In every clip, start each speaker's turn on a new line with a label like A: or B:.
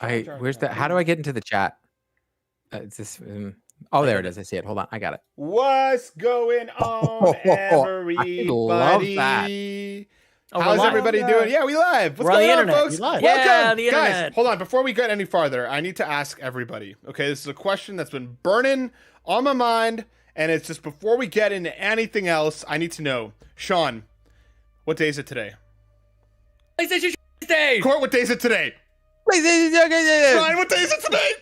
A: Where's that? How do I get into the chat? It's this. There it is. I see it. Hold on. I got it.
B: What's going on, everybody?
A: I love that.
B: How's everybody doing? Yeah, we live. What's going on, folks?
C: Welcome.
B: Yeah, the internet. Guys, hold on. Before we get any farther, I need to ask everybody. Okay, this is a question that's been burning on my mind, and it's just before we get into anything else, I need to know, Sean, what day is it today?
C: PlayStation Day.
B: Court, what day is it today?
A: PlayStation Showcase Day.
B: Ryan, what day is it today?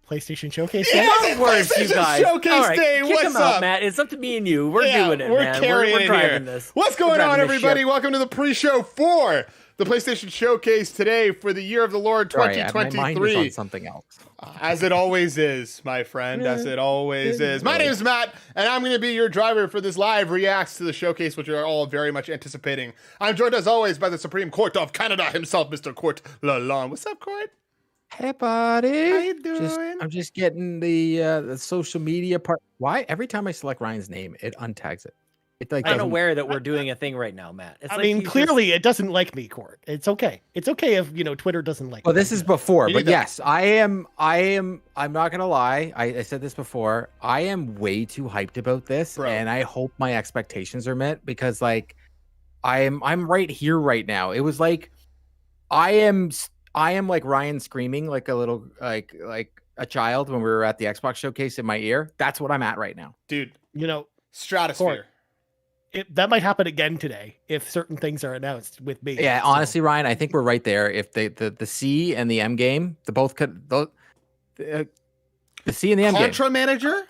D: PlayStation Showcase Day.
B: Yeah, PlayStation
C: you guys.
B: Showcase Day. What's up,
C: Matt? It's up to me and you. We're doing it,
B: we're
C: man.
B: Carrying
C: we're driving
B: here.
C: this.
B: What's going on, everybody? Welcome to the pre-show for the PlayStation Showcase today for the year of the Lord 2023.
A: My mind is on something else.
B: As it always is, my friend. As it always is. My name is Matt, and I'm going to be your driver for this live reacts to the showcase, which we are all very much anticipating. I'm joined, as always, by the Supreme Court of Canada himself, Mr. Court Lalonde. What's up, Court?
A: Hey, buddy.
B: How you doing?
A: I'm just getting the social media part. Why? Every time I select Ryan's name, it untags it. I'm
C: unaware that we're doing a thing right now, Matt. It's
D: clearly it doesn't like me, Court. It's okay. It's okay if Twitter doesn't like me.
A: Well, this is before, but yes, I am. I'm not gonna lie. I said this before. I am way too hyped about this, and I hope my expectations are met because, like, I'm right here right now. It was like I am like Ryan screaming like a little like a child when we were at the Xbox showcase in my ear. That's what I'm at right now,
B: dude. Stratosphere.
D: Court. That might happen again today if certain things are announced with me.
A: Yeah, honestly, Ryan, I think we're right there. If the C and the M game, the C and the M
B: Contra Manager.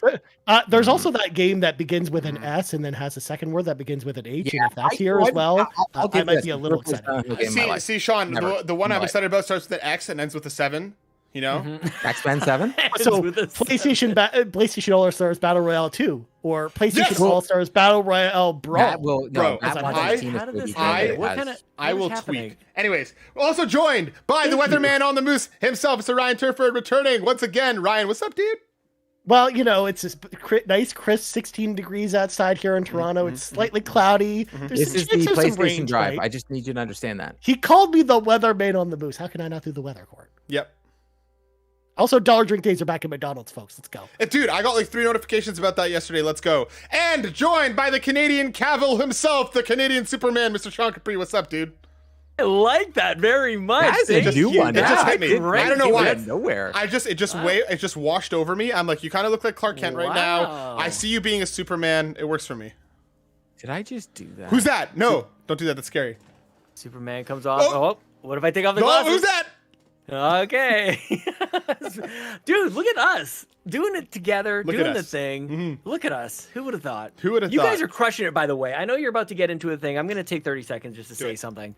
D: There's also that game that begins with an S and then has a second word that begins with an H. Yeah, and if that's here as well, I might be a little excited.
B: See, Sean, the one I'm excited about starts with an X and ends with a 7.
A: X-Men 7.
D: So PlayStation All Stars Battle Royale 2 or PlayStation All Stars Battle Royale Brawl.
B: I will tweet. Anyways, we're also joined by the weatherman on the moose himself, Mr. Ryan Turford, returning once again. Ryan, what's up, dude?
D: Well, it's this nice, crisp 16 degrees outside here in Toronto. It's slightly cloudy.
A: This is the PlayStation Drive. Right? I just need you to understand that.
D: He called me the weatherman on the moose. How can I not do the weather, Court?
B: Yep.
D: Also, dollar drink days are back at McDonald's, folks. Let's go.
B: Dude, I got like 3 notifications about that yesterday. Let's go. And joined by the Canadian Cavill himself, the Canadian Superman, Mr. Sean Capri. What's up, dude?
C: I like that very much.
A: That's a new one.
B: It just hit me. I don't know why.
A: Nowhere.
B: It just washed over me. I'm like, you kind of look like Clark Kent right now. I see you being a Superman. It works for me.
A: Did I just do that?
B: Who's that? No, don't do that. That's scary.
C: Superman comes off. Oh, what if I take off the glasses?
B: Who's that?
C: Okay. Dude, look at us doing it together, doing the thing.
B: Mm-hmm.
C: Look at us. Who would have thought?
B: You
C: guys are crushing it, by the way. I know you're about to get into a thing. I'm going to take 30 seconds just to say something.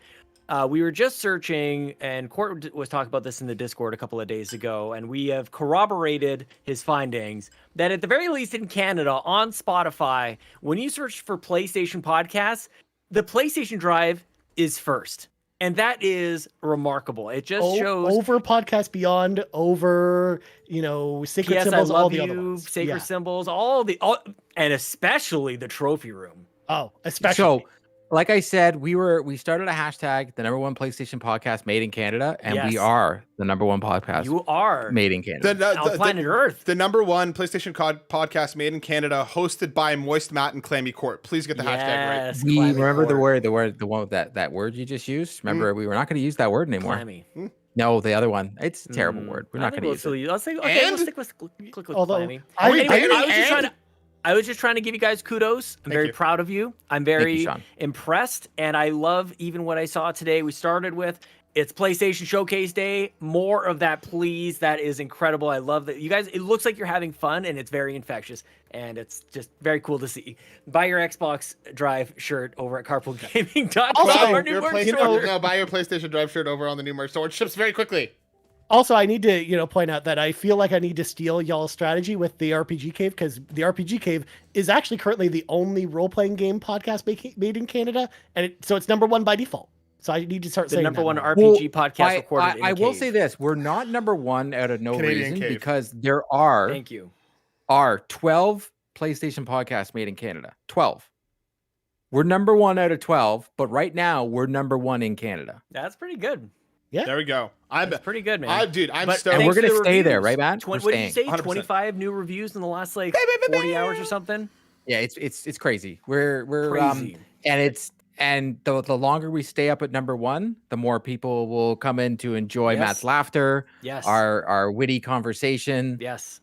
C: We were just searching, and Court was talking about this in the Discord a couple of days ago, and we have corroborated his findings that at the very least in Canada on Spotify, when you search for PlayStation podcasts, the PlayStation Drive is first. And that is remarkable. It just shows
D: over Podcast Beyond, over Sacred Symbols, all the other ones.
C: Sacred Symbols, and especially the trophy room.
D: Oh, especially.
A: So, like I said, we started a hashtag, the #1 PlayStation podcast made in Canada, and we are the #1 podcast.
C: You are
A: made in Canada
C: on planet Earth.
B: The #1 PlayStation podcast made in Canada, hosted by Moist Matt and Clammy Court. Please get the hashtag right.
A: We remember the word, the one with that word you just used. Remember, we were not going to use that word anymore.
C: Clammy.
A: No, the other one. It's a terrible word. We're not going to use it.
C: Let's say, okay, we'll stick with Clammy. I was just trying to give you guys kudos. I'm very proud of you. I'm very impressed, and I love even what I saw today. We started with, it's PlayStation Showcase Day. More of that, please. That is incredible. I love that. You guys, it looks like you're having fun, and it's very infectious, and it's just very cool to see. Buy your Xbox Drive shirt over at carpoolgaming.com.
B: Buy your PlayStation Drive shirt over on the new merch store. It ships very quickly.
D: Also, I need to, point out that I feel like I need to steal y'all's strategy with the RPG Cave, because the RPG Cave is actually currently the only role-playing game podcast made in Canada, and so it's #1 by default. So I need to start saying
C: the #1 RPG podcast recorded in
A: I will
C: cave.
A: say this: we're not #1 out of no Canadian reason, because there are 12 PlayStation podcasts made in Canada. 12. We're #1 out of 12, but right now we're #1 in Canada.
C: That's pretty good.
D: Yeah,
B: there we go.
C: That's pretty good, man.
B: Dude, I'm
A: stoked. And we're gonna stay there, right, Matt?
C: What did you say? 100%. 25 new reviews in the last 40 hours or something.
A: Yeah, it's crazy. We're
C: crazy.
A: And the longer we stay up at number 1, the more people will come in to enjoy Matt's laughter.
C: Yes.
A: Our witty conversation.
C: Yes.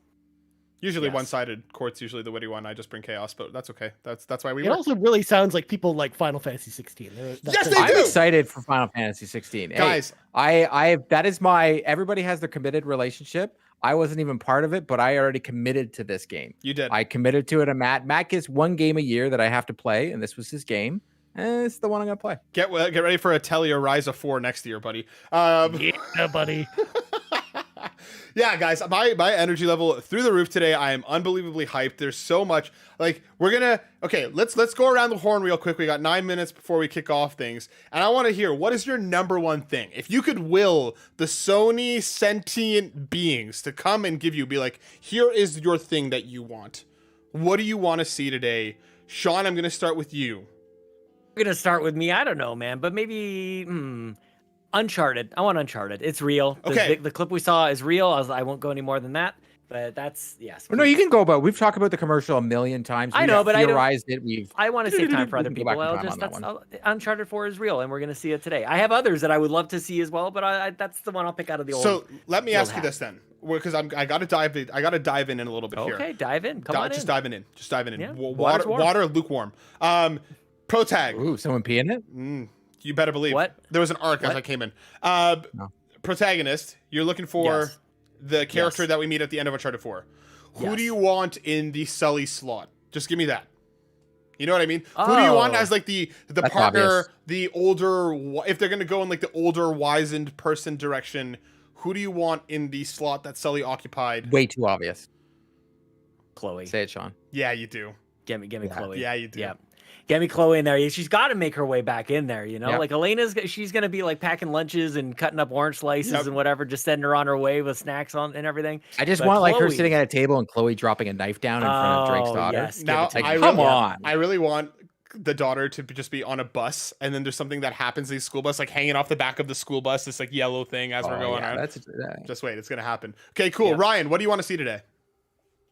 B: Usually one-sided. Court's usually the witty one. I just bring chaos, but that's okay. That's why we.
D: It also really sounds like people like Final Fantasy 16.
B: Yes, they do.
A: I'm excited for Final Fantasy 16,
B: guys.
A: Hey, that is my. Everybody has their committed relationship. I wasn't even part of it, but I already committed to this game.
B: You did.
A: I committed to it. And Matt gets one game a year that I have to play, and this was his game. And it's the one I'm gonna play.
B: Get ready for a Atelier Ryza 4 next year, buddy.
D: Yeah, buddy.
B: Yeah, guys, my energy level through the roof today. I am unbelievably hyped. There's so much. Let's go around the horn real quick. We got 9 minutes before we kick off things, and I want to hear, what is your number one thing? If you could will the Sony sentient beings to come and be like, here is your thing that you want. What do you want to see today? Sean, I'm going to start with you.
C: We're going to start with me. I don't know, man, but maybe Uncharted. I want Uncharted. It's real.
B: Okay.
C: The clip we saw is real. I won't go any more than that. But that's yes.
A: No, you can go about. We've talked about the commercial a million times.
C: I know, but I want to save time for other
A: can go
C: people.
A: back in time on that one.
C: Uncharted 4 is real, and we're going to see it today. I have others that I would love to see as well, but that's the one I'll pick out of the old.
B: So let me ask you this then, because I got to dive in. I got to dive in a little bit here.
C: Okay, dive in. Come on,
B: just diving in. Just diving in.
C: Yeah.
B: Water lukewarm. Pro tag.
A: Ooh, someone pee in it?
B: You better believe.
C: What?
B: There was an arc as I came in.
A: No.
B: Protagonist. You're looking for the character that we meet at the end of Uncharted 4. Who do you want in the Sully slot? Just give me that. You know what I mean? Who do you want as like the partner,
A: obvious.
B: the older? If they're gonna go in like the older, wizened person direction, who do you want in the slot that Sully occupied?
A: Way too obvious.
C: Chloe.
A: Say it, Sean.
B: Yeah, you do.
C: Get me Chloe.
B: Yeah, you do.
C: Yeah. Get me Chloe in there. She's got to make her way back in there, you know?
A: Yep.
C: Like she's going to be like packing lunches and cutting up orange slices and whatever, just sending her on her way with snacks on and everything.
A: I just want like her sitting at a table and Chloe dropping a knife down in front of Drake's daughter.
C: Yes,
B: now,
A: come on.
B: I really want the daughter to just be on a bus, and then there's something that happens in the school bus, like hanging off the back of the school bus, this like yellow thing as we're going on. Just wait, it's going to happen. Okay, cool. Yeah. Ryan, what do you want to see today?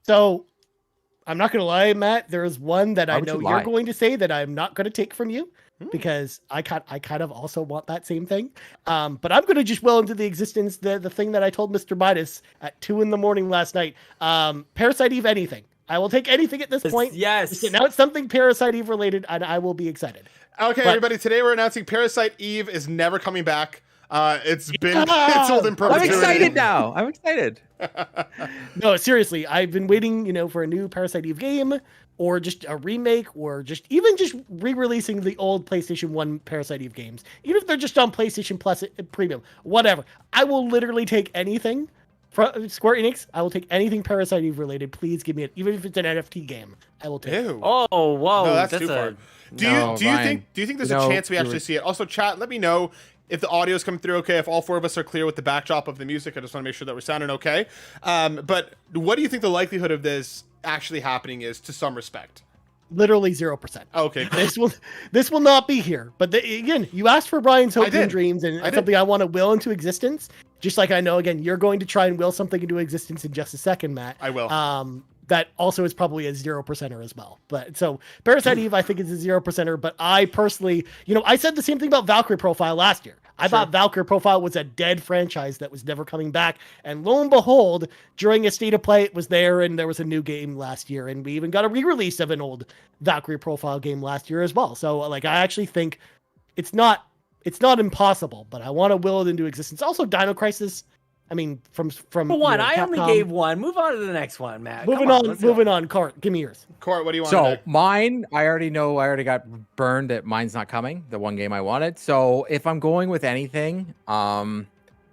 D: So I'm not going to lie, Matt. There's one that I know you're going to say that I'm not going to take from you because I kind of also want that same thing. But I'm going to just will into the existence the thing that I told Mr. Midas at 2 a.m. last night. Parasite Eve anything. I will take anything at this point.
C: Yes.
D: Now it's something Parasite Eve related, and I will be excited.
B: Okay, everybody. Today we're announcing Parasite Eve is never coming back. It's been canceled in perpetuity.
A: I'm excited now. I'm excited.
D: No, seriously, I've been waiting, for a new Parasite Eve game, or just a remake, or just re-releasing the old PlayStation 1 Parasite Eve games. Even if they're just on PlayStation Plus Premium, whatever. I will literally take anything from Square Enix. I will take anything Parasite Eve related. Please give me it, even if it's an NFT game. I will take it.
C: Oh, whoa,
B: no, that's too far. Do you think there's a chance we actually see it? Also, chat, let me know if the audio's coming through okay, if all four of us are clear with the backdrop of the music. I just want to make sure that we're sounding okay. But what do you think the likelihood of this actually happening is, to some respect?
D: Literally 0%.
B: Okay, cool.
D: This will not be here. But again, you asked for Brian's hopes and dreams, and something I want to will into existence. Just like I know, again, you're going to try and will something into existence in just a second, Matt.
B: I will.
D: That also is probably a 0%er as well. But so Parasite Eve, I think, is a 0%er. But I personally, I said the same thing about Valkyrie Profile last year. I thought Valkyrie Profile was a dead franchise that was never coming back. And lo and behold, during a state of play, it was there, and there was a new game last year. And we even got a re-release of an old Valkyrie Profile game last year as well. So I actually think it's not impossible, but I want to will it into existence. Also, Dino Crisis. I mean, from
C: one, I only gave one. Move on to the next one, Matt.
D: Moving on. Court, give me yours.
B: Court, what do you want?
A: So mine, I already got burned that mine's not coming. The one game I wanted. So if I'm going with anything, I'm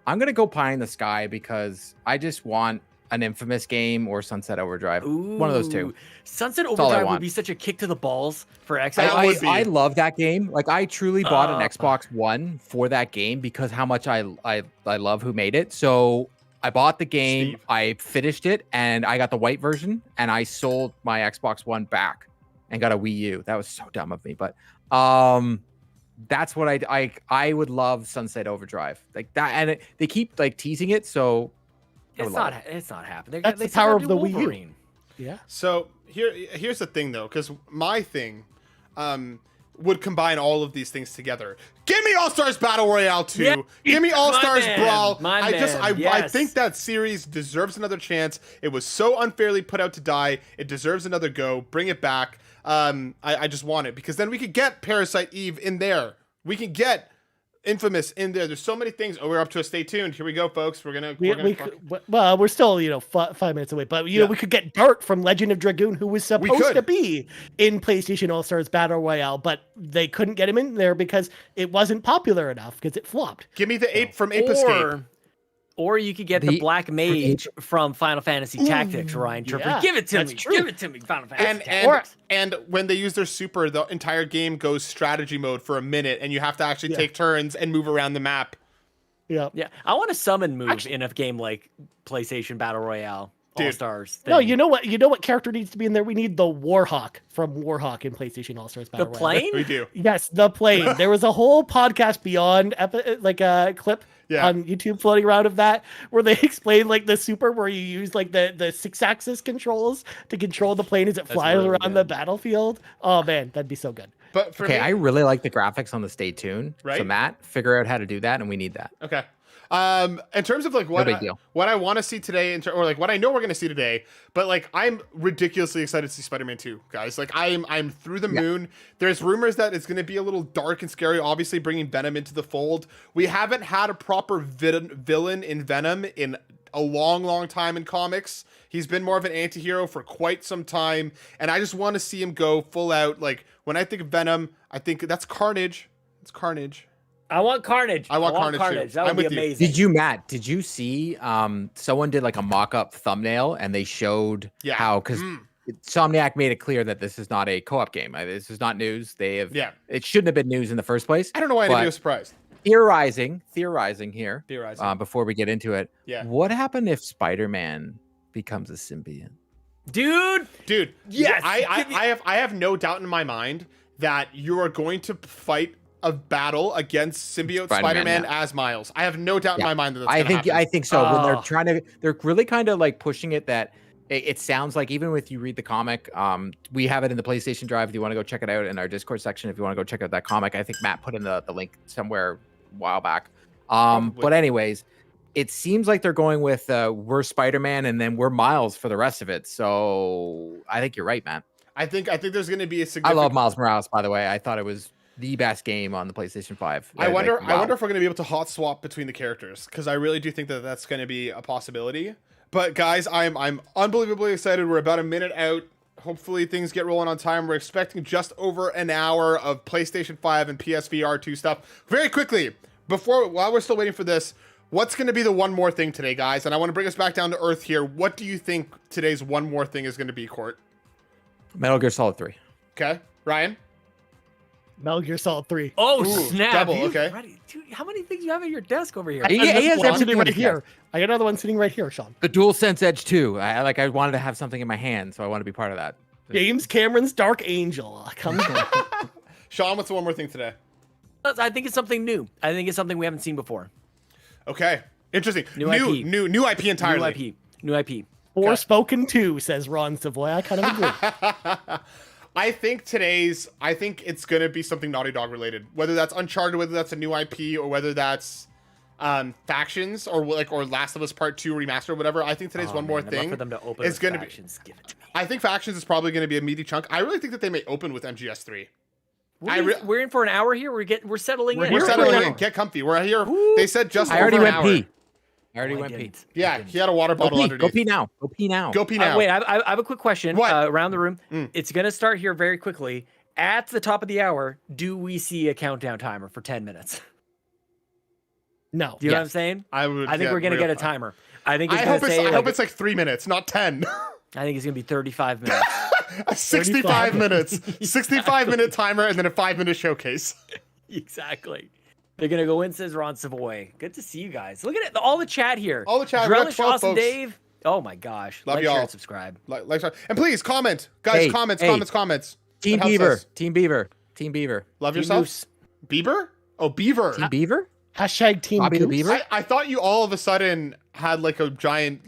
A: gonna go Pie in the Sky because I just want an Infamous game or Sunset Overdrive.
C: Ooh,
A: one of those two.
C: Sunset Overdrive would be such a kick to the balls for Xbox.
A: I love that game. Like, I truly bought an Xbox One for that game because how much I love who made it. So I bought the game, I finished it, and I got the white version, and I sold my Xbox One back and got a Wii U. That was so dumb of me, but That's what I would love Sunset Overdrive like that, and they keep like teasing it, so
C: it's not happening.
D: That's the power of the Wii U. Yeah.
B: So here's the thing though, because my thing would combine all of these things together. Give me All Stars Battle Royale 2. Yeah, give me All Stars Brawl. I think that series deserves another chance. It was so unfairly put out to die. It deserves another go. Bring it back. I just want it because then we could get Parasite Eve in there. We can get Infamous in there. There's so many things. Oh, we're up to a stay tuned. Here we go, folks.
D: We're still 5 minutes away, but we could get Dart from Legend of Dragoon, who was supposed to be in PlayStation All Stars Battle Royale, but they couldn't get him in there because it wasn't popular enough because it flopped.
B: Give me the ape from Ape Escape.
C: Or you could get the Black Mage from Final Fantasy Tactics, Ryan Tripper. Yeah, give it to me. True. Give it to me, Final Fantasy Tactics.
B: And when they use their super, the entire game goes strategy mode for a minute, and you have to actually take turns and move around the map.
C: Yeah. I want a summon move in a game like PlayStation Battle Royale. All Stars thing.
D: No, you know what character needs to be in there? We need the Warhawk from Warhawk in PlayStation All Stars Battle Royale.
C: The plane?
B: We do.
D: Yes, the plane. There was a whole podcast beyond like a clip on YouTube floating around of that where they explain like the super where you use like the 6-axis controls to control the plane as it flies around the battlefield. Oh man, that'd be so good.
B: But for
A: me, I really like the graphics on the Stay Tuned. Right. So Matt, figure out how to do that, and we need that.
B: Okay. In terms of like what I want to see today, or like what I know we're going to see today, but like I'm ridiculously excited to see Spider-Man 2, guys. Like I'm through the moon. There's rumors that it's going to be a little dark and scary, obviously bringing Venom into the fold. We haven't had a proper villain in Venom in a long time in comics. He's been more of an anti-hero for quite some time, and I just want to see him go full out. Like when I think of Venom, I think that's Carnage. It's Carnage.
C: I want Carnage.
B: I want Carnage.
C: That would be amazing.
A: Did you see someone did like a mock-up thumbnail and they showed how, because Insomniac made it clear that this is not a co-op game. This is not news. It shouldn't have been news in the first place.
B: I don't know why anybody was surprised.
A: Theorizing here. Before we get into it.
B: Yeah.
A: What happened if Spider-Man becomes a symbiote?
C: Dude.
B: Yes. I have no doubt in my mind that you are going to fight a battle against symbiote Spider-Man as Miles. I have no doubt in my mind that that's gonna happen.
A: I think so. When they're really kind of like pushing it that it sounds like, even with you read the comic, we have it in the PlayStation Drive if you want to go check it out, in our Discord section if you want to go check out that comic. I think Matt put in the link somewhere a while back. But anyways, it seems like they're going with we're Spider-Man and then we're Miles for the rest of it. So I think you're right, Matt.
B: I think there's going to be a significant...
A: I love Miles Morales, by the way. I thought it was the best game on the PlayStation 5.
B: I wonder if we're going to be able to hot swap between the characters, because I really do think that that's going to be a possibility. But guys, I'm unbelievably excited. We're about a minute out. Hopefully things get rolling on time. We're expecting just over an hour of PlayStation 5 and PSVR 2 stuff. Very quickly, while we're still waiting for this, what's going to be the one more thing today, guys? And I want to bring us back down to earth here. What do you think today's one more thing is going to be, Court?
A: Metal Gear Solid 3.
B: Okay. Ryan?
D: Metal Gear Solid 3.
C: Oh, snap.
B: Double, okay.
C: Dude, how many things you have at your desk over here?
D: He has sitting right here. I got another one sitting right here, Sean.
A: The DualSense Edge 2. I wanted to have something in my hand, so I want to be part of that.
D: James Cameron's Dark Angel. Come on.
B: Sean, what's the one more thing today?
C: I think it's something new. I think it's something we haven't seen before.
B: Okay. Interesting. New IP entirely.
C: New IP.
D: Forspoken 2, says Ron Savoy. I kind of agree.
B: I think it's going to be something Naughty Dog related. Whether that's Uncharted, whether that's a new IP, or whether that's Factions, or Last of Us Part 2 remaster or whatever. I think today's one more thing.
C: For them to open
B: is going to be. Give it to me. I think Factions is probably going to be a meaty chunk. I really think that they may open with MGS3.
C: We're in for an hour here. We're settling in.
B: We're settling in. Get comfy. We're here. Ooh. They said just over an hour.
A: I already went pee.
B: Yeah, he had a water bottle underneath.
A: Go pee now.
B: Go pee now.
C: Wait, I have a quick question. Around the room. It's going to start here very quickly. At the top of the hour, do we see a countdown timer for 10 minutes?
D: No.
C: Do you know what I'm saying?
B: I
C: think we're going to get a timer. I
B: hope it's like 3 minutes, not 10.
C: I think it's going to be 35 minutes.
B: 65 minutes. 65-minute timer and then a 5-minute showcase.
C: Exactly. They're going to go in, says Ron Savoy. Good to see you guys. Look at it. All the chat here.
B: All the chat.
C: Drellesh, Awesome Dave. Oh, my gosh.
B: Love
C: like,
B: y'all.
C: share, and subscribe.
B: And please, comment. Guys, comments.
A: Team Beaver. Love
B: yourself. Bieber? Oh, Beaver.
A: Team Beaver?
D: Hashtag Team
A: Bobby the
D: Goose?
A: Beaver?
B: I thought you all of a sudden had like a giant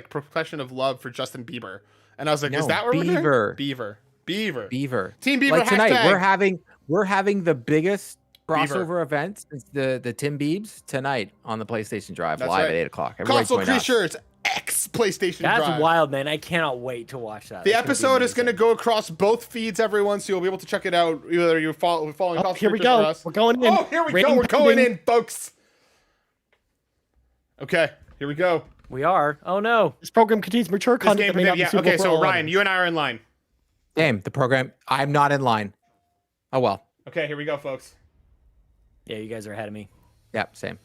B: profession of love for Justin Bieber, and I was like,
A: No,
B: is that what
A: Beaver.
B: Beaver.
A: Team
B: Beaver.
A: Like tonight,
B: hashtag.
A: we're having the biggest crossover
B: Beaver.
A: event since the Tim Biebs tonight on the PlayStation Drive
B: That's
A: live
B: right.
A: at 8 o'clock.
B: Console Creatures X PlayStation
C: That's
B: Drive.
C: wild, man. I cannot wait to watch that.
B: The episode is going to go across both feeds, everyone, so you'll be able to check it out. Whether you're following Console
D: Here we
B: Creatures or
D: go.
B: us.
D: We're going in.
B: Oh, here we go. We're going in, folks. Okay, here we go.
C: We are. Oh no.
D: This program contains mature content that may not be suitable
B: Okay,
D: for
B: so
D: all
B: Ryan,
D: others.
B: you and I are in line.
A: Damn, the program. I'm not in line. Oh, well.
B: Okay, here we go, folks.
C: Yeah, you guys are ahead of me.
A: Yep, same.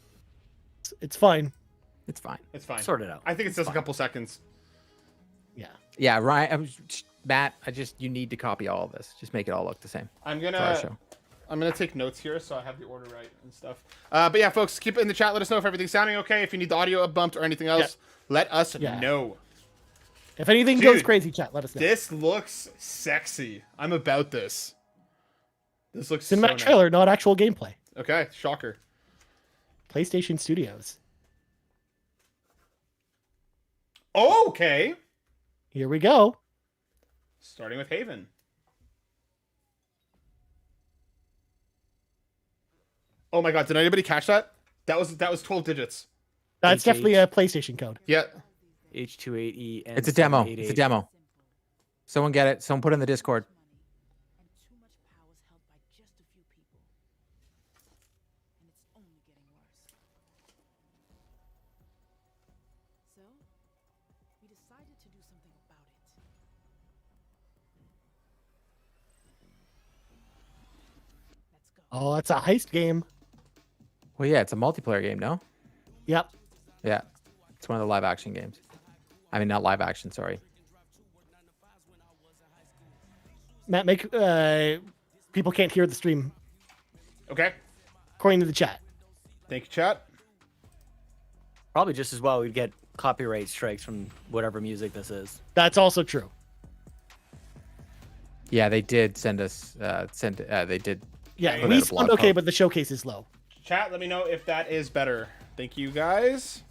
D: It's fine.
A: It's fine.
B: It's fine.
C: Sort it out.
B: I think it's just a couple seconds.
D: Yeah.
A: Yeah, Ryan, Matt, you need to copy all of this. Just make it all look the same.
B: I'm
A: for our show.
B: gonna take notes here so I have the order right and stuff. But yeah, folks, keep it in the chat. Let us know if everything's sounding okay. If you need the audio up bumped or anything else, let us know.
D: If anything
B: Dude,
D: goes crazy, chat, let us know.
B: This looks sexy. I'm about this. This looks
D: Cinematic
B: so nice.
D: trailer, not actual gameplay.
B: Okay, shocker.
D: PlayStation Studios.
B: Okay.
D: Here we go.
B: Starting with Haven. Oh my god, did anybody catch that? That was 12 digits.
D: That's
C: HH.
D: definitely a PlayStation code.
B: Yeah.
C: H28E.
A: It's a demo. It's a demo. Someone get it. Someone put it in the Discord.
E: And too much power is held by just a few people. And it's only getting worse. So, we decided to do something about it. Let's go.
D: Oh, that's a heist game.
A: Well, yeah, it's a multiplayer game, no?
D: Yep.
A: Yeah. It's one of the live action games. I mean, not live action, sorry.
D: Matt, make people can't hear the stream
B: Okay.
D: according to the chat.
B: Thank you, chat.
C: Probably just as well we'd get copyright strikes from whatever music this is.
D: That's also true.
A: Yeah, they did send us. They did.
D: Yeah,
B: Put
D: we
A: out a
D: sound
A: blog
D: okay,
A: post.
D: but the showcase is low.
B: Chat, let me know if that is better. Thank you, guys.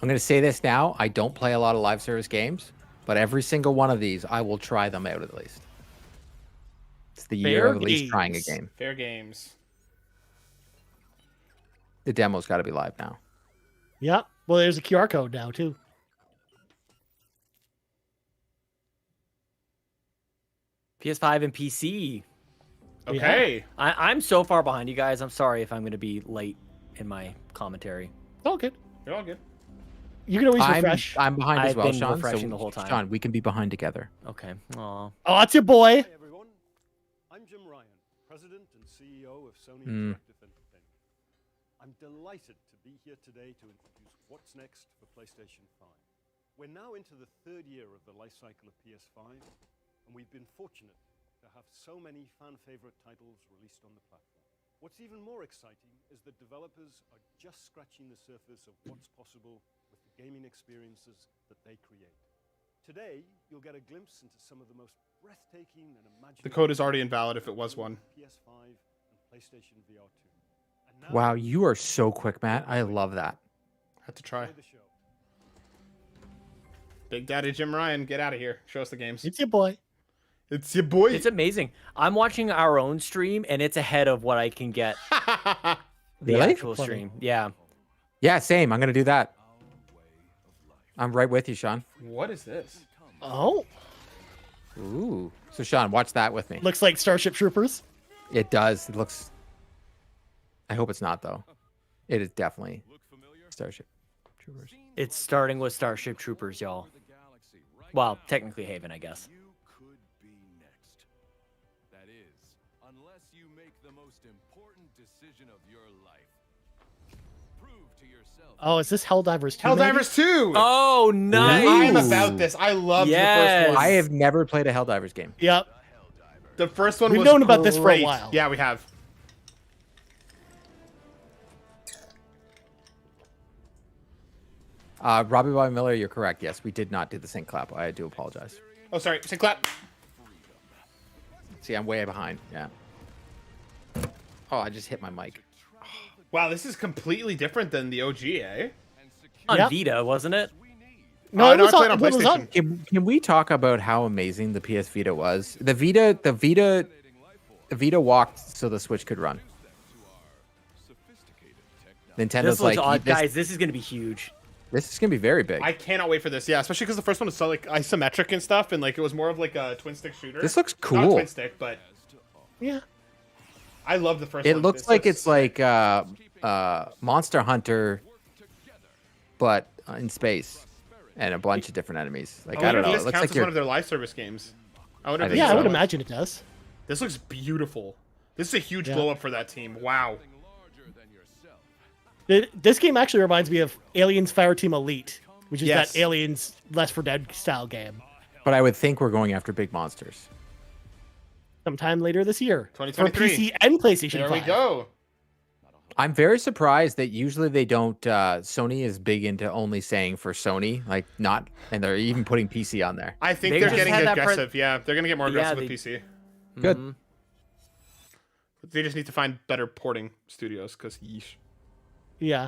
A: I'm going to say this now. I don't play a lot of live service games, but every single one of these, I will try them out at least. It's the year
D: Fair
A: of at least trying a
D: games.
A: game.
B: Fair games.
A: The demo's got to be live now.
D: Yep. Well, there's a QR code now too.
C: PS5 and PC.
B: Okay.
C: I'm so far behind you guys. I'm sorry if I'm going to be late in my commentary.
D: Oh, good.
B: You're all good.
D: You can always refresh.
A: I'm behind as
C: I've
A: well,
C: been
A: Sean.
C: refreshing the whole time.
A: Sean, we can be behind together.
C: Okay. Aw.
D: Oh, that's your boy.
F: Hi everyone, I'm Jim Ryan, President and CEO of Sony Interactive Entertainment. I'm delighted to be here today to introduce what's next for PlayStation 5. We're now into the third year of the life cycle of PS5, and we've been fortunate to have so many fan-favorite titles released on the platform. What's even more exciting is that developers are just scratching the surface of what's possible with the gaming experiences that they create. Today, you'll get a glimpse into some of the most breathtaking and imaginative...
B: The code is already invalid if it was one.
F: PS5 and PlayStation VR 2. And now,
A: Wow, you are so quick, Matt. I love that.
B: Had to try.
F: enjoy the show.
B: Big Daddy Jim Ryan, get out of here. Show us the games.
D: It's your boy.
B: It's your boy.
C: It's amazing. I'm watching our own stream, and it's ahead of what I can get the
A: Really?
C: actual stream. Yeah.
A: Yeah, same. I'm going to do that. I'm right with you, Sean.
B: What is this?
D: Oh,
A: Ooh. So, Sean, watch that with me.
D: looks like Starship Troopers.
A: It does. It looks... I hope it's not, though. It is definitely Starship Troopers.
C: It's starting with Starship Troopers, y'all. Well, technically Haven, I guess.
G: You could be next. That is, unless you make the most important decision of your life. Prove to yourself.
D: Oh, is this Helldivers 2? maybe?
B: Helldivers 2!
C: Oh, nice.
B: I'm about this. I love the
C: Yes.
B: first one.
A: I have never played a Helldivers game.
D: Yep.
B: The first one
D: We've
B: was
D: known about this for a
B: great.
D: while.
B: Yeah, we have.
A: Robbie Boy Miller, you're correct. Yes, we did not do the sync clap. I do apologize.
B: Oh, sorry. Sync clap.
A: See, I'm way behind. Yeah. Oh, I just hit my mic.
B: Wow, this is completely different than the OG, eh?
C: On
D: Yep.
C: Vita, wasn't it?
D: No, it
B: no,
D: was
B: I played
D: on,
B: on
D: it was on.
B: PlayStation.
A: Can we talk about how amazing the PS Vita was? The Vita walked so the Switch could run. Nintendo's
C: This looks
A: like,
C: odd, guys. This is gonna be huge.
A: this is gonna be very big.
B: I cannot wait for this. Yeah, especially because the first one was so like isometric and stuff, and like it was more of like a twin stick shooter.
A: This looks
B: Not
A: cool.
B: twin stick, but
D: Yeah.
B: I love the first
A: It
B: one.
A: looks
B: This
A: like it's like Monster Hunter, but in space, and a bunch of different enemies. Like I don't know.
B: This
A: It looks
B: counts
A: like
B: as
A: you're.
B: one of their live service games. I wonder.
A: I
B: If
A: think
B: this
D: Yeah,
B: is
D: I would
B: one.
D: imagine it does.
B: This looks beautiful. This is a huge
D: Yeah.
B: glow up for that team. Wow.
D: This game actually reminds me of Aliens Fireteam Elite, which is
B: Yes.
D: that Aliens Left 4 Dead style game.
A: But I would think we're going after big monsters.
D: Sometime later this year. For
B: 2023.
D: PC and PlayStation
B: There
D: 5.
B: we go.
A: I'm very surprised that usually they don't. Sony is big into only saying for Sony, like not, and they're even putting PC on there.
B: I think
C: They
B: they're
C: just
B: getting
C: had that
B: aggressive. Yeah, they're gonna get more aggressive
C: Yeah,
B: with
C: they-
B: PC.
A: Good.
C: Mhm.
B: They just need to find better porting studios, because yeesh.
D: Yeah.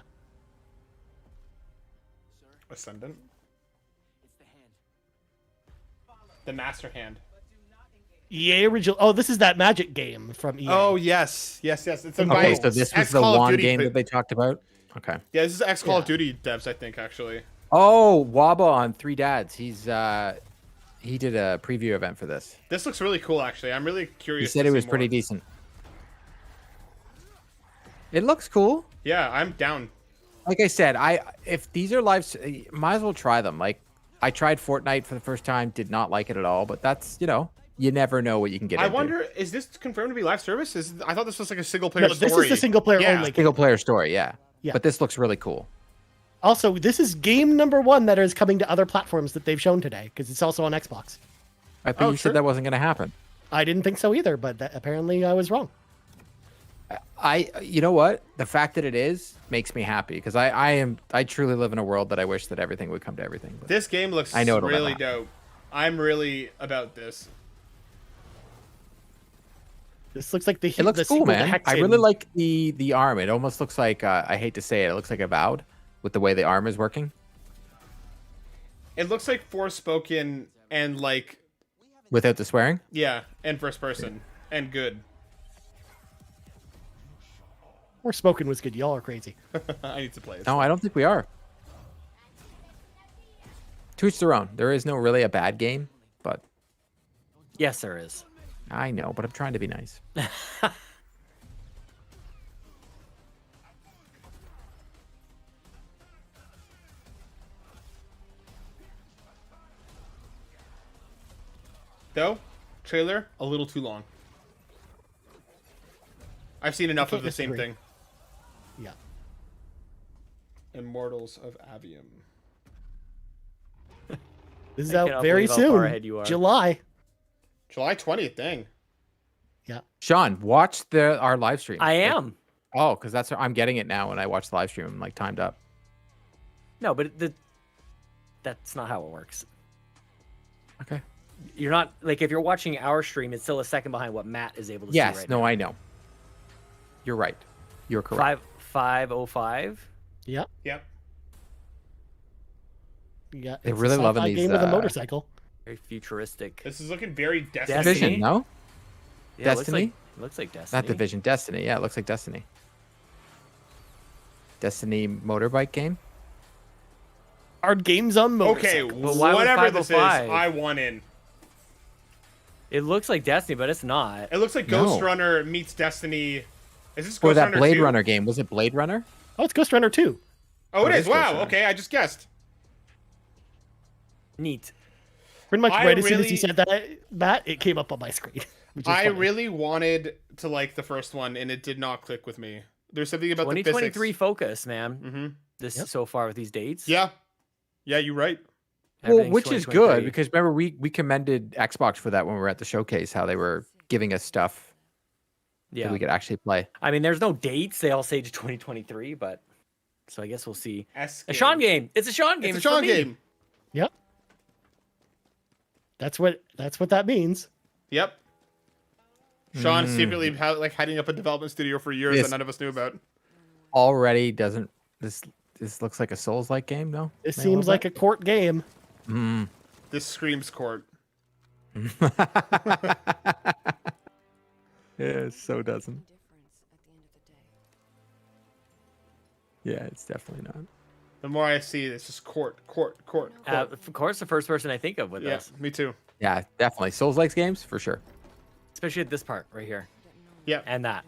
B: Ascendant. The Master Hand.
D: EA original. Oh, this is that Magic game from EA.
B: Oh yes, yes, yes. It's a
A: Okay,
B: by
A: so this was
B: ex
A: the
B: Call of
A: one
B: Duty
A: game
B: pe-
A: that they talked about. Okay.
B: Yeah, this is ex Call of
D: Yeah.
B: Duty devs, I think, actually.
A: Oh, Waba on Three Dads. He did a preview event for this.
B: This looks really cool, actually. I'm really
A: He
B: curious.
A: said
B: to
A: it
B: see
A: was pretty
B: more.
A: decent. It looks cool.
B: Yeah, I'm down.
A: Like I said, if these are live, might as well try them. Like I tried Fortnite for the first time, did not like it at all. But that's you never know what you can get.
B: I
A: into.
B: wonder, is this confirmed to be live service? I thought this was like a single player
D: No,
B: story.
D: this is the single player
B: Yeah.
D: only.
A: Single player story, yeah.
D: Yeah.
A: But this looks really cool.
D: Also, this is game number 1 that is coming to other platforms that they've shown today, because it's also on Xbox.
A: I thought you
B: sure.
A: said that wasn't going to happen.
D: I didn't think so either, but apparently I was wrong.
A: You know what? The fact that it is makes me happy because I truly live in a world that I wish that everything would come to everything. But
B: This game looks
A: I know it'll
B: really
A: never happen.
B: dope. I'm really about this.
D: This looks like the
A: it looks
D: the
A: cool,
D: sequel to
A: man. I
D: Hexen.
A: really like the arm. It almost looks like I hate to say it looks like Avowed with the way the arm is working.
B: It looks like Forspoken and like,
A: Without the swearing?
B: yeah, and first person and good.
D: Or Spoken was good. Y'all are crazy.
B: I need to play it.
A: No, I don't think we are. To each their own. There is no really a bad game, but
C: Yes, there is.
A: I know, but I'm trying to be nice.
B: Though, trailer a little too long. I've seen enough of
D: can't
B: the same
D: disagree.
B: thing.
D: Yeah.
B: Immortals of Avium.
D: This is
C: I
D: out
C: cannot
D: very
C: believe how far
D: soon.
C: ahead you are.
D: July.
B: July 20th, dang.
D: Yeah.
A: Sean, watch our live stream.
C: I am.
A: Oh, because I'm getting it now when I watch the live stream. I'm like timed up.
C: No, but that's not how it works.
A: Okay.
C: You're not like if you're watching our stream, it's still a second behind what Matt is able to
A: Yes.
C: see right
A: No,
C: now.
A: I know. You're right. You're correct.
C: 5:05.
D: Yeah.
B: Yep.
D: Yeah.
A: They're
D: it's a
A: really
D: sci-fi
A: loving these,
D: game with a motorcycle.
C: Very futuristic.
B: This is looking very Destiny.
C: Destiny?
A: Division, no?
C: Yeah,
A: Destiny?
C: Looks like Destiny.
A: Not Division. Destiny. Yeah, it looks like Destiny. Destiny motorbike game?
D: Our games on
B: Okay,
D: motorcycle.
C: But why would
B: whatever this is,
C: 505?
B: I want in.
C: It looks like Destiny, but it's not.
B: It looks like
A: No.
B: Ghost Runner meets Destiny. Is this
A: Or
B: Ghost
A: that
B: Runner
A: Blade
B: 2?
A: Runner game. Was it Blade Runner?
D: Oh, it's Ghost Runner 2.
B: Oh, it
A: It
B: is.
A: is Ghost
B: Wow.
A: Runner.
B: Okay, I just guessed.
C: Neat.
D: Pretty much
B: I
D: right as soon as
B: really-
D: you said that, Matt, it came up on my screen. which is
B: I
D: funny.
B: really wanted to like the first one, and it did not click with me. There's something about the
C: 2023
B: physics.
C: focus, man.
B: Mm-hmm.
C: This
D: Yep.
C: so far with these dates.
B: Yeah. Yeah, you're right.
A: Well,
C: Everything's
A: which is good
C: 2023.
A: because remember we commended Xbox for that when we were at the showcase, how they were giving us stuff that
C: yeah.
A: we could actually play.
C: I mean, there's no dates. They all say to 2023, but So I guess we'll see.
B: S
C: A Sean game. It's a Sean game.
B: It's a Sean game.
D: Yep. That's what that means.
B: Yep. Sean secretly heading up a development studio for years that none of us knew about.
A: Already doesn't this looks like a Souls-like game, no?
D: It seems like a court game.
B: This screams court.
A: Yeah, so doesn't. Yeah, it's definitely not.
B: The more I see, it's just court.
C: Of course, the first person I think of with this.
B: Me too.
A: Yeah, definitely. Souls-like games, for sure.
C: Especially at this part right here.
B: Yeah.
C: And that.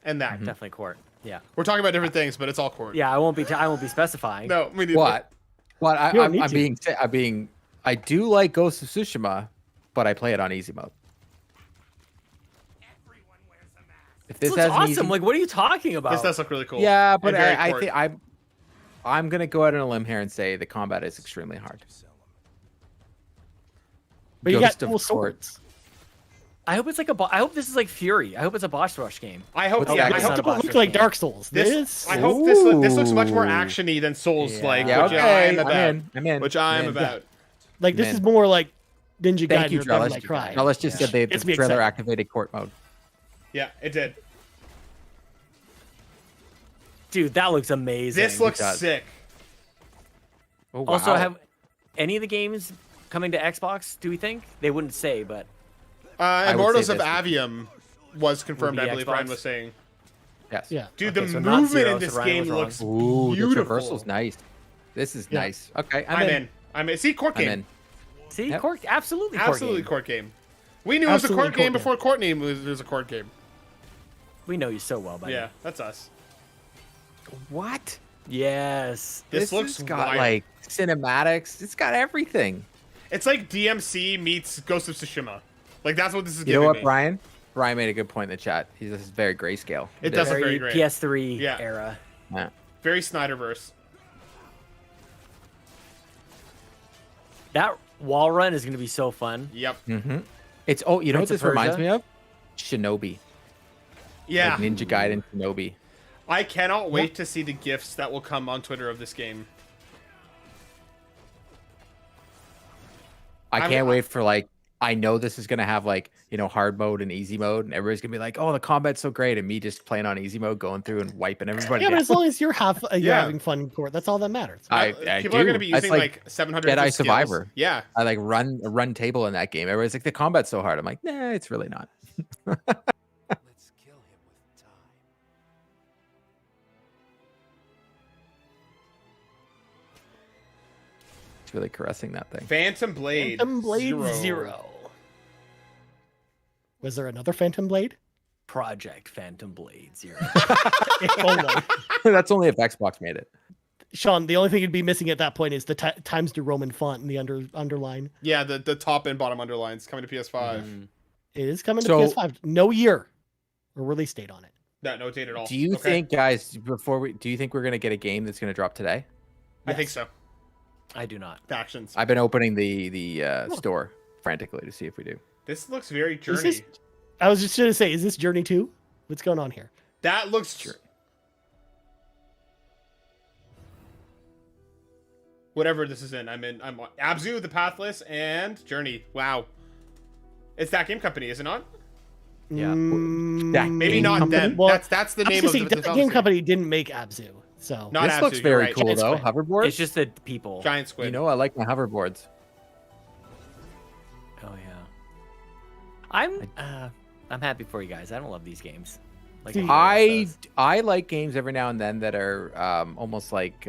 C: Definitely court. Yeah.
B: We're talking about different things, but it's all court.
C: Yeah, I won't be specifying.
B: No, me neither.
A: What? I do like Ghost of Tsushima, but I play it on easy mode. If this
C: looks
A: has
C: awesome.
A: easy...
C: Like, what are you talking about?
B: This does look really cool.
A: Yeah, but I think I'm gonna go out on a limb here and say the combat is extremely hard.
D: But you got cool swords.
C: I hope it's like I hope this is like Fury. I hope it's a boss rush game.
B: I hope.
D: I hope it looks like Dark Souls.
B: I hope this looks much more actiony than Souls-like, which I am about.
A: I'm in.
B: Which I am about.
D: Like this is more like Ninja Gaiden.
A: Thank you, Drellesh. Drellesh just said the trailer activated court mode.
B: Yeah, it did.
C: Dude, that looks amazing.
B: This looks sick.
A: Oh, wow.
C: Also, have any of the games coming to Xbox? Do we think they wouldn't say, but
B: Immortals of Avium was confirmed. I believe Ryan was saying.
A: Yes.
D: Yeah.
B: Dude, the movement in this game looks beautiful.
A: The traversal's nice. This is nice. Okay,
B: I'm in. See, court game.
C: See, court, absolutely
B: court game. We knew it was a court game before court name was a court game.
C: We know you so well, buddy.
B: Yeah, that's us.
A: What?
C: Yes.
B: This looks
A: got like cinematics. It's got everything.
B: It's like DMC meets Ghost of Tsushima. Like that's what this is.
A: You know what, Brian? Brian made a good point in the chat. This is very grayscale.
B: It does look very great.
C: PS3 era.
A: Yeah.
B: Very Snyderverse.
C: That wall run is going to be so fun.
B: Yep.
A: It's you know what this reminds me of? Shinobi.
B: Yeah.
A: Like Ninja Gaiden Shinobi.
B: I cannot wait to see the GIFs that will come on Twitter of this game.
A: I can't wait for I know this is gonna have hard mode and easy mode, and everybody's gonna be like, "Oh, the combat's so great," and me just playing on easy mode, going through and wiping everybody.
D: Yeah, but as long as you're having fun in court, that's all that matters.
B: People are gonna be using like 700
A: Jedi Survivor.
B: Yeah,
A: I run table in that game. Everybody's like, "The combat's so hard." I'm like, "Nah, it's really not."
G: Let's kill him with time.
A: It's really caressing that thing.
B: Phantom Blade.
D: Phantom Blade Zero. Was there another Phantom Blade?
C: Project Phantom Blade Zero.
A: That's only if Xbox made it.
D: Sean, the only thing you'd be missing at that point is the Times New Roman font in the underline.
B: Yeah, the top and bottom underlines coming to PS5.
D: It is coming to PS5. No year or release date on it.
B: No date at all.
A: Do you think, guys, do you think we're gonna get a game that's gonna drop today?
B: I think so.
C: I do not.
B: Factions.
A: I've been opening the store frantically to see if we do.
B: This looks very Journey.
D: I was just gonna say, is this Journey 2? What's going on here?
B: That looks whatever this is in. I'm Abzu, the Pathless, and Journey. Wow. It's that game company, is it not?
C: Yeah.
B: Maybe not
A: company?
B: them.
D: Well,
B: that's the name of the
D: that game company didn't make Abzu. So
B: not
A: this
B: Abzu,
A: looks very cool
B: right.
A: though. Hoverboard.
C: It's just the people.
B: Giant squid.
A: You know, I like my hoverboards.
C: Oh yeah. I'm happy for you guys. I don't love these games. Like
A: I like games every now and then that are almost like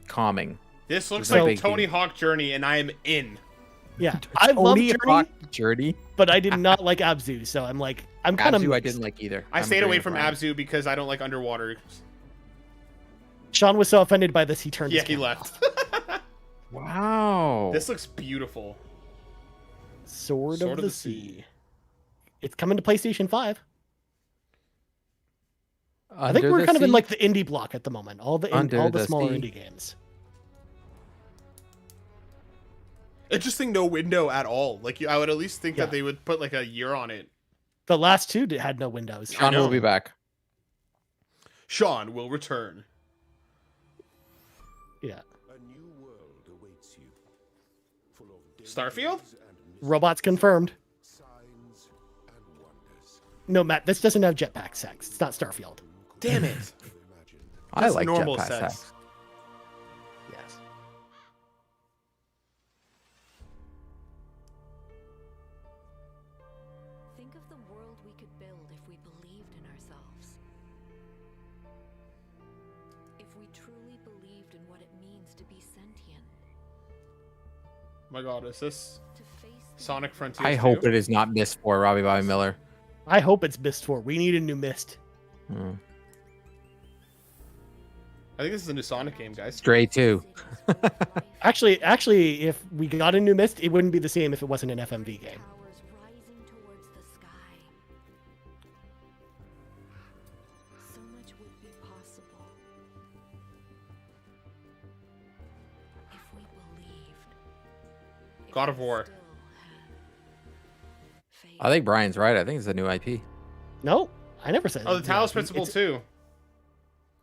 A: calming.
B: This looks like Tony Hawk Journey, and I am in.
D: Yeah, I love
A: Journey,
D: but I did not like Abzu, so I'm kind of.
A: Abzu I didn't like either.
B: I stayed away from Abzu because I don't like underwater.
D: Sean was so offended by this, he turned.
B: Yeah, he left.
A: Wow,
B: this looks beautiful.
D: Sword of the Sea. It's coming to PlayStation 5. I think we're kind of in like the indie block at the moment. All the smaller indie games.
B: Interesting, no window at all. Like I would at least think that they would put like a year on it.
D: The last two had no windows.
A: Sean will be back.
B: Sean will return.
D: Yeah.
B: Starfield?
D: Robots confirmed. No, Matt, this doesn't have jetpack sex. It's not Starfield.
B: Damn it.
A: I like
B: normal
A: jetpack
B: sex.
A: sex.
D: Yes.
H: Think of the world we could build if we believed in ourselves. If we truly believed in what it means to be sentient.
B: My God, is this
H: To face the
B: Sonic Frontiers?
A: I hope it is not Mist 4, Robbie Bobby Miller.
D: I hope it's Mist 4. We need a new Mist.
A: Hmm.
B: I think this is a new Sonic game, guys.
A: Stray 2.
D: Actually, if we got a new Mist, it wouldn't be the same if it wasn't an FMV game.
H: powers rising towards the sky. So much would be possible if we believed. If
B: God of
H: we
B: War.
H: still had faith.
A: I think Brian's right. I think it's a new IP.
D: No, I never said.
B: Oh, the
D: it's
B: Talos
D: new.
B: Principle
D: It's
B: too.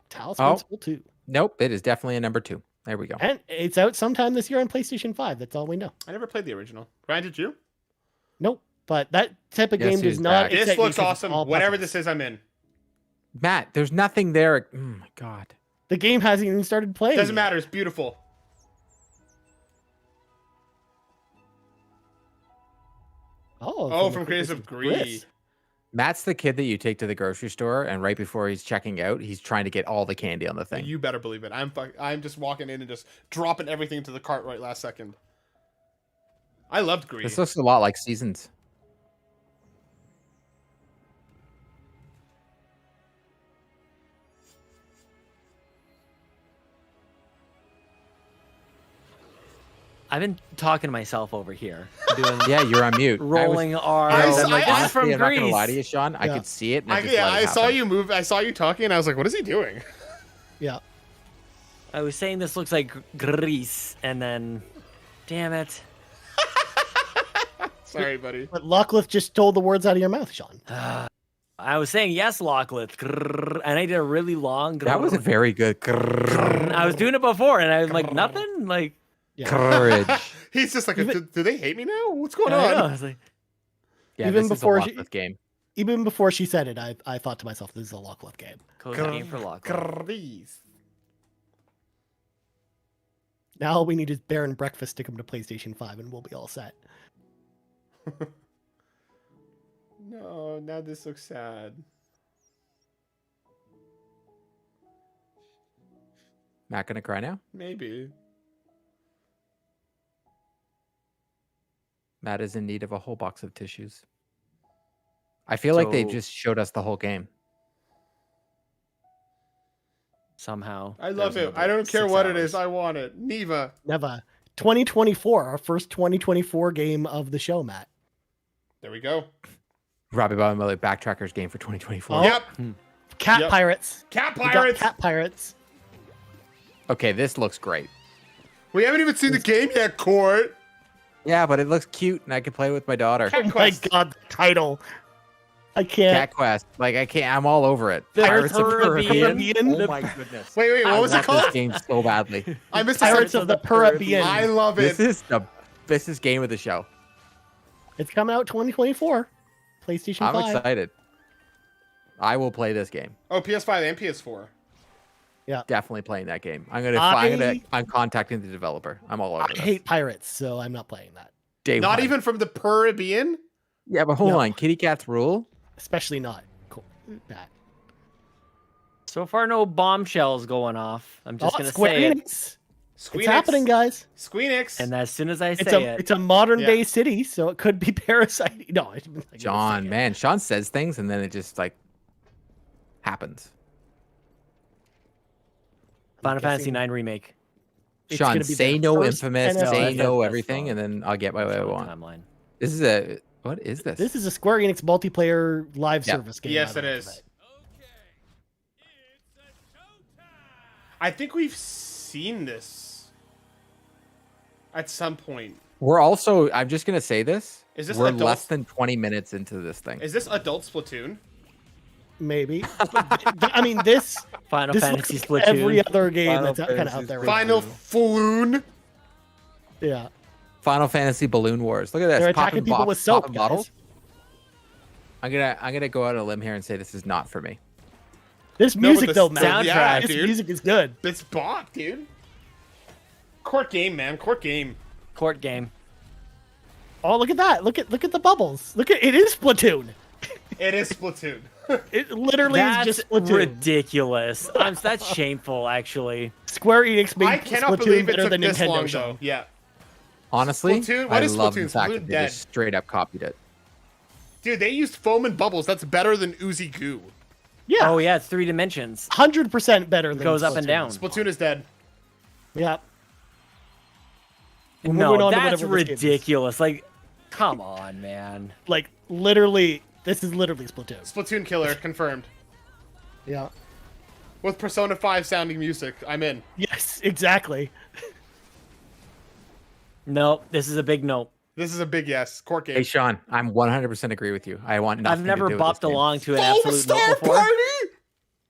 D: Talos
A: Oh.
D: Principle 2.
A: Nope, it is definitely a number 2. There we go.
D: And it's out sometime this year on PlayStation 5. That's all we know.
B: I never played the original. Ryan, did you?
D: Nope. But that type of
A: Yes,
D: game
A: he
D: does
A: is
D: not.
A: back.
B: This
D: excite me
B: looks
D: 'cause it's
B: awesome.
D: all
B: Whatever
D: puzzles.
B: this is, I'm in.
A: Matt, there's nothing there. Oh my God.
D: The game hasn't even started playing.
B: Doesn't
D: yet.
B: matter. It's beautiful.
D: Oh,
B: from Creators of Greed.
A: Matt's the kid that you take to the grocery store, and right before he's checking out, he's trying to get all the candy on the thing.
B: You better believe it. I'm just walking in and just dropping everything into the cart right last second. I loved Greed.
A: This looks a lot like Seasons.
C: I've been talking to myself over here, doing
A: Yeah, you're on mute.
C: rolling R.
B: I-
C: I'm like, this is from
A: Honestly, I'm not gonna lie to
C: Greece.
A: you, Sean. I
D: Yeah.
A: could see it. And
B: I,
A: just
B: yeah,
A: let it
B: I saw
A: happen.
B: you move. I saw you talking, and I was like, "What is he doing?"
D: Yeah.
C: I was saying this looks like Greece, and then, damn it.
B: Sorry, buddy.
D: But Locklith just stole the words out of your mouth, Sean.
C: I was saying yes, Locklith, and I did a really long.
A: That was a very good
C: I was doing it before, and I was like, nothing, like.
D: Yeah.
A: courage.
B: He's just like,
D: Even-
B: do they hate me now? What's going
C: I know, I
B: on?
C: was like,
A: Yeah,
D: Even
A: this
D: before
A: is a
D: she-
A: Locklith game.
D: Even before she said it, I thought to myself, this is a Locklith game.
C: cozy game for Locklith.
B: Greed.
D: Now all we need is Bear and Breakfast stick them to PlayStation 5 and we'll be all set.
B: No, now this looks sad.
A: Matt gonna cry now?
B: Maybe.
A: Matt is in need of a whole box of tissues. I feel like they
C: So-
A: just showed us the whole game.
C: Somehow.
B: I love
C: there's
B: it. I
C: another
B: don't care
C: 6
B: what it
C: hours.
B: is. I want it. Neva.
D: Neva. 2024, our first 2024 game of the show, Matt.
B: There we go.
A: Robbie Bobby Miller Backtrackers game for 2024.
D: Oh.
B: Yep.
D: Cat
B: Yep.
D: Pirates.
B: Cat
D: We got
B: Pirates.
D: Cat Pirates.
A: Okay, this looks great.
B: We haven't even seen the game yet, Court.
A: Yeah, but it looks cute, and I can play with my daughter.
B: Cat
D: Oh my
B: Quest.
D: god, the title. I can't.
A: Cat Quest, like I can't. I'm all over it.
D: Pirates of the
C: Caribbean.
A: Oh my goodness!
B: Wait, what was it
A: I want
B: called?
A: this game so badly.
B: I missed the
D: Pirates
B: second.
D: of the Caribbean.
B: I love it.
A: This is game of the show.
D: It's coming out 2024. PlayStation
A: I'm
D: 5.
A: excited. I will play this game.
B: Oh, PS5 and PS4.
A: Definitely playing that game. I'm contacting the developer. I'm all over
D: I
A: this.
D: hate pirates, so I'm not playing that.
A: Day
B: Not
A: one.
B: even from the Caribbean.
A: Yeah, but hold
D: No.
A: on. Kitty cats rule.
D: Especially not. Cool. That.
C: So far, no bombshells going off. I'm just gonna
D: Square
C: say it.
D: Enix.
B: Squeenix.
D: It's happening, guys.
B: Squeenix.
C: And as soon as I
D: It's
C: say
D: a
C: it,
D: it's a modern
B: Yeah.
D: day city, so it could be Parasite. No, I'm not gonna say
A: John,
D: it.
A: man, Sean says things and then it just like happens.
C: Final
D: guessing-
C: Fantasy IX remake.
D: It's
A: Sean,
D: gonna be
A: say
D: the
A: no
D: first
A: infamous,
D: NFL.
A: say
C: that's-
A: no
C: that's
A: everything,
C: fine.
A: and then I'll get what I
C: Show the
A: want.
C: timeline.
A: This is a what is this?
D: This is a Square Enix multiplayer live
A: Yeah.
D: service game.
B: Yes,
D: I
B: it
D: like
B: is.
D: that.
B: I think we've seen this at some point.
A: We're also. I'm just gonna say this.
B: Is this
A: We're
B: adult-
A: less than 20 minutes into this thing.
B: Is this adult Splatoon?
D: Maybe. I mean, this
C: Final
D: this
C: Fantasy
D: looks like
C: Splatoon.
D: every other game
A: Final
D: that's kind of
A: Fantasy
D: out there. Right
B: Final Falloon.
D: Yeah.
A: Final Fantasy Balloon Wars. Look at this.
D: They're attacking people with soap,
A: popping
D: guys.
A: bottles. I'm gonna go out on a limb here and say this is not for me.
D: This music, though, man.
B: Soundtrack,
D: This
B: dude.
D: music is good.
B: It's bop, dude. Court game, man. Court game.
C: Court game.
D: Oh, look at that. Look at the bubbles. Look at it is Splatoon.
B: It is Splatoon.
D: It literally
C: That's
D: is just Splatoon.
C: ridiculous. That's shameful, actually.
D: Square Enix made
B: I cannot
D: Splatoon
B: believe it
D: better
B: took
D: than
B: this
D: Nintendo
B: long,
D: show.
B: though. Yeah.
A: Honestly,
B: Splatoon? What
A: I
B: is
A: love
B: Splatoon?
A: the fact
B: Splatoon
A: that they
B: dead.
A: just straight up copied it.
B: Dude, they used foam and bubbles. That's better than Oozy Goo.
D: Yeah.
C: Oh, yeah, it's 3 dimensions.
D: 100% better than
C: Goes up and
D: Splatoon.
C: down.
B: Splatoon is dead.
D: Yeah. Moving on
C: No,
D: to
C: that's
D: whatever this game is.
C: ridiculous. Like, come on, man.
D: Like, literally, this is literally Splatoon.
B: Splatoon killer confirmed.
D: Yeah.
B: With Persona 5 sounding music, I'm in.
D: Yes, exactly.
C: No, this is a big no.
B: This is a big yes. Court game.
A: Hey, Sean, I'm 100% agree with you. I want nothing
C: I've never
A: to do with
C: bopped
A: this game.
C: along to an
B: Foam
C: absolute
B: Star
C: no before.
B: Party?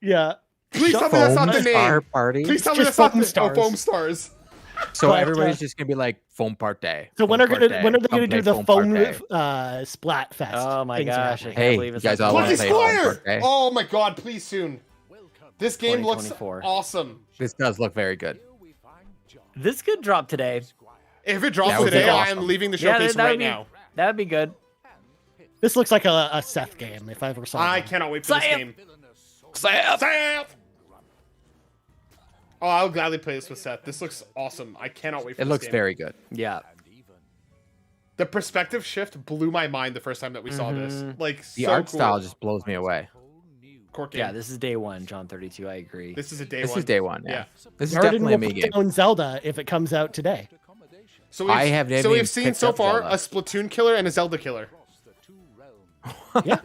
D: Yeah.
B: Please tell me that's not the
A: Foam Star
B: name.
A: Party.
B: Please tell me
D: just
B: that's not
D: Foam
B: the
D: Stars.
B: Foam Stars.
A: So
D: But,
A: everybody's just gonna be like foam party.
D: So when are they gonna do the foam
A: party.
D: splat fest?
C: Oh my
D: things
C: gosh,
D: like
C: I
D: that?
C: can't
A: Hey,
C: believe
A: you
C: it's
A: guys
C: like
A: all wanna
B: Plucky
A: play Foam
B: Squire!
A: Party?
B: Oh my god, please soon. This game looks
C: 2024.
B: awesome.
A: This does look very good.
C: This could drop today.
B: If it drops
A: That would be
B: today,
A: awesome.
B: I'm leaving the
C: Yeah,
B: showcase
C: that
B: right
C: would be,
B: now.
C: that would be good.
D: This looks like a Seth game if I ever saw
B: I
D: one.
B: cannot wait for this
C: Seth!
B: game. Seth! Oh, I'll gladly play this with Seth. This looks awesome. I cannot wait for
A: It
B: this
A: looks
B: game.
A: very good.
C: Yeah.
B: The perspective shift blew my mind the first time that we saw this. Like,
A: The
B: so
A: art
B: cool.
A: style just blows me away.
B: Court game.
C: Yeah, this is day one, John 32. I agree.
B: This is a day
A: This
B: one.
A: is day one. Yeah.
B: Yeah.
A: This is
D: Garden
A: definitely a
D: will
A: me
D: put
A: game.
D: down Zelda if it comes out today.
B: So we've,
A: I have never
B: so we've
A: even
B: seen
A: picked
B: so
A: up
B: far
A: Zelda.
B: a Splatoon killer and a Zelda killer.
A: Oh,
C: Yeah,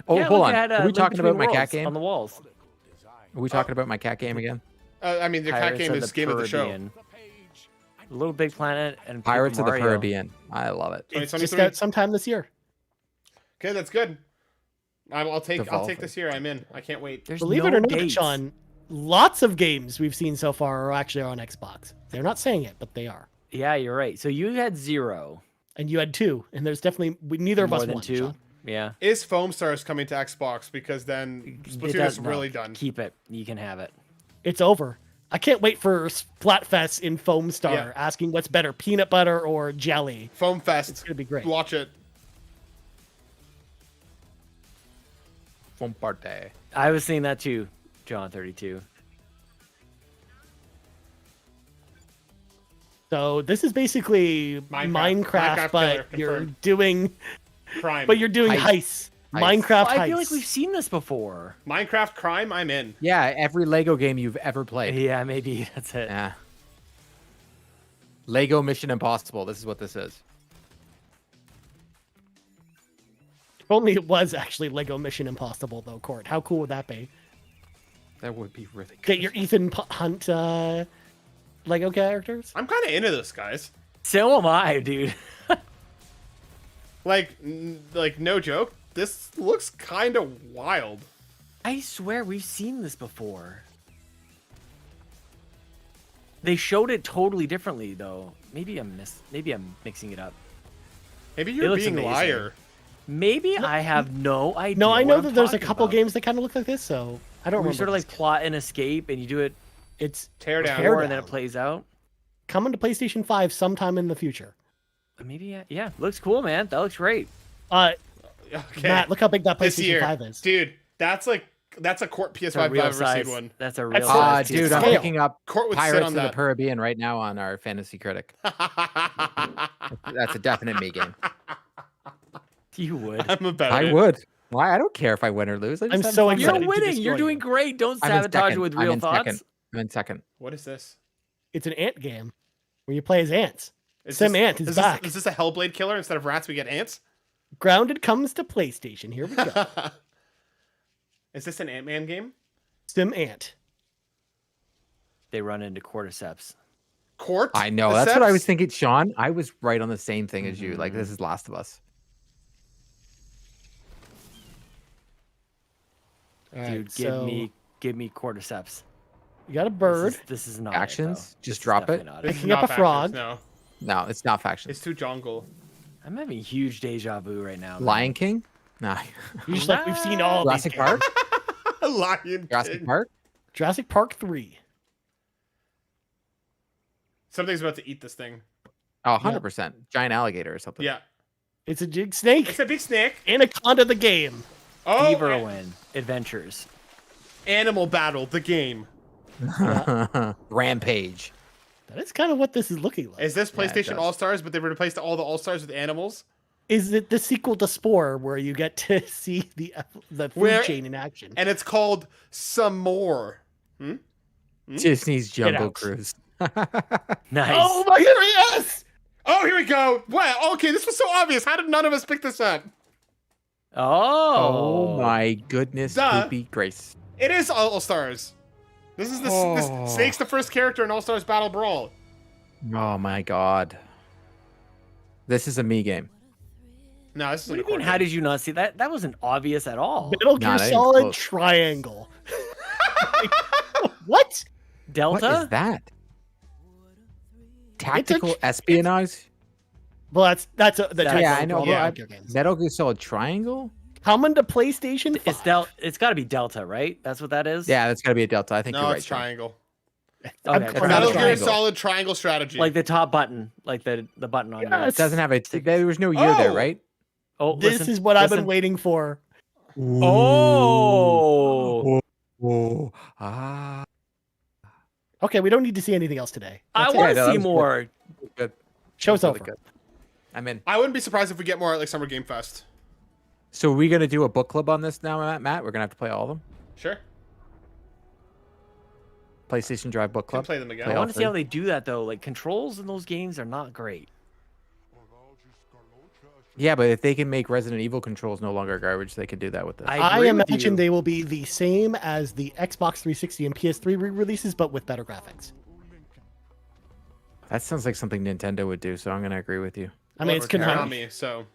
A: hold
C: look,
A: on.
C: it had,
A: Are we
C: Link
A: talking
C: Between
A: about my cat
C: Worlds
A: game?
C: on the walls?
A: Are we talking about my cat game again?
B: I mean, the cat
C: Pirates
B: game
C: of
B: is
C: the
B: game of the show.
C: Caribbean. Little Big Planet and
A: Pirates of the
C: Mario.
A: Caribbean. I love it.
D: It's just
B: 2023.
D: out sometime this year.
B: Okay, that's good. I'll take
A: Devolver.
B: this year. I'm in. I can't wait.
C: There's
D: Believe
C: no
D: it or not,
C: dates.
D: Sean, lots of games we've seen so far are actually on Xbox. They're not saying it, but they are.
C: Yeah, you're right. So you had 0.
D: And you had 2, and there's definitely neither of
C: More
D: us
C: than
D: won.
C: 2.
D: Sean.
C: Yeah.
B: Is Foam Stars coming to Xbox? Because then
C: It
B: Splatoon
C: does-
B: is
C: no,
B: really done.
C: Keep it. You can have it.
D: It's over. I can't wait for Splatfest in Foam Star
B: Yeah.
D: asking what's better, peanut butter or jelly.
B: Foam Fest.
D: It's gonna be great.
B: Watch it.
A: Foam party.
C: I was seeing that too, John 32.
D: So this is basically
B: Minecraft.
D: Minecraft, but
B: killer,
D: you're
B: confirmed.
D: doing
B: Crime.
D: heists.
A: Heist.
D: Minecraft
C: I
D: heists.
C: feel like we've seen this before.
B: Minecraft crime. I'm in.
A: Yeah, every Lego game you've ever played.
C: Yeah, maybe that's it.
A: Yeah. Lego Mission Impossible. This is what this is.
D: If only it was actually Lego Mission Impossible, though, Court. How cool would that be?
A: That would be really good.
D: Get your Ethan Hunt Lego characters?
B: I'm kind of into this, guys.
C: So am I, dude.
B: Like no joke. This looks kind of wild.
C: I swear we've seen this before. They showed it totally differently, though. Maybe I'm mixing it up.
B: Maybe
C: It
B: you're
C: looks
B: being a
C: amazing.
B: liar.
C: Maybe I have no idea.
D: No, I
C: what
D: know
C: I'm
D: that there's a
C: talking
D: couple
C: about.
D: games that kind of look like this, so I don't
C: Where you
D: remember.
C: sort of like
D: this.
C: plot and escape, and you do it
D: It's
B: Tear down.
D: Tear
C: before, and then it
D: down.
C: plays out.
D: coming to PlayStation 5 sometime in the future.
C: Maybe, yeah. Looks cool, man. That looks great.
B: Okay.
D: Matt, look how big that
B: this
D: PlayStation
B: year,
D: 5 is.
B: dude. That's a Court PS5
C: It's a
B: if I've
C: real
B: ever
C: size.
B: seen one.
C: That's a
D: That's
C: real
D: it.
C: size.
A: Dude, I'm
D: Scale.
A: picking up
B: Court would sit
A: Pirates
B: on
A: of the
B: that.
A: Caribbean right now on our Fantasy Critic. That's a definite me game.
C: You would.
B: I'm about
A: I
B: it.
A: would. Why? I don't care if I win or lose. I just
D: I'm
A: have
D: so
A: fun with
C: You're
D: excited
A: it.
D: to
C: winning.
D: destroy
C: You're doing
D: you.
C: great. Don't
A: I'm in
C: sabotage it
A: second.
C: with
A: I'm
C: real
A: in
C: thoughts.
A: second. I'm in second.
B: What is this?
D: It's an ant game where you play as ants.
B: Is
D: Sim
B: this-
D: Ant is back.
B: Is this a Hellblade killer? Instead of rats, we get ants?
D: Grounded comes to PlayStation. Here we go.
B: Is this an Ant-Man game?
D: Sim Ant.
C: They run into cordyceps.
B: Court?
A: I know. That's what I was
B: Decepts?
A: thinking, Sean. I was right on the same thing as you. Like, this is Last of Us.
C: Dude, give me cordyceps.
D: You got a bird.
C: This is not
A: Factions.
C: It,
A: just drop it.
D: Picking up a frog.
B: No,
A: it's not factions.
B: it's too jungle.
C: I'm having huge deja vu right now.
A: Lion King. Nah.
D: You're just like, we've seen all
A: Jurassic Park.
B: Lion
A: Jurassic
B: King.
A: Park.
D: Jurassic Park 3.
B: Something's about to eat this thing.
A: Oh, 100%. Giant alligator or something.
B: Yeah.
D: It's a big snake.
B: It's a big snake.
D: Anaconda the game.
B: Oh,
C: Beaverwin Adventures.
B: Animal Battle, the game.
A: Rampage.
D: That is kind of what this is looking like.
B: Is this PlayStation All-Stars, but they've replaced all the All-Stars with animals?
D: Is it the sequel to Spore, where you get to see the food chain in action?
B: And it's called Some More.
A: Disney's Jungle Cruise.
C: Nice.
D: Oh my god, yes!
B: Oh, here we go. Wow. Okay, this was so obvious. How did none of us pick this up?
A: Oh my goodness, poopy Grace.
B: It is All-Stars. This is this Snake's the first character in All-Stars Battle Brawl.
A: Oh my god. This is a me game.
B: No, this is
C: What do you mean? How did you not see that? That wasn't obvious at all.
D: Metal Gear Solid Triangle. What?
C: Delta?
A: What is that? Tactical espionage?
D: Well, that's
A: I know.
D: Yeah.
A: Metal Gear Solid Triangle?
D: Coming to PlayStation 5.
C: It's got to be Delta, right? That's what that is.
A: Yeah, that's got to be a Delta. I think you're right.
B: It's Triangle.
C: Okay.
B: Metal Gear Solid Triangle strategy.
C: Like the top button, like the button on
A: it doesn't have a. There was no year there, right?
C: Oh,
D: this is what I've been waiting for.
C: Oh.
D: Okay, we don't need to see anything else today.
C: I want to see more.
A: Good.
D: Show's over.
A: Good. I'm in.
B: I wouldn't be surprised if we get more at like Summer Game Fest.
A: So are we gonna do a book club on this now, Matt? We're gonna have to play all of them.
B: Sure.
A: PlayStation Drive book club.
B: Can play them again.
C: I want to see how they do that though. Like controls in those games are not great.
A: Yeah, but if they can make Resident Evil controls no longer garbage, they can do that with this.
D: I imagine they will be the same as the Xbox 360 and PS3 re-releases, but with better graphics.
A: That sounds like something Nintendo would do, so I'm going to agree with you.
D: I mean, it's Konami,
B: so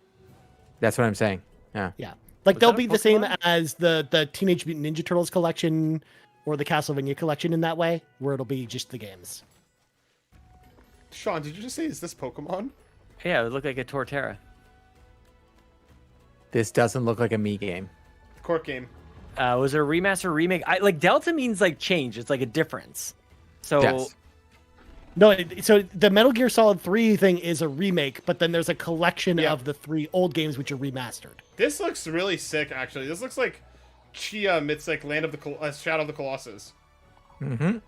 A: that's what I'm saying. Yeah.
D: Yeah. Like they'll be the same as the Teenage Mutant Ninja Turtles collection or the Castlevania collection in that way, where it'll be just the games.
B: Sean, did you just say is this Pokemon?
C: Yeah, it would look like a Torterra.
A: This doesn't look like a me game.
B: Court game.
C: Was it a remaster, remake? Like Delta means like change. It's like a difference. So
A: yes.
D: No, so the Metal Gear Solid 3 thing is a remake, but then there's a collection of the 3 old games which are remastered.
B: This looks really sick, actually. This looks like Chia meets like Land of the Shadow of the Colossus.
A: Mm-hmm.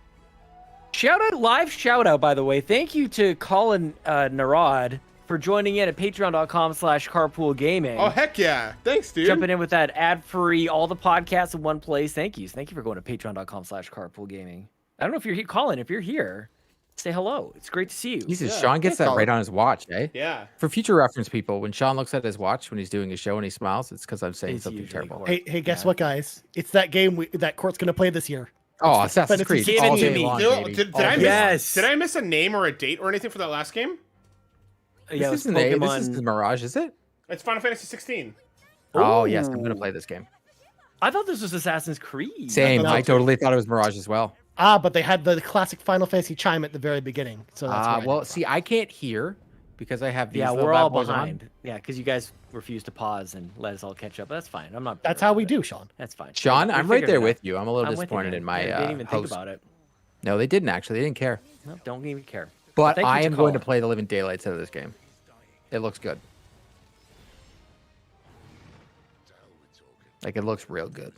C: Live shout out, by the way. Thank you to Colin Narad for joining in at patreon.com/carpoolgaming.
B: Oh, heck yeah. Thanks, dude.
C: Jumping in with that ad-free, all the podcasts in one place. Thank you. Thank you for going to patreon.com/carpoolgaming. I don't know if you're here, Colin, if you're here, say hello. It's great to see you.
A: Jesus, Sean gets that right on his watch, eh?
B: Yeah.
A: For future reference, people, when Sean looks at his watch when he's doing his show and he smiles, it's because I'm saying something terrible.
D: Hey, guess what, guys? It's that game that Court's going to play this year.
A: Oh, Assassin's Creed.
C: Give it to me.
B: Did I miss a name or a date or anything for that last game?
C: Yeah,
A: this is the Mirage, is it?
B: It's Final Fantasy 16.
A: Oh, yes, I'm going to play this game.
C: I thought this was Assassin's Creed.
A: Same. I totally thought it was Mirage as well.
D: But they had the classic Final Fantasy chime at the very beginning. So that's
A: well, see, I can't hear because I have these
C: we're all behind. On. Yeah, because you guys refuse to pause and let us all catch up. That's fine. I'm not.
D: That's how we do, Sean.
C: That's fine.
A: Sean, I'm right there with you. I'm a little disappointed in my
C: They didn't even think about it.
A: No, they didn't actually. They didn't care.
C: No, don't even care.
A: But I am going to play the living daylights out of this game. It looks good. Like, it looks real good.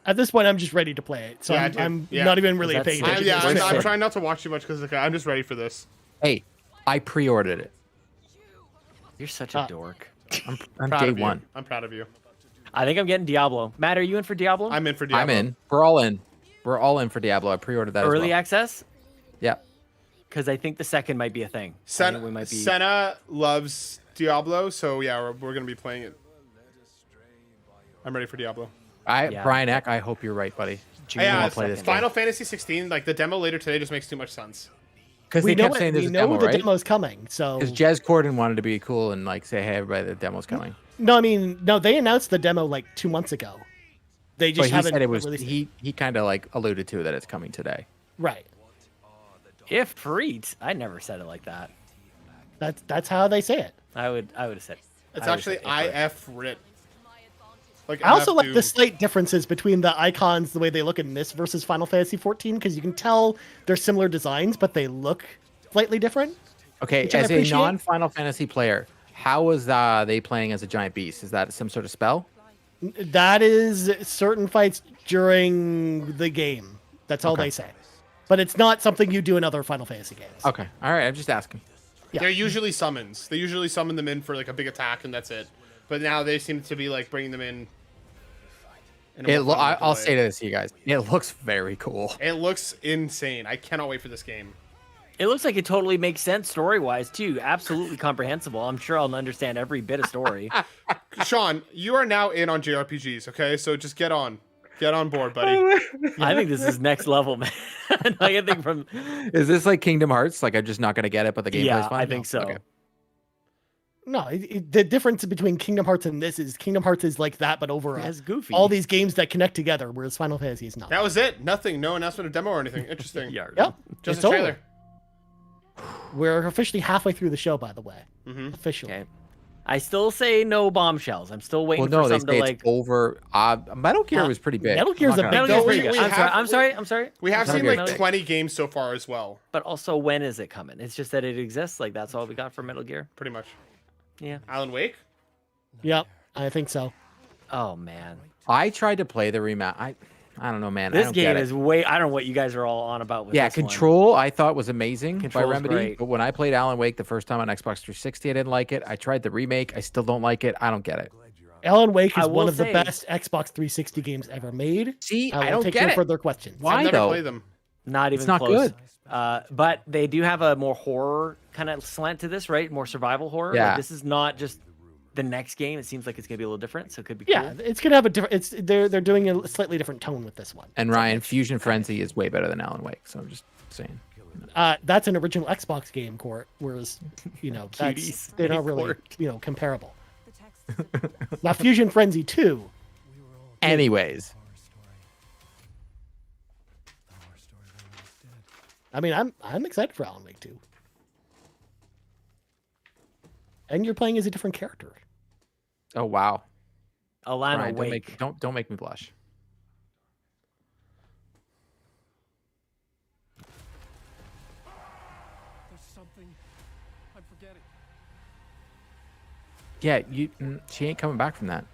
D: At this point, I'm just ready to play it. So I'm not even really paying attention.
B: I'm trying not to watch too much because I'm just ready for this.
A: Hey, I pre-ordered it.
C: You're such a dork.
A: I'm day one.
B: I'm proud of you.
C: I think I'm getting Diablo. Matt, are you in for Diablo?
B: I'm in for Diablo.
A: I'm in. We're all in. We're all in for Diablo. I pre-ordered that
C: Early access?
A: Yep.
C: Because I think the second might be a thing.
B: Senna loves Diablo, so yeah, we're going to be playing it. I'm ready for Diablo.
A: Brian Eck, I hope you're right, buddy.
B: Yeah, play this Final Fantasy 16, like the demo later today just makes too much sense.
A: Because they kept saying there's a demo, right?
D: The demo's coming, so...
A: Because Jez Corden wanted to be cool and like say, hey, everybody, the demo's coming.
D: No, I mean, no, they announced the demo like 2 months ago. They just haven't.
A: Said it was.
D: released
A: He kind of like alluded to that it's coming today.
D: Right.
C: If treat, I never said it like that.
D: That's how they say it.
C: I would have said.
B: It's actually IF writ. Like
D: I also like the slight differences between the icons, the way they look in this versus Final Fantasy 14, because you can tell they're similar designs, but they look slightly different.
A: Okay, as a non-Final Fantasy player, how was they playing as a giant beast? Is that some sort of spell?
D: That is certain fights during the game. That's all they say. But it's not something you do in other Final Fantasy games.
A: Okay, all right, I'm just asking.
B: Yeah. They're usually summons. They usually summon them in for like a big attack, and that's it. But now they seem to be like bringing them in.
A: I'll say this to you guys. It looks very cool.
B: It looks insane. I cannot wait for this game.
C: It looks like it totally makes sense story-wise, too. Absolutely comprehensible. I'm sure I'll understand every bit of story.
B: Sean, you are now in on JRPGs, okay? So just get on. Get on board, buddy.
C: I think this is next level, man. I think from...
A: Is this like Kingdom Hearts? Like, I'm just not going to get it, but the gameplay's fun?
C: I think so.
A: Okay.
D: No, the difference between Kingdom Hearts and this is Kingdom Hearts is like that, but over
C: as goofy.
D: All these games that connect together, whereas Final Fantasy is not.
B: That was it. Nothing. No announcement of demo or anything. Interesting.
D: Yep.
B: Just a trailer.
D: We're officially halfway through the show, by the way. Officially.
C: Okay. I still say no bombshells. I'm still waiting for something to like
A: it's over. Metal Gear was pretty big.
D: Metal Gear's a big.
C: I'm sorry.
B: We have seen like 20 games so far as well.
C: But also, when is it coming? It's just that it exists. Like that's all we got for Metal Gear.
B: Pretty much.
C: Yeah.
B: Alan Wake?
D: Yep, I think so.
C: Oh man.
A: I tried to play the rematch. I don't know, man.
C: This game is way. I don't know what you guys are all on about with this
A: Control. I thought was amazing by Remedy,
C: great.
A: but when I played Alan Wake the first time on Xbox 360, I didn't like it. I tried the remake. I still don't like it. I don't get it.
D: Alan Wake is one of the best Xbox 360 games ever made.
A: See,
D: I
A: don't
D: take
A: get
D: no
A: it.
D: further questions.
A: Why
B: I've never
A: though?
B: played them.
C: Not even
A: it's not
C: close.
A: good.
C: But they do have a more horror kind of slant to this, right? More survival horror.
A: Yeah.
C: Like, this is not just the next game. It seems like it's gonna be a little different, so it could be cool.
D: Yeah, it's gonna have a different. They're doing a slightly different tone with this one.
A: And Ryan, Fusion Frenzy is way better than Alan Wake, so I'm just saying.
D: That's an original Xbox game, Court. Whereas, they're not really comparable. Now Fusion Frenzy 2.
A: Anyways.
D: I mean, I'm excited for Alan Wake 2. And you're playing as a different character.
A: Oh wow.
C: Alana
A: Ryan,
C: Wake.
A: Don't make me blush.
G: There's something I'm forgetting.
A: Yeah, she ain't coming back from that.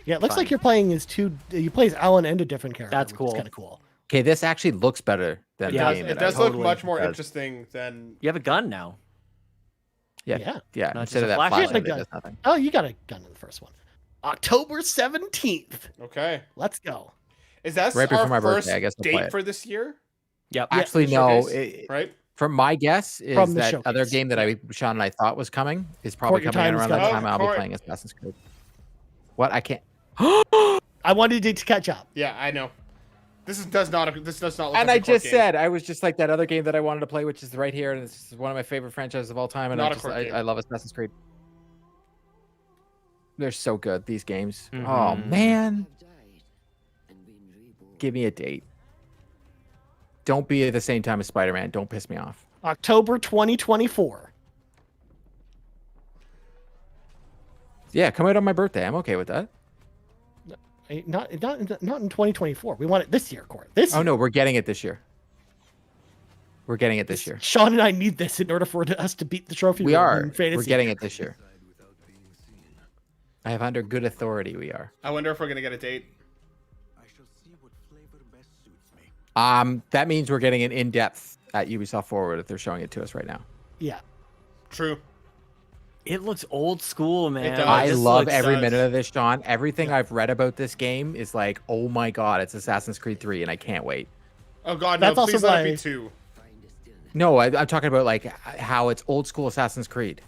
D: Yeah, it looks like you're playing as you play as Alan and a different character.
C: That's cool.
D: It's kind of cool.
A: Okay, this actually looks better than the game.
B: It does look much more interesting than...
C: You have a gun now.
A: Yeah.
C: Not
A: Instead of
C: just a
A: that
C: flashlight.
A: flashlight, it does nothing.
D: Oh, you got a gun in the first one. October 17th.
B: Okay.
D: Let's go.
B: Is that
A: Right before
B: our
A: my
B: first
A: birthday, I guess I'll play
B: date
A: it.
B: for this year?
C: Yep.
A: Actually, no.
B: Right?
A: From my guess, is
D: From the
A: that
D: showcase.
A: other game that Sean and I thought was coming is probably
D: Court, your
A: coming in
D: time is
A: around that
D: coming.
A: time. I'll be
B: Court.
A: playing Assassin's Creed. What? I can't.
D: I wanted it to catch up.
B: Yeah, I know. This does not look
A: And
B: like
A: I
B: a Court
A: just
B: game.
A: said I was just like that other game that I wanted to play, which is right here, and this is one of my favorite franchises of all time. And
B: Not a Court game.
A: I love Assassin's Creed. They're so good, these games.
C: Mhm.
A: Oh man, give me a date. Don't be at the same time as Spider-Man. Don't piss me off.
D: October 2024.
A: Yeah, come out on my birthday. I'm okay with that.
D: Not in 2024. We want it this year, Court. This
A: Oh
D: year.
A: no, we're getting it this year. We're getting it this year.
D: Sean and I need this in order for us to beat the trophy.
A: We
D: room
A: are.
D: in fantasy.
A: We're getting it this year. I have under good authority. We are.
B: I wonder if we're going to get a date.
A: That means we're getting an in-depth at Ubisoft Forward if they're showing it to us right now.
D: Yeah.
B: True.
C: It looks old school, man.
B: It does.
A: I
B: this
A: love
B: looks
A: every
B: does.
A: minute of this, Sean. Everything I've read about this game is like, oh my god, it's Assassin's Creed 3, and I can't wait.
B: Oh god, no,
D: That's also
B: please let it
D: why-
B: be 2.
A: No, I'm talking about like how it's old school Assassin's Creed.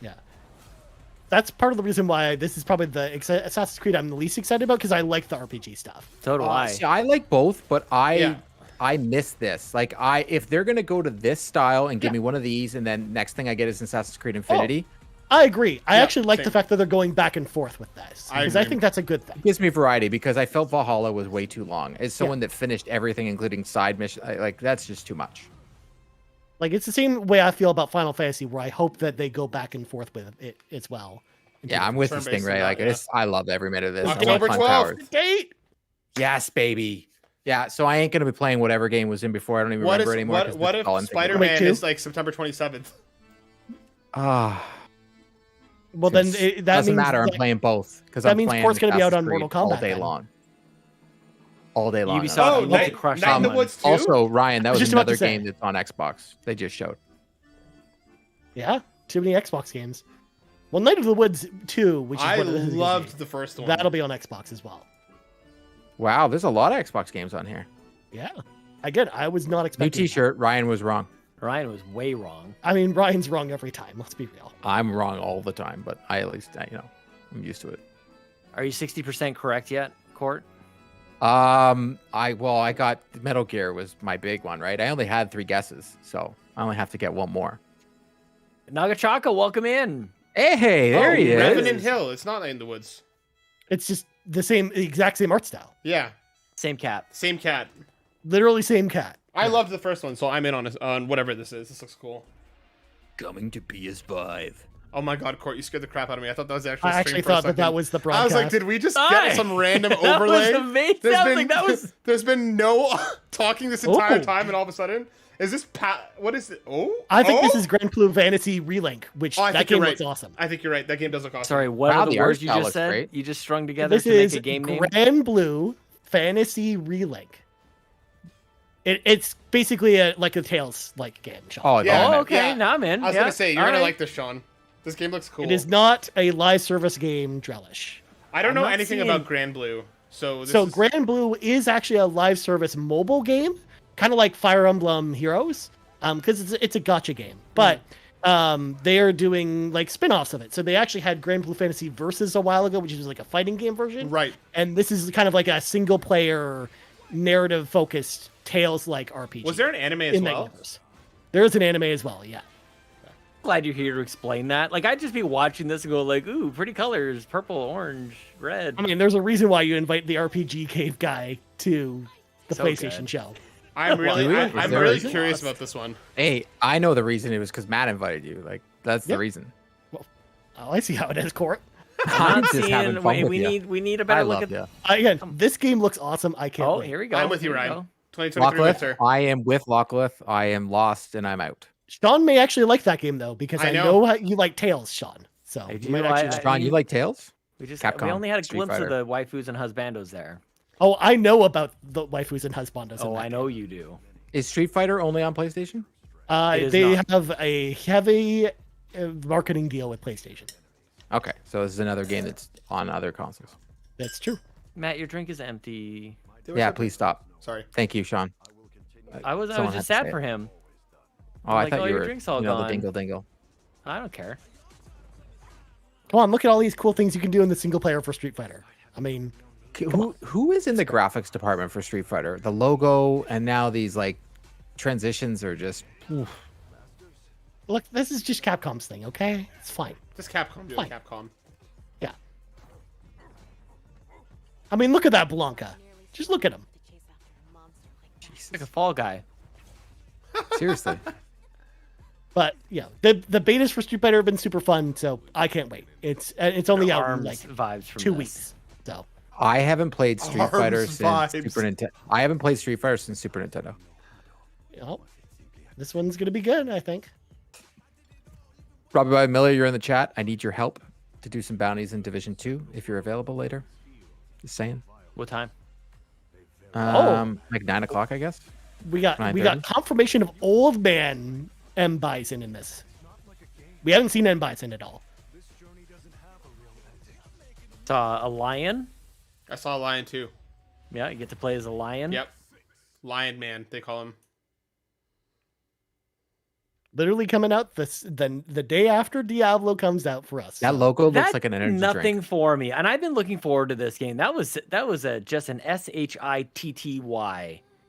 D: Yeah. That's part of the reason why this is probably the Assassin's Creed I'm the least excited about, because I like the RPG stuff.
C: So do I.
A: See, I like both, but
B: Yeah.
A: I miss this. Like if they're gonna go to this style and give me one of these, and then next thing I get is Assassin's Creed Infinity,
D: I agree. I actually like
B: same.
D: the fact that they're going back and forth with this because I think that's a good thing.
A: It gives me variety because I felt Valhalla was way too long. As someone that finished everything, including side mission, like that's just too much.
D: Like it's the same way I feel about Final Fantasy, where I hope that they go back and forth with it as well.
A: Yeah, I'm with this thing, right? Like I love every minute of this.
B: October 12th.
D: Date.
A: Yes, baby. Yeah, so I ain't gonna be playing whatever game was in before. I don't even remember anymore.
B: What if Spider-Man is like September 27th?
D: Well, then
A: that
D: means
A: doesn't matter. I'm playing both because
D: that means Port's going to be out on Mortal Kombat
A: all day long. All day long.
C: Ubisoft
B: Night in the Woods 2?
A: Also, Ryan, that was
D: just
A: another game that's on Xbox. They just showed.
D: Yeah, too many Xbox games. Well, Night of the Woods 2, which is
B: I loved the first one.
D: That'll be on Xbox as well.
A: Wow, there's a lot of Xbox games on here.
D: Yeah. Again, I was not expecting.
A: New T-shirt. Ryan was wrong.
C: Ryan was way wrong.
D: I mean, Ryan's wrong every time. Let's be real.
A: I'm wrong all the time, but I'm used to it.
C: Are you 60% correct yet, Court?
A: I got Metal Gear was my big one, right? I only had 3 guesses, so I only have to get one more.
C: Nagachaka, welcome in.
A: Hey, there he is.
B: Revenant Hill. It's not Night in the Woods.
D: It's just the exact same art style.
B: Yeah.
C: Same cat.
B: Same cat.
D: Literally same cat.
B: I loved the first one, so I'm in on whatever this is. This looks cool.
C: Coming to PS5.
B: Oh my god, Court, you scared the crap out of me. I thought that was actually.
D: I actually thought that was the broadcast.
B: I was like, did we just get some random overlay?
C: That was amazing.
B: There's been no talking this entire time, and all of a sudden, is this what is it?
D: I think this is Grand Blue Fantasy Relink, which that game looks awesome.
B: I think you're right. That game does look awesome.
C: Sorry, what are the words you just said? Great. You just strung together
D: this
C: to make
D: is
C: a game name?
D: Grand Blue Fantasy Relink. It's basically like a Tales-like game, Sean.
A: Oh,
B: yeah.
C: Oh, okay. Yeah. Now I'm in.
B: I was going to say, you're going to like this, Sean. This game looks cool.
D: It is not a live service game, Drellesh.
B: I don't know anything about Grand Blue. So
D: Grand Blue is actually a live service mobile game, kind of like Fire Emblem Heroes, because it's a gacha game. But they are doing like spin-offs of it. So they actually had Grand Blue Fantasy Versus a while ago, which was like a fighting game version.
B: Right.
D: And this is kind of like a single-player, narrative-focused Tales-like RPG.
B: Was there an anime as well?
D: There is an anime as well, yeah.
C: Glad you're here to explain that. Like, I'd just be watching this and go like, ooh, pretty colors, purple, orange, red.
D: I mean, there's a reason why you invite the RPG Cave guy to the PlayStation show.
B: I'm really curious about this one.
A: Hey, I know the reason. It was because Matt invited you. Like, that's the reason.
D: Well, I see how it is, Court.
C: I'm just having fun with we need a better look at
A: that.
D: Again, this game looks awesome. I can't wait.
C: Here we go.
B: I'm with you, Ryan. 2023 winter.
A: I am with Lockleth. I am lost and I'm out.
D: Sean may actually like that game though, because I know how you like Tales, Sean. So
A: Sean, you like Tales?
C: We
A: Capcom,
C: only had a glimpse of the waifus and husbandos there.
D: Oh, I know about the waifus and husbandos.
C: Oh, I know you do.
A: Is Street Fighter only on PlayStation?
D: They have a heavy marketing deal with PlayStation.
A: Okay, so this is another game that's on other consoles.
D: That's true.
C: Matt, your drink is empty.
A: Yeah, please stop.
B: Sorry.
A: Thank you, Sean.
C: I was just sad for him.
A: Oh, I thought you were,
C: drink's all
A: the
C: gone.
A: dingle dingle.
C: I don't care.
D: Come on, look at all these cool things you can do in the single player for Street Fighter. I mean,
A: who is in the graphics department for Street Fighter? The logo and now these like transitions are just. Oof.
D: Look, this is just Capcom's thing, okay? It's fine.
B: Just Capcom doing Capcom.
D: Yeah. I mean, look at that Blanca. Just look at him.
C: He's like a fall guy.
A: Seriously.
D: But yeah, the betas for Street Fighter have been super fun, so I can't wait. It's only out in like
C: vibes from
D: 2 weeks. So
A: I haven't played Street Fighter since Super Nintendo. I haven't played Street Fighter since Super Nintendo.
D: Oh, this one's gonna be good, I think.
A: Robbie Boy Miller, you're in the chat. I need your help to do some bounties in Division 2 if you're available later. Just saying.
C: What time?
A: Like 9 o'clock, I guess.
D: We got confirmation of old man M Bison in this. We haven't seen M Bison at all.
C: Saw a lion.
B: I saw a lion too.
C: Yeah, you get to play as a lion.
B: Yep. Lion Man, they call him.
D: Literally coming out the day after Diablo comes out for us.
A: That logo looks like an energy
C: nothing
A: drink.
C: For me, and I've been looking forward to this game. That was just an SHITTY.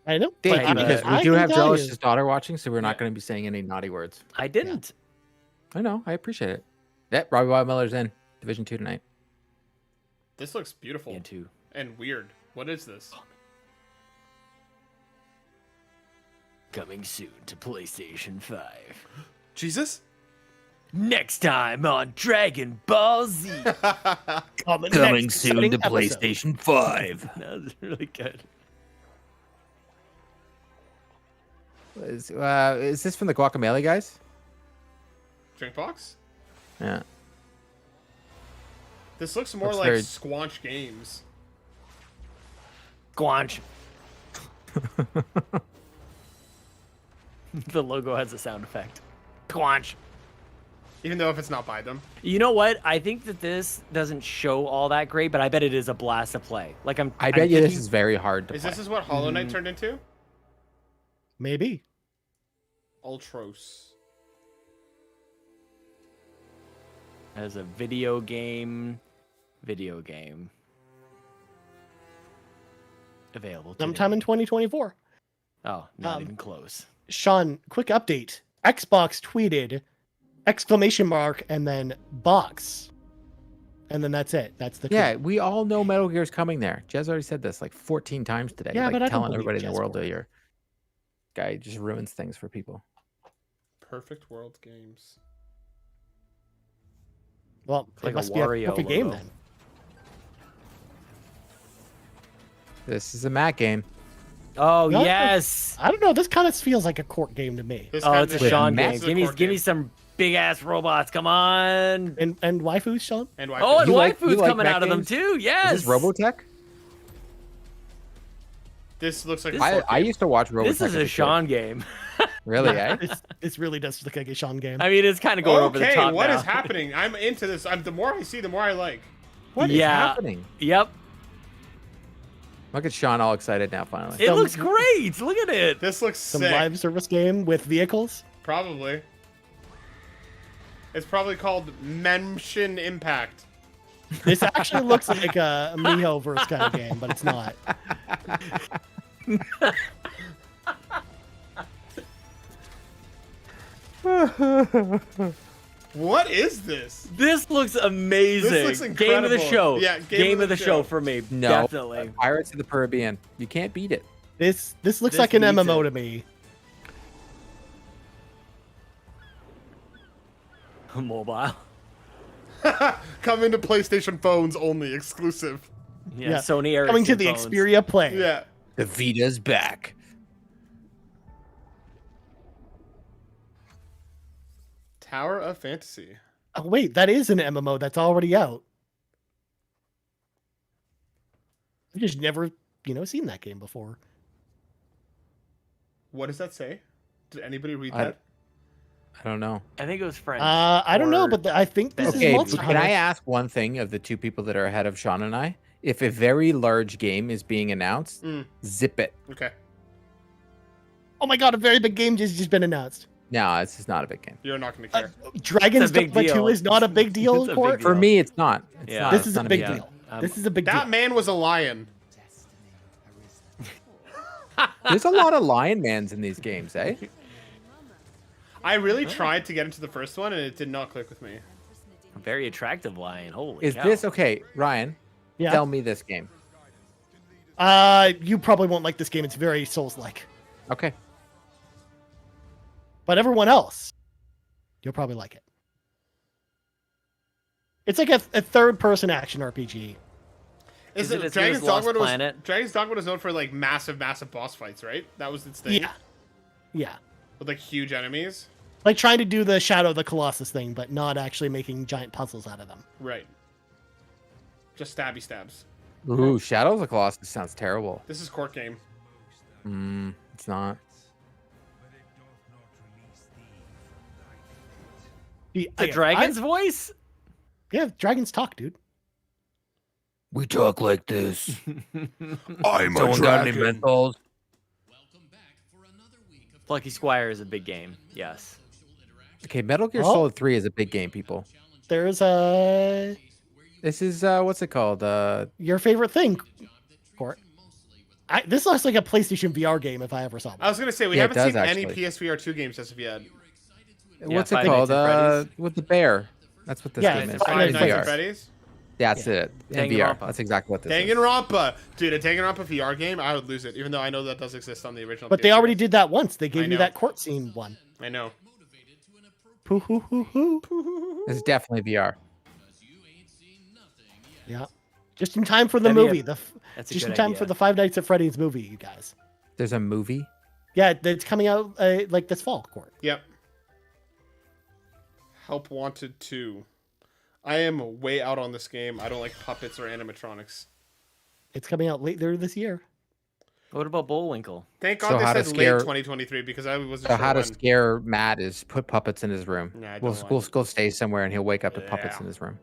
D: I know.
A: Thank you, because we do have Drellesh's daughter watching, so we're not going to be saying any naughty words.
C: I didn't.
A: Yeah. I know. I appreciate it. Yep, Robbie Wildmiller's in Division 2 tonight.
B: This looks beautiful.
C: Me too.
B: And weird. What is this?
C: Coming soon to PlayStation 5.
B: Jesus?
C: Next time on Dragon Ball Z.
D: Coming soon to
A: PlayStation 5.
C: That was really good.
A: Is this from the Guacamelee guys?
B: Drink box?
A: Yeah.
B: This looks more
A: Looks
B: like
A: very-
B: Squanch Games.
C: Squanch. The logo has a sound effect. Squanch.
B: Even though if it's not by them.
C: You know what? I think that this doesn't show all that great, but I bet it is a blast to play. Like
A: I bet you this is very hard to play.
B: This is what Hollow Knight turned into?
D: Maybe.
B: Ultros.
C: As a video game. Available today.
D: Sometime in 2024.
C: Oh, not even close.
D: Sean, quick update. Xbox tweeted exclamation mark and then box. And then that's it. That's the
A: Yeah,
D: tweet.
A: we all know Metal Gear's coming there. Jez already said this like 14 times today.
D: Yeah,
A: like
D: but I don't
A: telling
D: believe
A: everybody in
D: Jez
A: the world
D: for
A: that
D: it.
A: your guy just ruins things for people.
B: Perfect World Games.
D: Well,
C: Like
D: it
C: a
D: must be a
C: Wario
D: perfect game
C: logo.
D: then.
A: This is a Matt game.
C: Oh,
D: No,
C: yes.
D: I don't know. This kind of feels like a court game to me.
B: This
C: Oh,
B: kind
C: it's a
B: of-
C: Sean
B: this
C: game.
B: is a court
C: Give me
B: game.
C: some big ass robots. Come on.
D: And waifus, Sean?
B: And
C: Oh, and
A: You like-
C: waifu's
A: you like
C: coming
A: mech
C: out of them
A: games?
C: too. Yes.
A: Is this Robotech?
B: This looks like a
A: I
B: court game.
A: used to watch Robotech.
C: This is
A: as
C: a
A: kid.
C: Sean game.
A: Really,
D: Yeah,
A: eh?
D: this really does look like a Sean game.
C: I mean, it's kind of going over the
B: Okay,
C: top
B: what
C: now.
B: is happening? I'm into this. The more I see, the more I like.
A: What is
C: Yeah.
A: happening?
C: Yep.
A: Look at Sean all excited now finally.
C: It
D: Some-
C: looks great. Look at it.
B: This looks
D: Some
B: sick.
D: live service game with vehicles.
B: Probably. It's probably called Mention Impact.
D: This actually looks like a Miho-verse kind of game, but it's not.
B: What is this?
C: This looks amazing.
B: This looks
C: Game of the
B: incredible.
C: show.
B: Yeah,
C: game of the show for me.
A: No,
C: Definitely.
A: Pirates of the Caribbean. You can't beat it.
D: This looks
C: This
D: like an
C: needs
D: MMO
C: it.
D: to me.
C: Mobile.
B: Coming to PlayStation phones only, exclusive.
C: Yeah,
D: Yeah.
C: Sony Ericsson
D: Coming to the
C: phones.
D: Xperia Play.
B: Yeah.
A: The Vita's back.
B: Tower of Fantasy.
D: Oh, wait, that is an MMO that's already out. I've just never, seen that game before.
B: What does that say? Did anybody read
A: I-
B: that?
A: I don't know.
C: I think it was French.
D: I don't know,
C: or-
D: but I think this
A: Okay,
D: is
A: but
D: Monster
A: can
D: Hunter.
A: I ask one thing of the two people that are ahead of Sean and I? If a very large game is being announced, zip it.
B: Okay.
D: Oh my god, a very big game just been announced.
A: No, this is not a big game.
B: You're not going to care.
D: Dragon's
C: It's a big
D: Dogma 2
C: deal.
D: is not a big deal,
C: It's a
D: Court?
C: big
A: For
C: deal.
A: me, it's not. It's
C: Yeah.
A: not.
D: This
A: It's
D: is a
A: not
D: big
A: deal.
D: deal. This is a big
B: That
D: deal.
B: man was a lion.
A: There's a lot of Lion Mans in these games, eh?
B: I really tried to get into the first one, and it did not click with me.
C: A very attractive lion. Holy
A: Is
C: cow.
A: this okay, Ryan?
D: Yeah.
A: Tell me this game.
D: You probably won't like this game. It's very Souls-like.
A: Okay.
D: But everyone else, you'll probably like it. It's like a third-person action RPG.
B: Is
C: it
B: it
C: as good as
B: Dragon's
C: Lost
B: Dogma?
C: Planet?
B: Dragon's Dogma was known for like massive boss fights, right? That was its thing.
D: Yeah. Yeah.
B: With like huge enemies.
D: Like trying to do the Shadow of the Colossus thing, but not actually making giant puzzles out of them.
B: Right. Just stabby stabs.
A: Ooh, Shadow of the Colossus sounds terrible.
B: This is court game.
A: It's not.
D: The
C: dragon's voice?
D: Yeah, dragons talk, dude.
A: We talk like this.
B: I'm
A: Someone got any menthols?
C: Plucky Squire is a big game. Yes.
A: Okay, Metal Gear
D: Oh.
A: Solid 3 is a big game, people.
D: There's a
A: This is, what's it called?
D: your favorite thing, Court. This looks like a PlayStation VR game if I ever saw one.
B: I was gonna say we
A: Yeah, it
B: haven't seen
A: does,
B: any
A: actually.
B: PSVR 2 games as of yet.
A: What's it
C: Five
A: called?
C: Nights at Freddy's.
A: With the bear. That's what this game is.
B: Five
A: In
B: Nights
A: VR.
B: at Freddy's.
A: Yeah, that's it. In VR. That's exactly what this is.
B: Danganronpa. Dude, a Danganronpa VR game, I would lose it, even though I know that does exist on the original.
D: But they already did that once. They gave me that court scene one.
B: I know.
A: This is definitely VR.
D: Yeah. Just in time for the movie. Just in time for the Five Nights at Freddy's movie, you guys.
A: There's a movie?
D: Yeah, it's coming out like this fall, Court.
B: Yep. Help Wanted 2. I am way out on this game. I don't like puppets or animatronics.
D: It's coming out later this year.
C: What about Bullwinkle?
B: Thank God they said late 2023 because I wasn't sure.
A: So how to scare Matt is put puppets in his room.
B: Nah,
A: we'll go stay somewhere and he'll wake up to puppets in his room.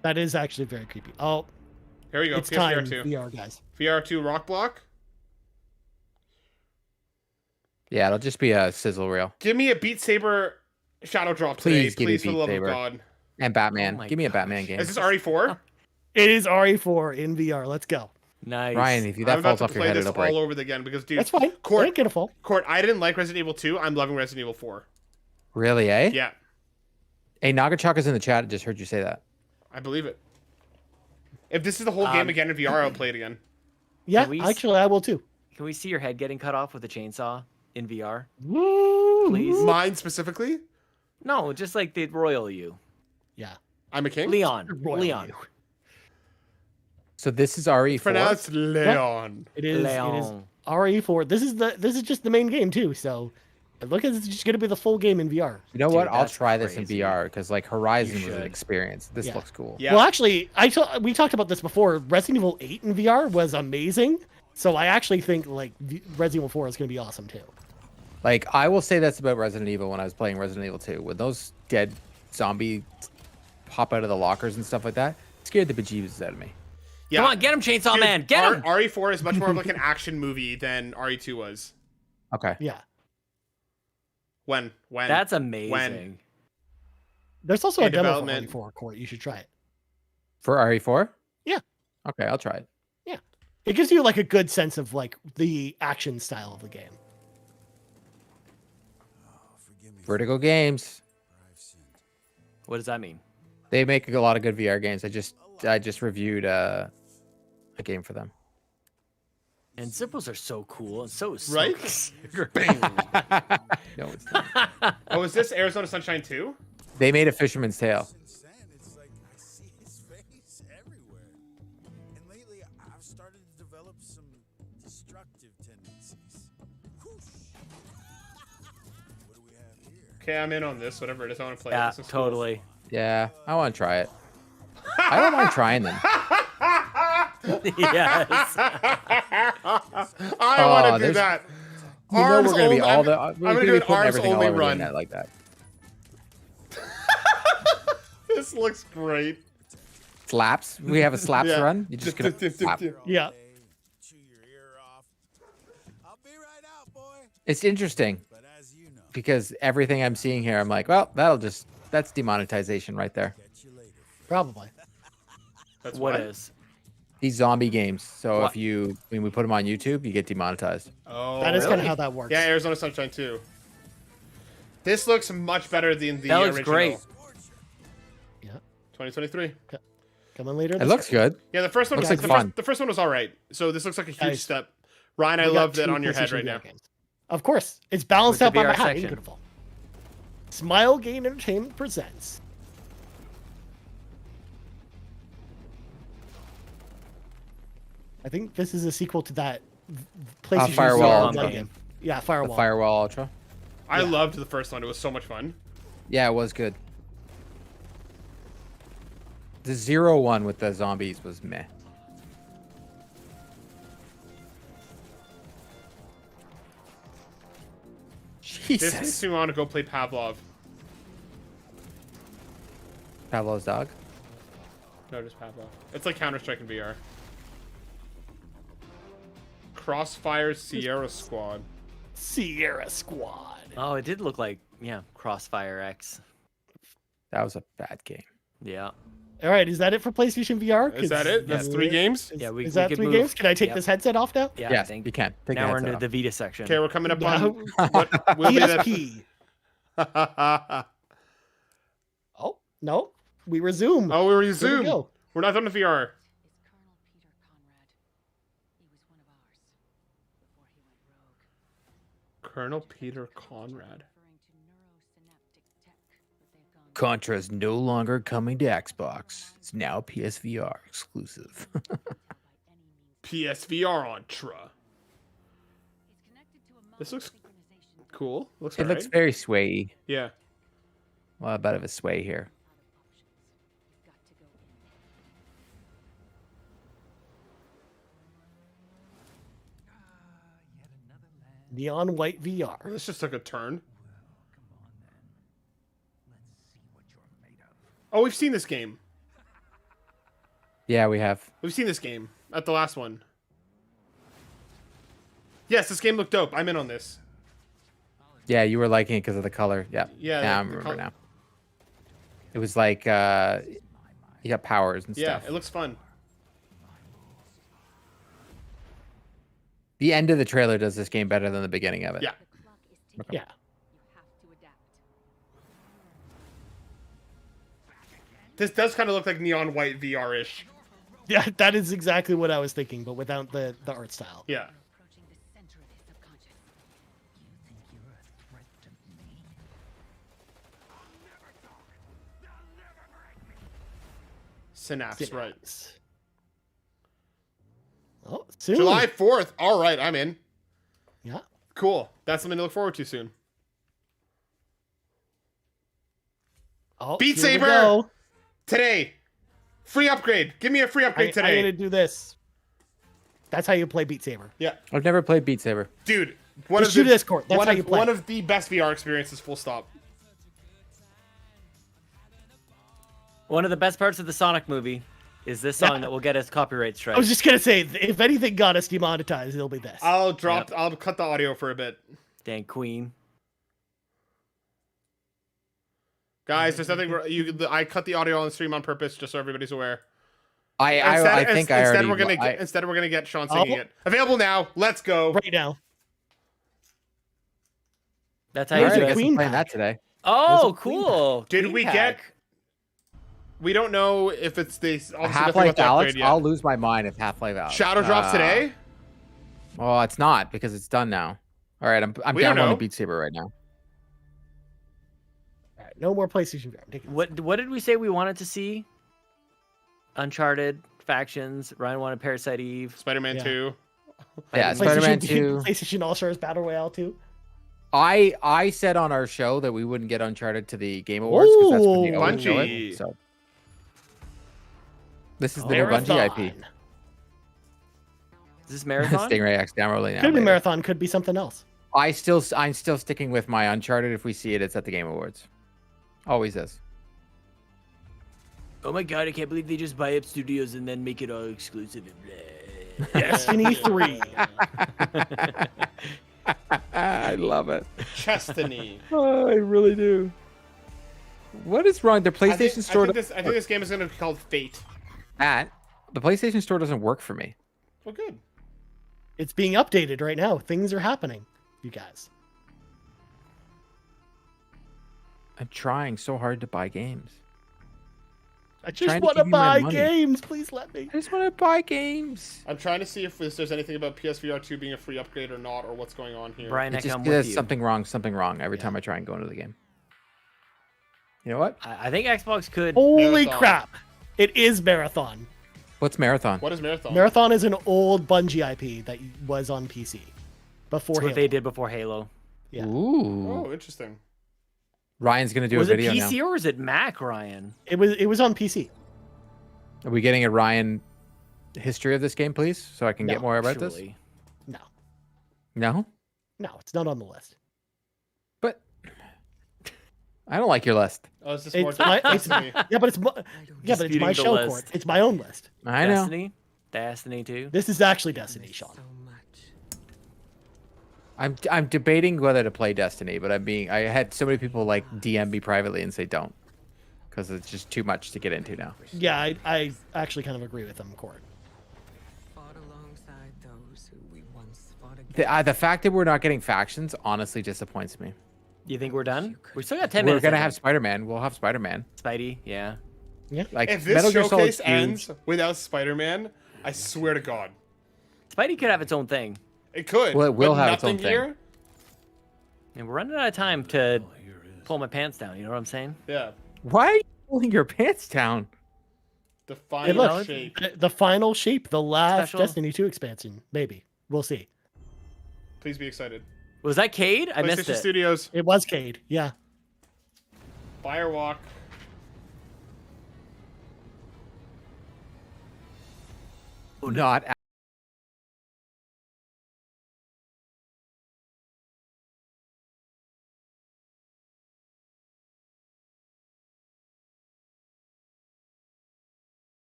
D: That is actually very creepy. Oh,
B: here we go.
D: It's time, VR, guys.
B: VR2 Rock Block.
A: Yeah, it'll just be a sizzle reel.
B: Give me a Beat Saber Shadow Drop today, please, for the love of God.
A: And Batman. Give me a Batman game.
B: Is this RE4?
D: It is RE4 in VR. Let's go.
C: Nice.
A: Ryan, if that falls off your head, it'll break.
B: all over again because, dude,
D: that's fine.
B: Court,
D: ain't gonna fall.
B: Court, I didn't like Resident Evil 2. I'm loving Resident Evil 4.
A: Really, eh?
B: Yeah.
A: Hey, Nagachaka's in the chat. I just heard you say that.
B: I believe it. If this is the whole game again in VR, I'll play it again.
D: Yeah, actually, I will too.
C: Can we see your head getting cut off with a chainsaw in VR?
D: Woo!
C: Please.
B: Mine specifically?
C: No, just like the royal you.
D: Yeah.
B: I'm a king?
C: Leon.
D: Leon.
A: So this is RE4?
B: Pronounced Leon.
D: It is.
C: Leon.
D: It is RE4. This is just the main game too. So look, it's just gonna be the full game in VR.
A: You know what? I'll try this in VR because like Horizon was an experience. This looks cool.
B: Yeah.
D: Well, actually, we talked about this before. Resident Evil 8 in VR was amazing. So I actually think like Resident Evil 4 is gonna be awesome too.
A: Like I will say that's about Resident Evil when I was playing Resident Evil 2. When those dead zombie pop out of the lockers and stuff like that, it scared the bejeebus out of me.
B: Yeah.
C: Come on, get him, Chainsaw Man. Get him.
B: RE4 is much more of like an action movie than RE2 was.
A: Okay.
D: Yeah.
B: When?
C: That's amazing.
B: When?
D: There's also a demo for RE4, Court. You should try it.
A: For RE4?
D: Yeah.
A: Okay, I'll try it.
D: Yeah. It gives you like a good sense of like the action style of the game.
A: Vertigo Games.
C: What does that mean?
A: They make a lot of good VR games. I just reviewed a game for them.
C: And zippos are so cool and so
B: right.
A: No, it's not.
B: Oh, is this Arizona Sunshine 2?
A: They made a Fisherman's Tale.
I: It's like I see his face everywhere. And lately I've started to develop some destructive tendencies. What do we have here?
B: Okay, I'm in on this. Whatever it is, I want to play
C: yeah,
B: it. This is
C: totally.
B: Cool.
A: Yeah, I want to try it. I don't mind trying them.
C: Yes.
B: I want to do that.
A: You know we're going to be all the.
B: I'm going to do an arms only run.
A: Like that.
B: This looks great.
A: Slaps. We have a slaps run. You just gonna slap.
D: Yeah.
A: It's interesting because everything I'm seeing here, I'm like, well, that's demonetization right there.
D: Probably.
B: That's
C: what is?
A: These zombie games. So when we put them on YouTube, you get demonetized.
B: Oh,
D: that is kind of how that works.
B: Yeah, Arizona Sunshine 2. This looks much better than the
C: original. That
B: original.
C: looks great.
D: Yeah.
B: 2023.
D: Coming later.
A: It looks good.
B: Yeah, the first one
A: looks like fun.
B: The first one was all right. So this looks like a huge step. Ryan, I love that on your head right now.
D: Games. Of course, it's balanced out by my hat.
C: Section.
D: Beautiful. Smile Gain Entertainment presents. I think this is a sequel to that PlayStation
A: Firewall
D: game. Yeah, Firewall.
A: The Firewall Ultra.
B: I loved the first one. It was so much fun.
A: Yeah, it was good. The 0 one with the zombies was meh. Jesus.
B: This makes me want to go play Pavlov.
A: Pavlov's dog?
B: No, just Pavlov. It's like Counter-Strike in VR. Crossfire Sierra Squad.
D: Sierra Squad.
C: Oh, it did look like, Crossfire X.
A: That was a bad game.
C: Yeah.
D: All right, is that it for PlayStation VR?
B: Is that it? That's 3 games?
D: Is that 3 games? Can I take this headset off now?
C: Yeah,
A: yes, you can. Take
C: now we're into the Vita section.
B: Okay, we're coming up on what will be
D: PSP.
B: that...
D: Oh, No, we resume.
B: Oh, we
D: Here
B: resume.
D: go.
B: We're not done with VR. Colonel Peter Conrad.
A: Contra is no longer coming to Xbox. It's now PSVR exclusive.
B: PSVR on Tra. This looks cool. Looks
A: It looks very sway-y.
B: Yeah.
A: Well, a bit of a sway here.
D: Neon white VR.
B: This just took a turn. Oh, we've seen this game.
A: Yeah, we have.
B: We've seen this game at the last one. Yes, this game looked dope. I'm in on this.
A: Yeah, you were liking it because of the color. Yeah.
B: Yeah,
A: I remember now. It was like you got powers and stuff.
B: Yeah, it looks fun.
A: The end of the trailer does this game better than the beginning of it.
B: Yeah.
A: Okay.
D: Yeah.
B: This does kind of look like neon white VR-ish.
D: Yeah, that is exactly what I was thinking, but without the art style.
B: Yeah. Synapse, right.
D: Oh, soon.
B: July 4th. All right, I'm in.
D: Yeah.
B: Cool. That's something to look forward to soon.
D: Oh,
B: Beat Saber today. Free upgrade. Give me a free upgrade today.
D: I'm going to do this. That's how you play Beat Saber.
B: Yeah.
A: I've never played Beat Saber.
B: Dude,
D: Just shoot Discord. That's how you play.
B: One of the best VR experiences, full stop.
C: One of the best parts of the Sonic movie is this song that will get us copyright strike.
D: I was just going to say, if anything got us demonetized, it'll be this.
B: I'll cut the audio for a bit.
C: Dang Queen.
B: Guys, there's nothing. I cut the audio on the stream on purpose, just so everybody's aware.
A: Instead,
B: we're gonna get Sean singing it. Available now. Let's go
D: right now.
C: That's how you do it.
A: Queen playing that today.
C: Oh, cool.
B: Did we get? We don't know if it's the
A: Half-Life Alex. I'll lose my mind if Half-Life Alex.
B: Shadow drops today.
A: Well, it's not because it's done now. All right, I'm downloading Beat Saber right now.
D: All right, no more PlayStation.
C: What did we say we wanted to see? Uncharted, Factions. Ryan wanted Parasite Eve.
B: Spider-Man 2.
A: Yeah, Spider-Man 2.
D: PlayStation All-Stars Battle Royale 2.
A: I said on our show that we wouldn't get Uncharted to the Game Awards because that's when the Owen show it. So this is the new Bungie IP.
C: Is this Marathon?
A: Stingray X downloading now.
D: Could be Marathon. Could be something else.
A: I'm still sticking with my Uncharted. If we see it, it's at the Game Awards. Always is.
C: Oh my god! I can't believe they just buy up studios and then make it all exclusive.
D: Destiny 3.
A: I love it.
B: Destiny.
A: Oh, I really do. What is wrong? The PlayStation Store.
B: I think this game is going to be called Fate.
A: Matt, the PlayStation Store doesn't work for me.
B: Well, good.
D: It's being updated right now. Things are happening, you guys.
A: I'm trying so hard to buy games.
D: I just want to buy games. Please let me.
A: I just want to buy games.
B: I'm trying to see if there's anything about PSVR 2 being a free upgrade or not, or what's going on here.
C: Brian,
A: there's something wrong every time I try and go into the game. You know what?
C: I think Xbox could.
D: Holy crap. It is Marathon.
A: What's Marathon?
B: What is Marathon?
D: Marathon is an old Bungie IP that was on PC before
C: Halo. What they did before Halo.
D: Yeah.
A: Ooh.
B: Oh, interesting.
A: Ryan's gonna do a video now.
C: Was it PC or was it Mac, Ryan?
D: It was on PC.
A: Are we getting a Ryan history of this game, please, so I can get more about this?
D: No.
A: No?
D: No, it's not on the list.
A: But I don't like your list.
B: Oh, is this
D: it's my, it's, yeah, but it's my show court. It's my own list.
A: I know.
C: Destiny 2.
D: This is actually Destiny, Sean.
A: I'm debating whether to play Destiny, but I had so many people like DM me privately and say don't, because it's just too much to get into now.
D: Yeah, I actually kind of agree with them, Court.
A: The fact that we're not getting factions honestly disappoints me.
C: You think we're done? We still got 10
A: We're
C: minutes.
A: gonna have Spider-Man. We'll have Spider-Man.
C: Spidey, yeah.
D: Yeah.
A: Like
B: If this
A: Metal Gear Solid
B: showcase
A: 2
B: ends without Spider-Man, I swear to God,
C: Spidey could have its own thing.
B: it could.
A: Well, it will
B: but
A: have its
B: nothing
A: own thing.
B: here.
C: And we're running out of time to pull my pants down. You know what I'm saying?
B: Yeah.
A: Why are you pulling your pants down?
B: The
D: Hey,
B: final
D: look,
B: shape.
D: the final shape, the last
C: Special.
D: Destiny 2 expansion. Maybe. We'll see.
B: Please be excited.
C: Was that Cade? I missed
B: PlayStation
C: it.
B: Studios.
D: It was Cade. Yeah.
B: Firewalk.
A: Not.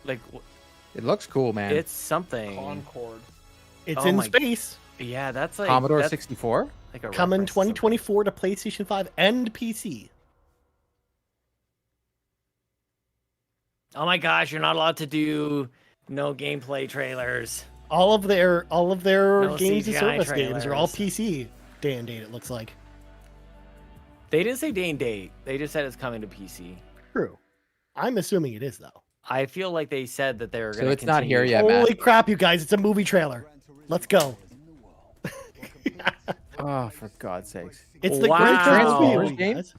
C: Like,
A: It looks cool, man.
C: it's something.
B: Concord.
D: It's
C: Oh
D: in
C: my-
D: space.
C: Yeah, that's like
A: Commodore
C: that's
A: 64.
C: like a
D: Coming
C: reference to something.
D: 2024 to PlayStation 5 and PC.
C: Oh my gosh, you're not allowed to do no gameplay trailers.
D: All of their
C: No
D: games and
C: CGI
D: service games are all
C: trailers.
D: PC day and date, it looks like.
C: They didn't say day and date. They just said it's coming to PC.
D: True. I'm assuming it is though.
C: I feel like they said that they were
A: So
C: going to
A: it's not here yet,
D: Holy
A: Matt.
D: crap, you guys, it's a movie trailer. Let's go.
A: Oh, for God's sakes.
D: It's the
C: Wow.
D: Gran Turismo
A: Transformers
D: movie,
A: game?
D: guys.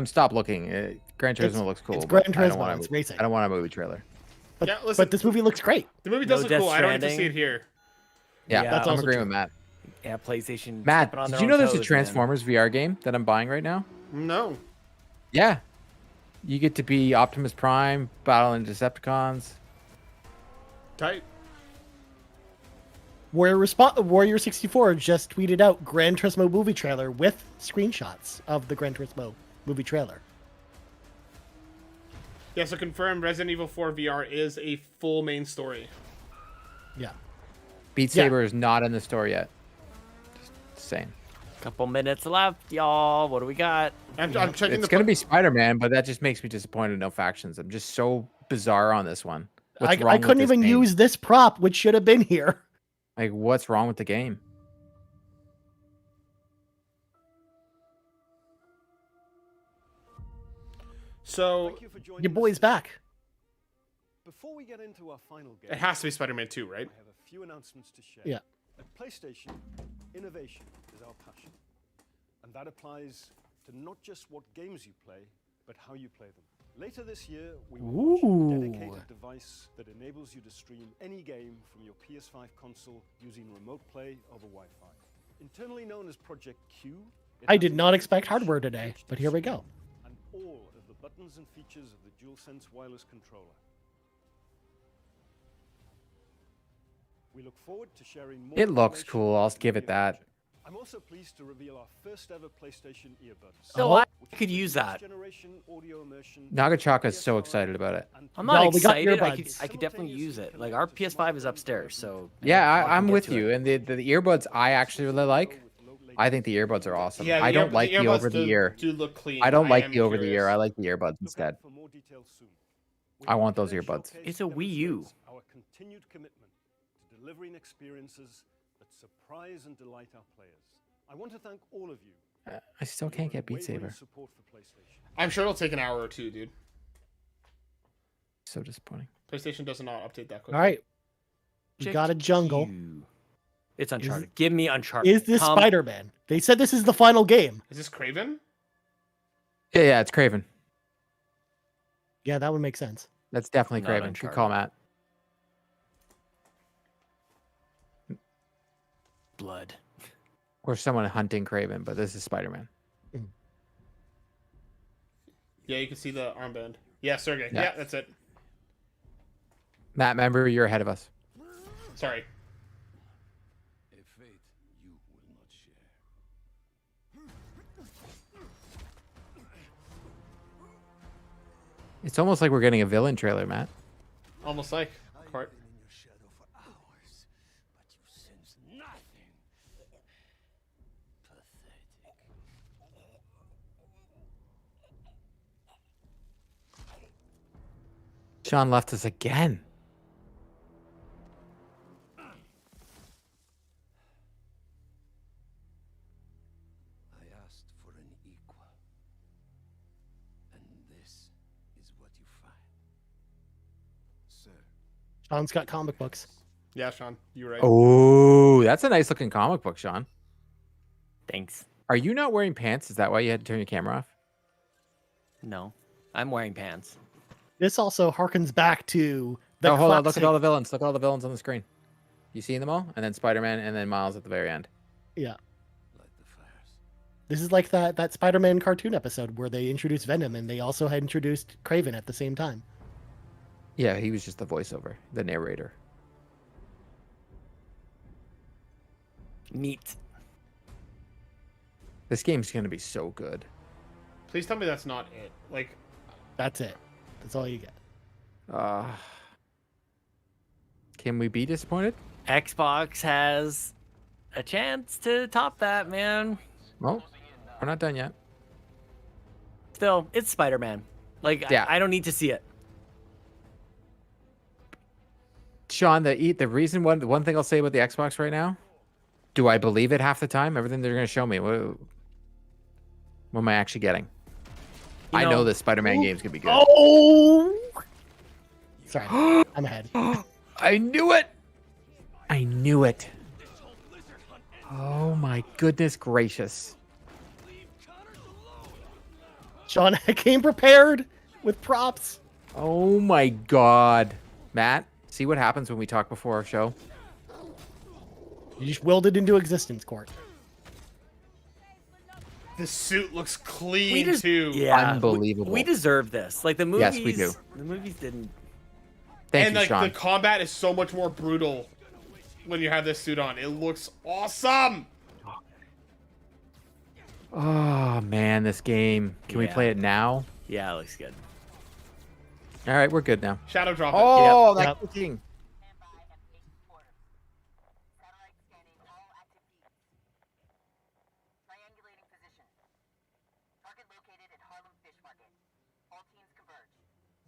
A: Stop looking. Gran Turismo
D: It's-
A: looks cool.
D: it's
A: but
D: Gran
A: I don't
D: Turismo,
A: want a
D: it's
A: movie-
D: racing.
A: I don't want a movie trailer.
D: But,
B: Yeah, listen.
D: but this movie looks great.
B: The movie does
C: No
B: look cool.
C: Death
B: I don't need to see
C: Stranding.
B: it here.
A: Yeah,
C: Yeah.
D: That's
A: I'm
D: also
A: agreeing
D: true.
A: with Matt.
C: Yeah, PlayStation.
A: Matt,
C: stepping on
A: did
C: their
A: you
C: own
A: know there's a
C: toes, man.
A: Transformers VR game that I'm buying right now?
B: No.
A: Yeah. You get to be Optimus Prime, battling Decepticons.
B: Tight.
D: Warrior 64 just tweeted out Gran Turismo movie trailer with screenshots of the Gran Turismo movie trailer.
B: Yeah, so confirmed Resident Evil 4 VR is a full main story.
D: Yeah.
A: Beat
D: Yeah.
A: Saber is not in the store yet. Just saying.
C: Couple minutes left, y'all. What do we got?
B: I'm checking
A: It's
B: the.
A: going to be Spider-Man, but that just makes me disappointed. No factions. I'm just so bizarre on this one. What's
D: I
A: wrong with
D: couldn't
A: this
D: even
A: game?
D: use this prop, which should have been here.
A: Like, what's wrong with the game?
B: So
F: Thank you for joining
D: Your
F: us
D: boy's
F: today.
D: back.
F: Before we get into our final game,
B: it has to be Spider-Man 2, right?
F: I have a few announcements to share.
D: Yeah.
F: At PlayStation, innovation is our passion. And that applies to not just what games you play, but how you play them. Later this year, we will launch a
D: Ooh.
F: dedicated device that enables you to stream any game from your PS5 console using remote play over Wi-Fi. Internally known as Project Q, it
D: I
F: has
D: did
F: a
D: not expect
F: rich
D: hardware today,
F: HD
D: but here we go.
F: and all of the buttons and features of the DualSense wireless controller. We look forward to sharing more.
A: It looks
F: information
A: cool. I'll
F: in the
A: give it
F: near
A: that.
F: future. I'm also pleased to reveal our first ever PlayStation earbuds.
C: So
D: Oh.
C: I
F: which
C: could
F: is
C: use
F: the
C: that.
F: next generation audio immersion
A: Nagachaka's so
F: PSI
A: excited about it.
F: and
C: I'm not
D: No, we got
C: excited. I
D: earbuds.
C: could definitely use it. Like our PS5 is upstairs, so
A: Yeah,
C: I can
A: I'm
C: get
A: with
C: to
A: you.
C: it.
A: And the earbuds I actually really like. I think the earbuds are awesome.
B: Yeah,
A: I don't like the
B: earbuds
A: over the ear.
B: do look clean.
A: I don't like
B: am
A: the over the ear.
B: curious.
A: I like the earbuds
F: Look out
A: instead.
F: for more details soon.
A: I want those
F: Kern
A: earbuds.
F: Showcase
C: It's a Wii U.
F: demonstrates Our continued commitment to delivering experiences that surprise and delight our players. I want to thank all of you.
A: I still
F: for
A: can't
F: your
A: get Beat
F: unwavering
A: Saber.
F: support for PlayStation.
B: I'm sure it'll take an hour or two, dude.
A: So disappointing.
B: PlayStation does not update that quickly.
D: All right. We
C: Check
D: got a jungle.
C: you. It's Uncharted. Give me Uncharted.
D: Is this
C: Come-
D: Spider-Man? They said this is the final game.
B: Is this Craven?
A: Yeah, it's Craven.
D: Yeah, that would make sense.
A: That's definitely
C: Not
A: Craven. Good
C: Uncharted.
A: call, Matt.
C: Blood.
A: Or someone hunting Craven, but this is Spider-Man.
B: Yeah, you can see the armband. Yeah, Sergey.
A: Yeah.
B: Yeah, that's it.
A: Matt, remember, you're ahead of us.
B: Sorry.
G: A fate you will not share.
A: It's almost like we're getting a villain trailer, Matt.
B: Almost like. Court.
I: Been in your shadow for hours, but you sense nothing. Pathetic.
A: Sean left us again.
G: I asked for an equal. And this is what you find. Sir.
D: Sean's got comic books.
B: Yeah, Sean, you're right.
A: Oh, that's a nice looking comic book, Sean.
C: Thanks.
A: Are you not wearing pants? Is that why you had to turn your camera off?
C: No, I'm wearing pants.
D: This also harkens back to the
A: hold on. Look
D: classic-
A: at all the villains. Look at all the villains on the screen. You seeing them all? And then Spider-Man and then Miles at the very end.
D: Yeah.
G: Light the fires.
D: This is like that Spider-Man cartoon episode where they introduced Venom and they also had introduced Kraven at the same time.
A: Yeah, he was just the voiceover, the narrator.
C: Neat.
A: This game's going to be so good.
B: Please tell me that's not it. Like,
D: That's it. That's all you get.
A: Can we be disappointed?
C: Xbox has a chance to top that, man.
A: Well, we're not done yet.
C: Still, it's Spider-Man. Like,
A: Yeah.
C: I don't need to see it.
A: Sean, the one thing I'll say about the Xbox right now, do I believe it half the time? Everything they're going to show me. What am I actually getting? I know this Spider-Man game's going to be good.
D: Oh! Sorry. I'm ahead.
A: I knew it. I knew it. Oh my goodness gracious.
D: Sean, I came prepared with props.
A: Oh my God. Matt, see what happens when we talk before our show?
D: You just willed it into existence, Court.
B: the suit looks clean too.
C: Yeah,
A: unbelievable.
C: We deserve this. Like the movies.
A: Yes, we do.
C: The movies didn't.
A: Thank
B: and
A: you,
B: like
A: Sean.
B: the combat is so much more brutal when you have this suit on. It looks awesome.
A: Oh man, this game. Can we play it now?
C: Yeah, it looks good.
A: All right, we're good now.
B: Shadow drop.
A: Oh,
B: it.
A: that cooking.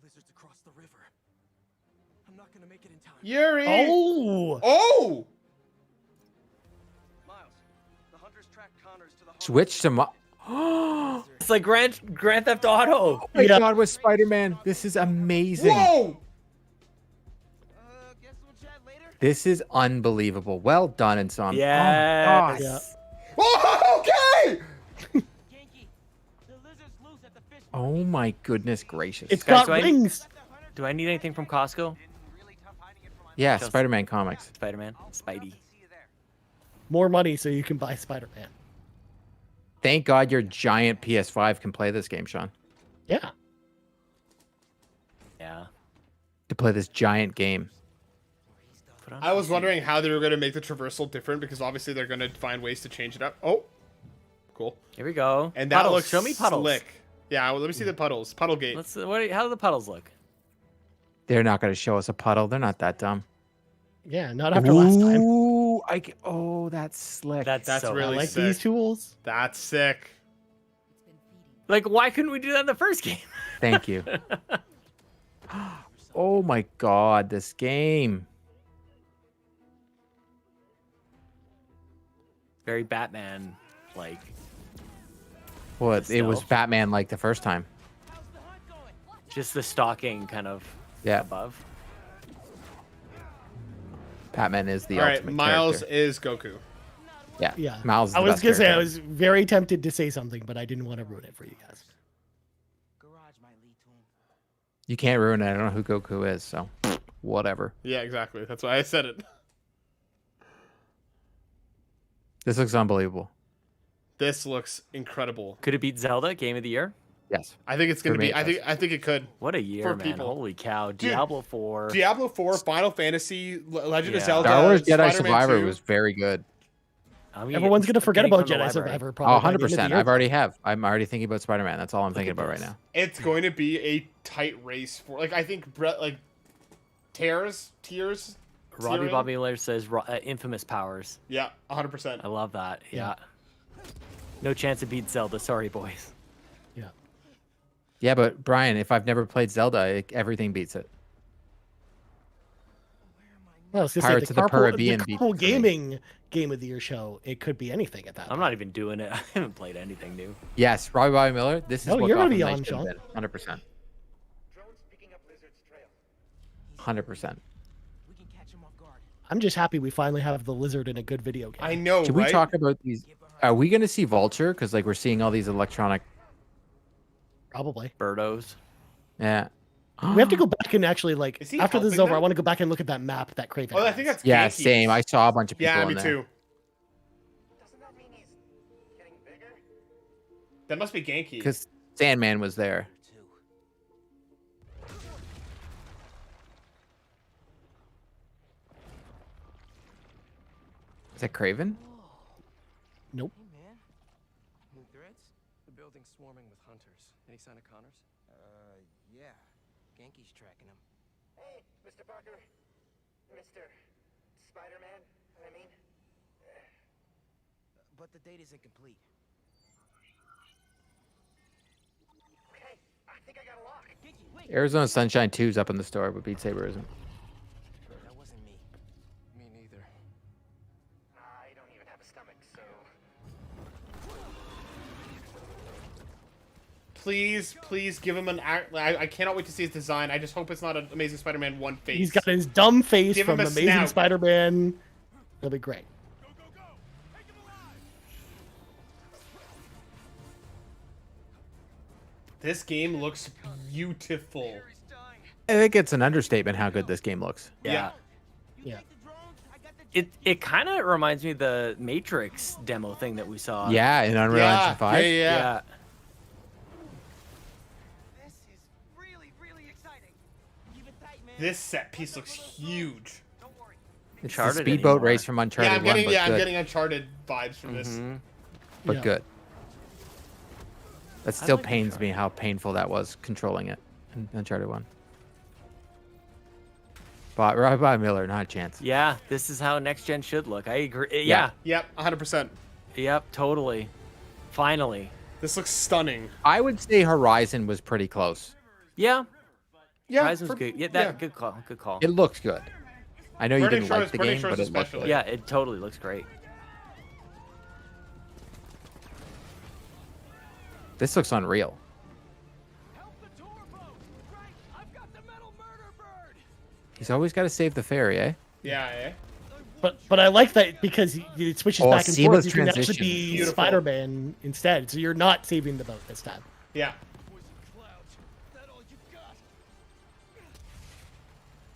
J: Lizards across the river. I'm not gonna make it in time.
B: Yuri.
D: Oh.
B: Oh.
J: Miles, the hunters tracked Connors to the
A: Switch to
C: It's like Grand Theft Auto.
A: Oh my God, with Spider-Man. This is amazing.
B: Whoa.
A: This is unbelievable. Well done, Insomniac.
C: Yes.
B: Oh, okay.
A: Oh my goodness gracious.
D: It's got rings.
C: Do I need anything from Costco?
A: Yeah, Spider-Man comics.
C: Spider-Man. Spidey.
D: More money so you can buy Spider-Man.
A: Thank God your giant PS5 can play this game, Sean.
D: Yeah.
C: Yeah.
A: To play this giant game.
B: I was wondering how they were going to make the traversal different because obviously they're going to find ways to change it up. Oh, cool.
C: Here we go.
B: And that
C: Puddles.
B: looks
C: Show me puddles.
B: slick. Yeah, well, let me see the puddles. Puddle gate.
C: How do the puddles look?
A: They're not going to show us a puddle. They're not that dumb.
D: Yeah, not after last time.
A: Ooh, oh, that's slick.
B: That's
C: so
B: really
D: I like
B: sick.
D: these tools.
B: That's sick.
C: Like, why couldn't we do that in the first game?
A: Thank you. Oh my God, this game.
C: Very Batman, like.
A: Well, it was Batman like the first time.
C: Just the stalking kind of above.
A: Batman is the
B: All right,
A: ultimate
B: Miles
A: character.
B: is Goku.
A: Yeah.
D: Yeah.
A: Miles is
D: I
A: the
D: was
A: best
D: gonna say I
A: character.
D: was very tempted to say something, but I didn't want to ruin it for you guys.
A: You can't ruin it. I don't know who Goku is, so whatever.
B: Yeah, exactly. That's why I said it.
A: This looks unbelievable.
B: This looks incredible.
C: Could it beat Zelda Game of the Year?
A: Yes.
B: I think it's going to
A: For me,
B: be.
A: it
B: I think it could.
C: What a year,
B: For
C: man!
B: people.
C: Holy cow!
B: Dude,
C: Diablo 4.
B: Diablo 4, Final Fantasy, Legend of Zelda,
A: Star Wars Jedi
B: Spider-Man
A: Survivor
B: 2.
A: was very good.
C: I mean,
D: Everyone's gonna forget
C: getting
D: about
C: from the
D: Jedi
C: library.
D: Survivor.
A: Oh,
D: Probably by the end of the
A: 100%.
D: year.
A: I'm already thinking about Spider-Man. That's all I'm thinking about right now.
B: It's going to be a tight race for. Like I think Brett, like tears.
C: Robbie Bobby Miller says infamous powers.
B: Yeah, 100%.
C: I love that. Yeah. No chance to beat Zelda. Sorry, boys.
A: Yeah, but Brian, if I've never played Zelda, everything beats it.
D: Well, I was
A: Pirates of the Caribbean.
D: The Carpool Gaming Game of the Year show. It could be anything at that.
C: I'm not even doing it. I haven't played anything new.
A: Yes, Bobby Miller. This is what
D: you're gonna
A: Gotham
D: be
A: Knights
D: on,
A: should have
D: Sean.
A: been. 100%. 100%.
D: I'm just happy we finally have the lizard in a good video game.
B: I know,
A: Should
B: right?
A: we talk about these? Are we going to see Vulture? Because like we're seeing all these electronic.
D: Probably.
C: Birdos.
A: Yeah.
D: We have to go back and actually like
B: Is he
D: after this is
B: helping
D: over. I
B: them?
D: want to go back and look at that map that Craven.
B: Oh, I
D: has.
B: think that's
A: Yeah,
B: Genki's.
A: same. I saw a bunch of people
B: Yeah,
A: in
B: me
A: there.
B: too. That must be Genki.
A: Because Sandman was there. Is that Craven?
D: Nope.
J: Hey, man. New threats? The building's swarming with hunters. Any sign of Connors?
K: Yeah.
J: Genki's tracking him.
K: Hey, Mr. Parker. Mr. Spider-Man, I mean. But the date isn't complete. Okay, I think I got a lock. Genki, wait.
A: Arizona Sunshine 2 is up in the store, but Beat Saber isn't.
K: That wasn't me.
J: Me neither.
K: I don't even have a stomach, so...
B: Please give him an act. I cannot wait to see his design. I just hope it's not an Amazing Spider-Man 1 face.
D: He's got his dumb face
B: Give
D: from
B: him a
D: Amazing
B: snout.
D: Spider-Man. It'll be great.
B: This game looks beautiful.
A: I think it's an understatement how good this game looks.
B: Yeah.
D: Yeah.
C: It kind of reminds me of the Matrix demo thing that we saw.
A: Yeah, in Unreal Engine 5.
B: Yeah.
K: This is really, really exciting. Keep it tight, man.
B: This set piece looks huge.
A: It's the
C: Uncharted
A: speedboat
C: anymore.
A: race from Uncharted
B: Yeah,
A: 1, but
B: I'm
A: good.
B: getting Uncharted vibes from this.
A: But
D: Yeah.
A: good. That still pains me how painful that was controlling it in Uncharted 1. But Bobby Miller, not a chance.
C: Yeah, this is how next gen should look. I agree. Yeah.
B: Yep, 100%.
C: Yep, totally. Finally.
B: This looks stunning.
A: I would say Horizon was pretty close.
C: Yeah.
B: Yeah,
C: Horizon's good. Yeah, good call. Good call.
A: It looks good. I know you
B: Burning
A: didn't
B: Shores-
A: like the
B: Burning
A: game,
B: Shores
A: but it looked
B: especially.
A: good.
C: Yeah, it totally looks great.
A: This looks unreal. He's always got to save the ferry, eh?
B: Yeah, eh?
D: But I like that because it switches
A: Oh,
D: back and
A: seamless
D: forth. You can actually
A: transition.
D: be
B: Beautiful.
D: Spider-Man instead, so you're not saving the boat this time.
B: Yeah.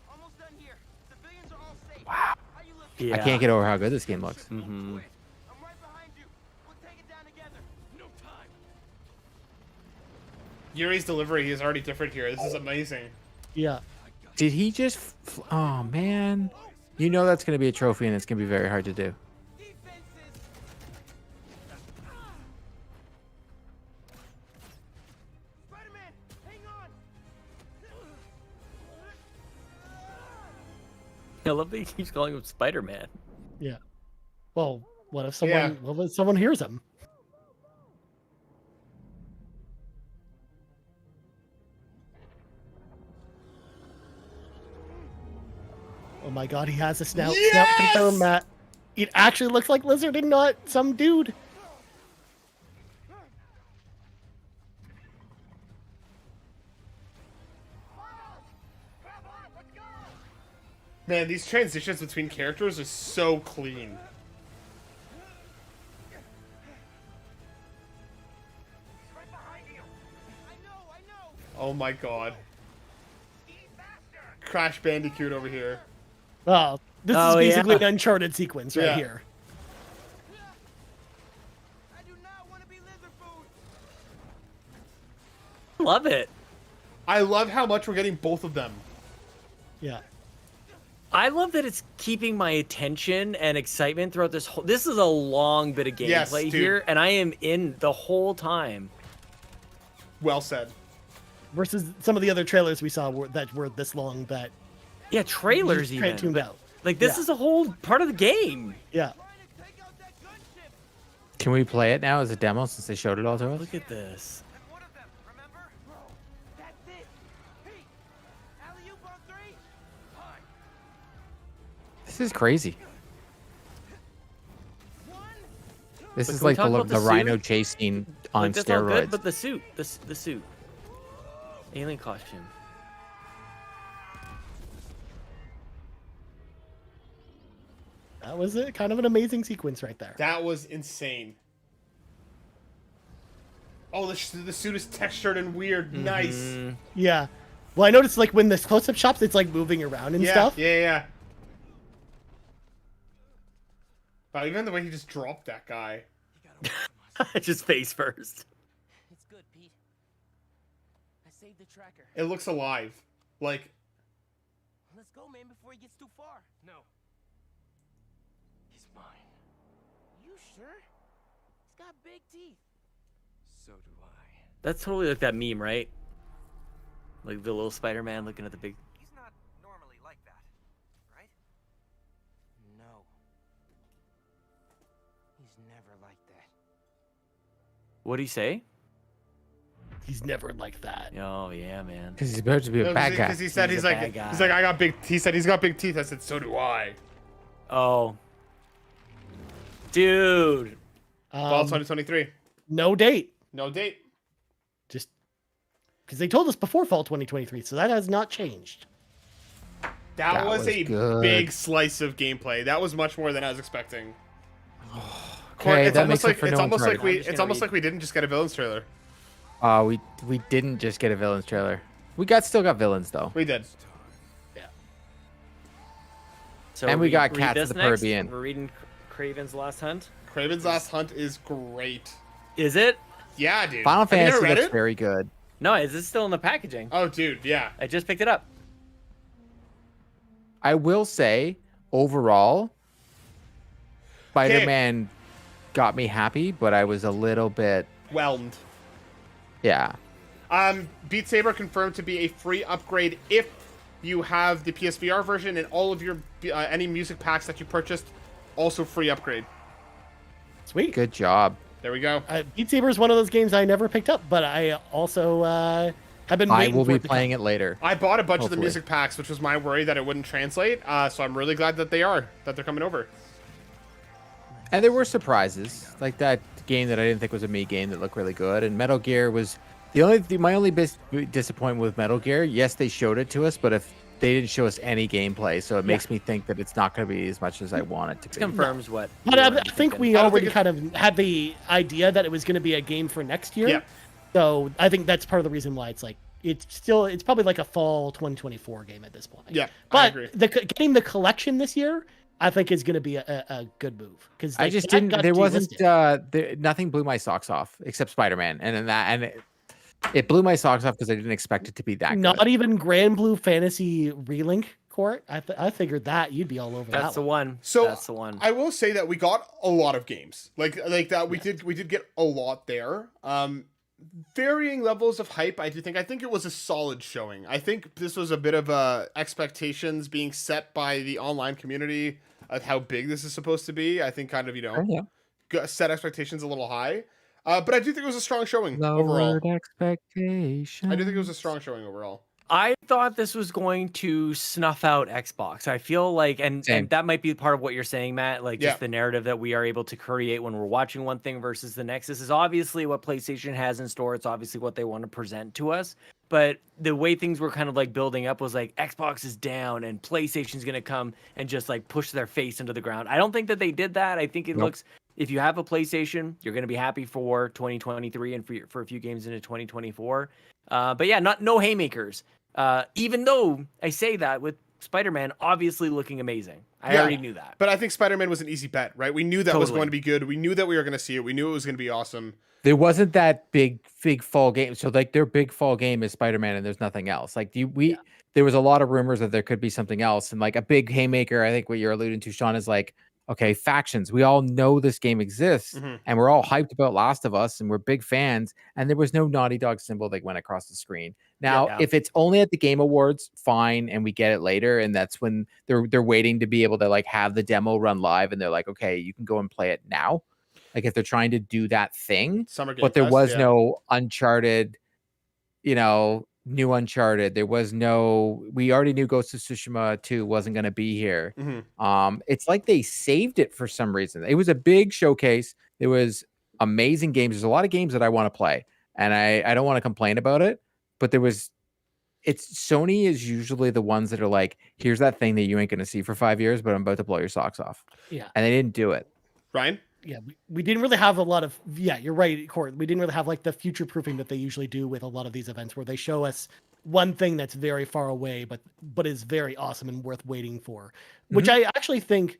K: Almost done here. Civilians are all safe.
A: Wow.
K: How you look?
C: Yeah.
A: I can't get over how good this game looks.
C: Mm-hmm.
K: I'm right behind you. We'll take it down together.
J: No time.
B: Yuri's delivery is already different here. This is amazing.
D: Yeah.
A: Did he just... Oh, man. You know that's going to be a trophy, and it's going to be very hard to do.
K: Spider-Man, hang on.
C: I love that he keeps calling him Spider-Man.
D: Yeah. Well, what if someone hears him? Oh my god, he has a snout.
B: Yes!
D: Snout confirmed, Matt. It actually looks like Lizard and not some dude.
B: Man, these transitions between characters are so clean.
K: Right behind you. I know.
B: Oh my god. Crash Bandicoot over here.
D: Oh, this
C: Oh,
D: is basically
C: yeah.
D: an Uncharted sequence right
B: Yeah.
D: here.
K: I do not want to be lizard food.
C: Love it.
B: I love how much we're getting both of them.
D: Yeah.
C: I love that it's keeping my attention and excitement throughout this whole... This is a long bit of
B: Yes,
C: gameplay
B: dude.
C: here, and I am in the whole time.
B: Well said.
D: Versus some of the other trailers we saw that were this long that
C: Yeah, trailers
D: you just tuned
C: even.
D: out.
C: Like, this
D: Yeah.
C: is a whole part of the game.
D: Yeah.
K: Take out that gunship.
A: Can we play it now as a demo since they showed it all to us?
C: Look at this.
K: And one of them, remember? That's it. Pete, alley-oop on 3. Fine.
A: This is crazy. This is like the rhino chase scene on
C: that's
A: steroids.
C: All good, but the suit, the suit, alien costume.
D: That was kind of an amazing sequence right there.
B: That was insane. Oh, the suit is textured and weird. Nice.
D: Yeah. Well, I noticed like when this close-up shots, it's like moving around and stuff.
B: Yeah. Wow, even the way he just dropped that guy.
C: Just face first.
J: It's good, Pete. I saved the tracker.
B: It looks alive. Like.
J: Let's go, man, before he gets too far. No. He's mine. You sure? He's got big teeth. So do I.
C: That's totally like that meme, right? Like the little Spider-Man looking at the big.
K: He's not normally like that, right?
J: No. He's never like that.
C: What do you say?
D: He's never like that.
C: Oh yeah, man.
A: Because he's about to be a bad guy.
B: Because he said he's like I got big. He said he's got big teeth. I said so do I.
C: Oh. Dude.
B: Fall 2023.
D: No date.
B: No date.
D: Just because they told us before fall 2023, so that has not changed.
B: That was a big slice of gameplay. That was much more than I was expecting.
A: Okay,
B: it's almost like we didn't just get a villains trailer.
A: We didn't just get a villains trailer. We still got villains though.
B: We did.
D: Yeah.
C: So
A: and we got Cats of the Caribbean.
C: We're reading Kraven's Last Hunt.
B: Kraven's Last Hunt is great.
C: Is it?
B: Yeah, dude.
A: Final Fantasy looks very good.
C: No, is this still in the packaging?
B: Oh, dude, yeah.
C: I just picked it up.
A: I will say, overall, Spider-Man got me happy, but I was a little bit
B: whelmed.
A: Yeah.
B: Beat Saber confirmed to be a free upgrade if you have the PSVR version, and all of your any music packs that you purchased, also free upgrade.
D: Sweet.
A: Good job.
B: There we go.
D: Beat Saber is one of those games I never picked up, but I also have been waiting
A: I will be playing it later.
B: I bought a bunch of the music packs, which was my worry that it wouldn't translate. So I'm really glad that they're coming over.
A: And there were surprises, like that game that I didn't think was a me game that looked really good. And Metal Gear was my only disappointment with Metal Gear. Yes, they showed it to us, but if they didn't show us any gameplay, so it makes me think that it's not going to be as much as I want it to be.
C: Confirms what.
D: But I think we already kind of had the idea that it was going to be a game for next year.
B: Yeah.
D: So I think that's part of the reason why it's like it's probably like a fall 2024 game at this point.
B: Yeah,
D: but
B: I agree.
D: Getting the collection this year, I think is going to be a good move because
A: I just didn't. There wasn't nothing blew my socks off except Spider-Man, and it blew my socks off because I didn't expect it to be that.
D: Not
A: good.
D: even Grand Blue Fantasy Relink Court. I figured that you'd be all over.
C: That's the one.
B: So
C: that's the one.
B: I will say that we got a lot of games like that. We did get a lot there. Varying levels of hype. I think it was a solid showing. I think this was a bit of expectations being set by the online community of how big this is supposed to be. I think kind of set expectations a little high. But I do think it was a strong showing overall.
A: Expectations.
B: I do think it was a strong showing overall.
C: I thought this was going to snuff out Xbox. I feel like, and that might be part of what you're saying, Matt, like just the narrative that we are able to create when we're watching one thing versus the next. This is obviously what PlayStation has in store. It's obviously what they want to present to us. But the way things were kind of like building up was like Xbox is down and PlayStation's going to come and just like push their face into the ground. I don't think that they did that. I think it looks, if you have a PlayStation, you're going to be happy for 2023 and for a few games into 2024. But yeah, no haymakers. Even though I say that with Spider-Man obviously looking amazing. I already knew that.
B: But I think Spider-Man was an easy bet, right? We knew that was going to be good. We knew that we were going to see it. We knew it was going to be awesome.
A: There wasn't that big fall game. So like their big fall game is Spider-Man and there's nothing else. Like there was a lot of rumors that there could be something else. And like a big haymaker, I think what you're alluding to, Sean, is like, okay, factions. We all know this game exists and we're all hyped about Last of Us and we're big fans. And there was no Naughty Dog symbol that went across the screen. Now, if it's only at the Game Awards, fine, and we get it later, and that's when they're waiting to be able to like have the demo run live, and they're like, okay, you can go and play it now. Like if they're trying to do that thing,
B: Summer Game
A: but there
B: Fest,
A: was no Uncharted, new Uncharted. There was no. We already knew Ghost of Tsushima 2 wasn't going to be here. It's like they saved it for some reason. It was a big showcase. There was amazing games. There's a lot of games that I want to play, and I don't want to complain about it. But Sony is usually the ones that are like, here's that thing that you ain't going to see for 5 years, but I'm about to blow your socks off.
D: Yeah,
A: and they didn't do it.
B: Ryan.
D: Yeah, we didn't really have a lot of, you're right, Court. We didn't really have like the future proofing that they usually do with a lot of these events where they show us one thing that's very far away, but is very awesome and worth waiting for, which I actually think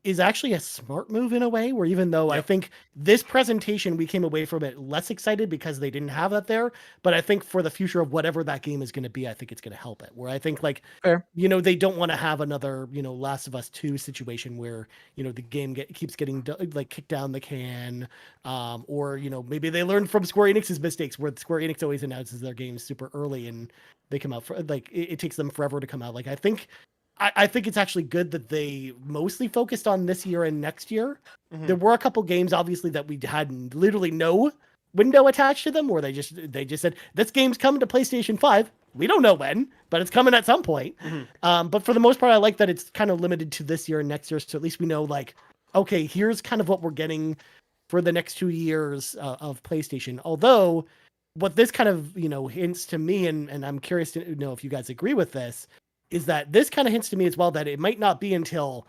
D: is actually a smart move in a way, where even though I think this presentation, we came away from it less excited because they didn't have that there. But I think for the future of whatever that game is going to be, I think it's going to help it. Where I think like, they don't want to have another, Last of Us 2 situation where, the game keeps getting like kicked down the can. Or, maybe they learned from Square Enix's mistakes, where Square Enix always announces their games super early and they come out for like, it takes them forever to come out. Like, I think it's actually good that they mostly focused on this year and next year. There were a couple games, obviously, that we had literally no window attached to them, where they just said, this game's coming to PlayStation 5. We don't know when, but it's coming at some point. But for the most part, I like that it's kind of limited to this year and next year. So at least we know, like, okay, here's kind of what we're getting for the next 2 years of PlayStation. Although what this kind of, hints to me, and I'm curious to know if you guys agree with this, is that this kind of hints to me as well that it might not be until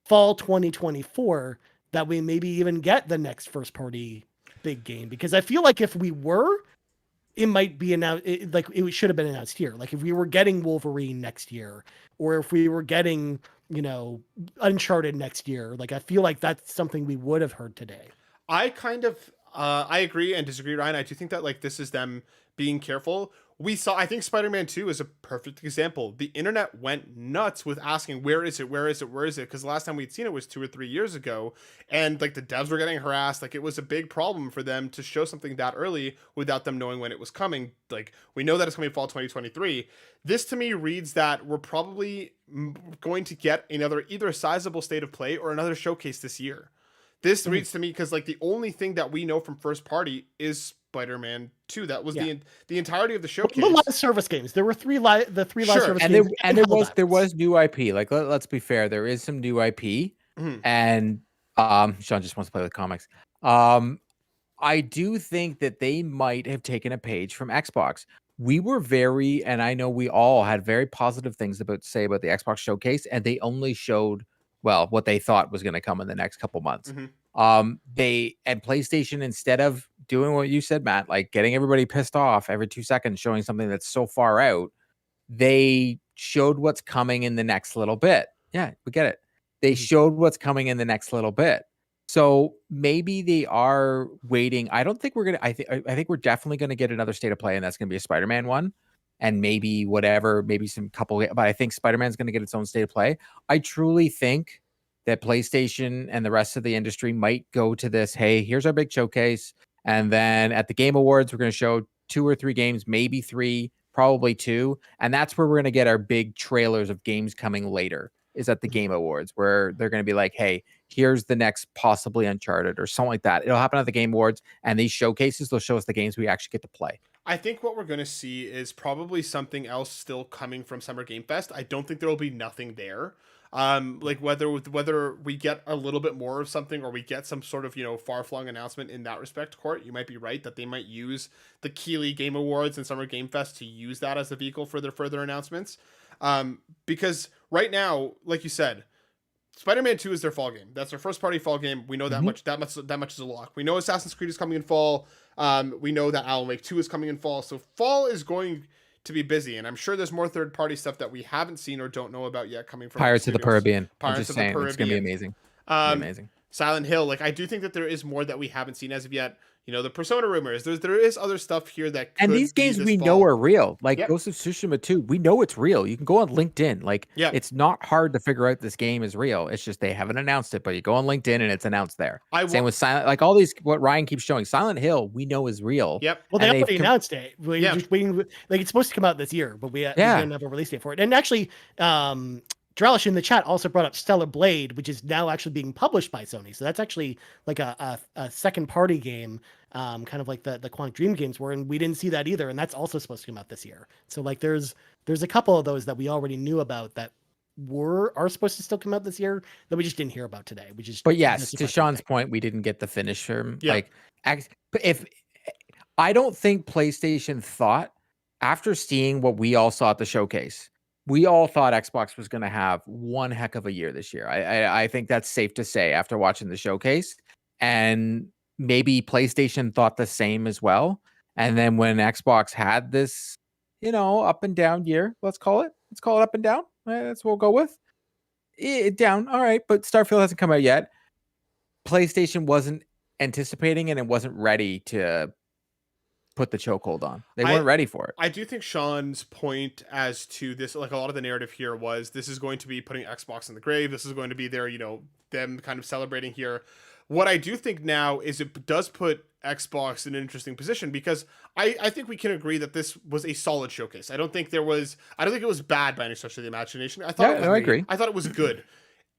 D: fall 2024 that we maybe even get the next first party big game. Because I feel like if we were, it might be announced, like it should have been announced here. Like if we were getting Wolverine next year, or if we were getting, Uncharted next year, like I feel like that's something we would have heard today.
B: I kind of, I agree and disagree, Ryan. I do think that like this is them being careful. I think Spider-Man 2 is a perfect example. The internet went nuts with asking, where is it? Where is it? Where is it? Because the last time we'd seen it was 2 or 3 years ago. And like the devs were getting harassed. Like it was a big problem for them to show something that early without them knowing when it was coming. Like we know that it's coming fall 2023. This to me reads that we're probably going to get another either sizable state of play or another showcase this year. This reads to me because like the only thing that we know from first party is Spider-Man 2. That was the entirety of the showcase.
D: The live service games. There were three live service
A: and
D: games.
A: There was new IP. Like let's be fair, there is some new IP. And Sean just wants to play with comics. I do think that they might have taken a page from Xbox. We were and I know we all had very positive things to say about the Xbox showcase, and they only showed what they thought was going to come in the next couple months. PlayStation, instead of doing what you said, Matt, like getting everybody pissed off every 2 seconds, showing something that's so far out, they showed what's coming in the next little bit. Yeah, we get it. They showed what's coming in the next little bit. So maybe they are waiting. I don't think we're going to, I think we're definitely going to get another state of play, and that's going to be a Spider-Man one. And maybe some couple, but I think Spider-Man's going to get its own state of play. I truly think that PlayStation and the rest of the industry might go to this, hey, here's our big showcase. And then at the Game Awards, we're going to show 2 or 3 games, maybe 3, probably 2. And that's where we're going to get our big trailers of games coming later, is at the Game Awards, where they're going to be like, hey, here's the next possibly Uncharted or something like that. It'll happen at the Game Awards, and these showcases, they'll show us the games we actually get to play.
B: I think what we're going to see is probably something else still coming from Summer Game Fest. I don't think there will be nothing there. Like whether we get a little bit more of something, or we get some sort of, far-flung announcement in that respect, Court, you might be right that they might use the Keighley Game Awards and Summer Game Fest to use that as a vehicle for their further announcements. Because right now, like you said, Spider-Man 2 is their fall game. That's their first party fall game. We know that much is a lock. We know Assassin's Creed is coming in fall. We know that Alan Wake 2 is coming in fall. So fall is going to be busy, and I'm sure there's more third party stuff that we haven't seen or don't know about yet coming from
A: Pirates of the Caribbean.
B: Pirates of the Caribbean.
A: It's going to be amazing. Amazing.
B: Silent Hill. Like I do think that there is more that we haven't seen as of yet. The Persona rumors. There is other stuff here that could
A: and these games we know are real. Like Ghost of Tsushima 2, we know it's real. You can go on LinkedIn. Like it's not hard to figure out this game is real. It's just they haven't announced it, but you go on LinkedIn and it's announced there. Same with Silent, like all these what Ryan keeps showing. Silent Hill, we know is real.
B: Yep.
D: Well, they already announced it. We're just waiting. Like it's supposed to come out this year, but we didn't have a release date for it. And actually, Drellesh in the chat also brought up Stellar Blade, which is now actually being published by Sony. So that's actually like a second party game, kind of like the Quantic Dream games were, and we didn't see that either. And that's also supposed to come out this year. So like there's a couple of those that we already knew about that are supposed to still come out this year that we just didn't hear about today.
A: But yes, to Sean's point, we didn't get the finisher. Yeah. Like if I don't think PlayStation thought, after seeing what we all saw at the showcase, we all thought Xbox was going to have one heck of a year this year. I think that's safe to say after watching the showcase, and maybe PlayStation thought the same as well. And then when Xbox had this, up and down year, let's call it up and down. That's what we'll go with. Down. All right. But Starfield hasn't come out yet. PlayStation wasn't anticipating and it wasn't ready to put the chokehold on. They weren't ready for it.
B: I do think Sean's point as to this, like a lot of the narrative here was, this is going to be putting Xbox in the grave. This is going to be their, them kind of celebrating here. What I do think now is it does put Xbox in an interesting position, because I think we can agree that this was a solid showcase. I don't think it was bad by any stretch of the imagination. I agree. I thought it was good.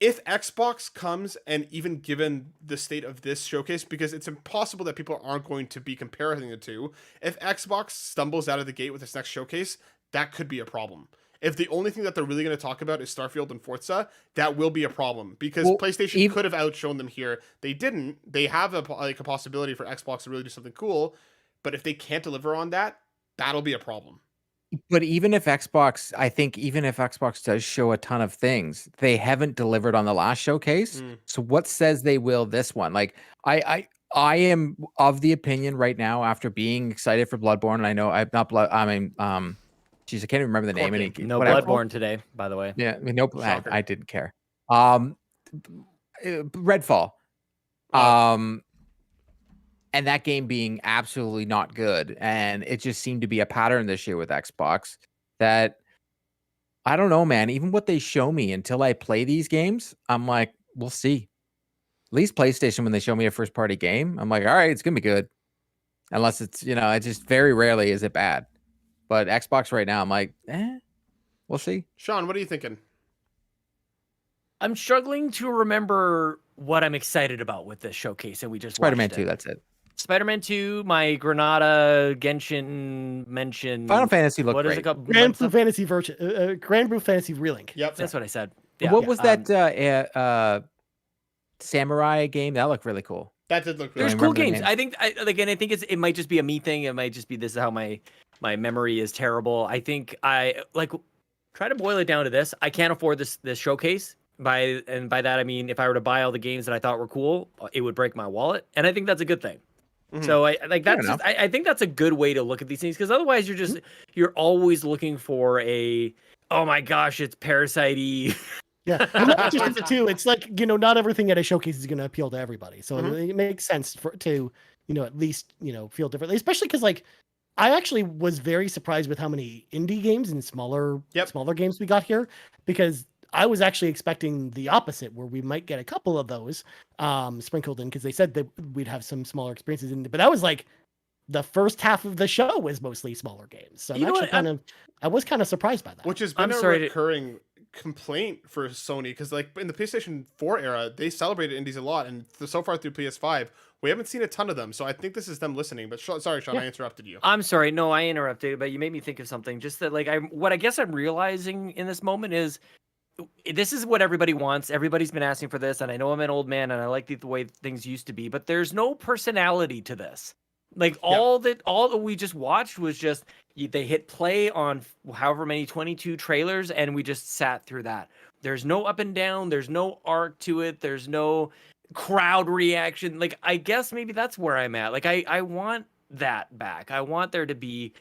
B: If Xbox comes, and even given the state of this showcase, because it's impossible that people aren't going to be comparing the two, if Xbox stumbles out of the gate with this next showcase, that could be a problem. If the only thing that they're really going to talk about is Starfield and Forza, that will be a problem, because PlayStation could have outshone them here. They didn't. They have a possibility for Xbox to really do something cool, but if they can't deliver on that, that'll be a problem.
A: But even if Xbox does show a ton of things, they haven't delivered on the last showcase. So what says they will this one? Like I am of the opinion right now, after being excited for Bloodborne, and I know I've not geez, I can't even remember the name.
C: No Bloodborne today, by the way.
A: Yeah, I didn't care. Redfall. And that game being absolutely not good. And it just seemed to be a pattern this year with Xbox that, I don't know, man. Even what they show me, until I play these games, I'm like, we'll see. At least PlayStation, when they show me a first party game, I'm like, all right, it's going to be good. Unless it's, it just very rarely is it bad. But Xbox right now, I'm like, we'll see.
B: Sean, what are you thinking?
C: I'm struggling to remember what I'm excited about with this showcase, and we just
A: Spider-Man 2, that's it.
C: Spider-Man 2, my Granada Genshin mention.
A: Final Fantasy looked great.
C: What is it called?
D: Grand Blue Fantasy Relink.
C: Yep, that's what I said. Yeah.
A: What was that samurai game? That looked really cool.
B: That did look really
C: There's cool games. I think it might just be a me thing. It might just be this is how my memory is terrible. I think try to boil it down to this. I can't afford this showcase. By that I mean, if I were to buy all the games that I thought were cool, it would break my wallet, and I think that's a good thing. Mm-hmm. So I think that's a good way to look at these things, because otherwise you're always looking for oh my gosh, it's Parasite-y.
D: Yeah, and not just the two. It's like, not everything at a showcase is going to appeal to everybody. So it makes sense to at least feel differently, especially because I actually was very surprised with how many indie games and smaller games we got here, because I was actually expecting the opposite, where we might get a couple of those sprinkled in, because they said that we'd have some smaller experiences in. But that was like the first half of the show was mostly smaller games. So I was kind of surprised by that.
B: Which has been a recurring complaint for Sony, because in the PlayStation 4 era, they celebrated indies a lot, and so far through PS5, we haven't seen a ton of them. So I think this is them listening. But sorry, Sean, I interrupted you.
C: I'm sorry. No, I interrupted, but you made me think of something. Just that, what I guess I'm realizing in this moment is, this is what everybody wants. Everybody's been asking for this, and I know I'm an old man, and I like the way things used to be, but there's no personality to this. All that we just watched was just they hit play on however many 22 trailers, and we just sat through that. There's no up and down. There's no arc to it. There's no crowd reaction. I guess maybe that's where I'm at. I want that back. I want there to be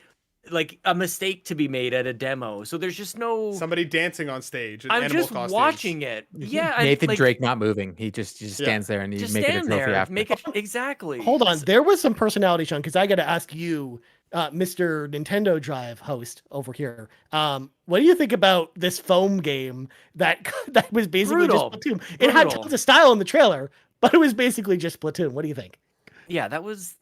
C: a mistake to be made at a demo. So there's just no
B: somebody dancing on stage.
C: I'm just watching it. Yeah,
A: Nathan Drake not moving. He just stands there and he's making a trophy after.
C: Make it exactly.
D: Hold on, there was some personality, Sean, because I got to ask you, Mr. Nintendo Drive host over here. What do you think about this foam game that was basically just Splatoon? It had tons of style in the trailer, but it was basically just Splatoon. What do you think?
C: yeah, that was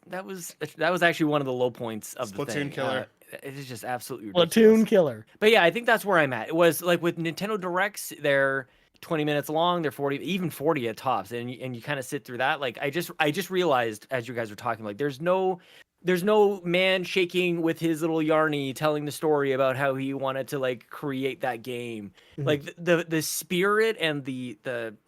C: actually one of the low points of the thing.
B: Splatoon killer.
C: It is just absolutely ridiculous.
D: Splatoon killer.
C: But yeah, I think that's where I'm at. It was like with Nintendo Directs, they're 20 minutes long, they're 40, even 40 at tops, and you kind of sit through that. Like I just realized as you guys were talking, like there's no man shaking with his little yarny telling the story about how he wanted to like create that game. Mm-hmm. Like the spirit and the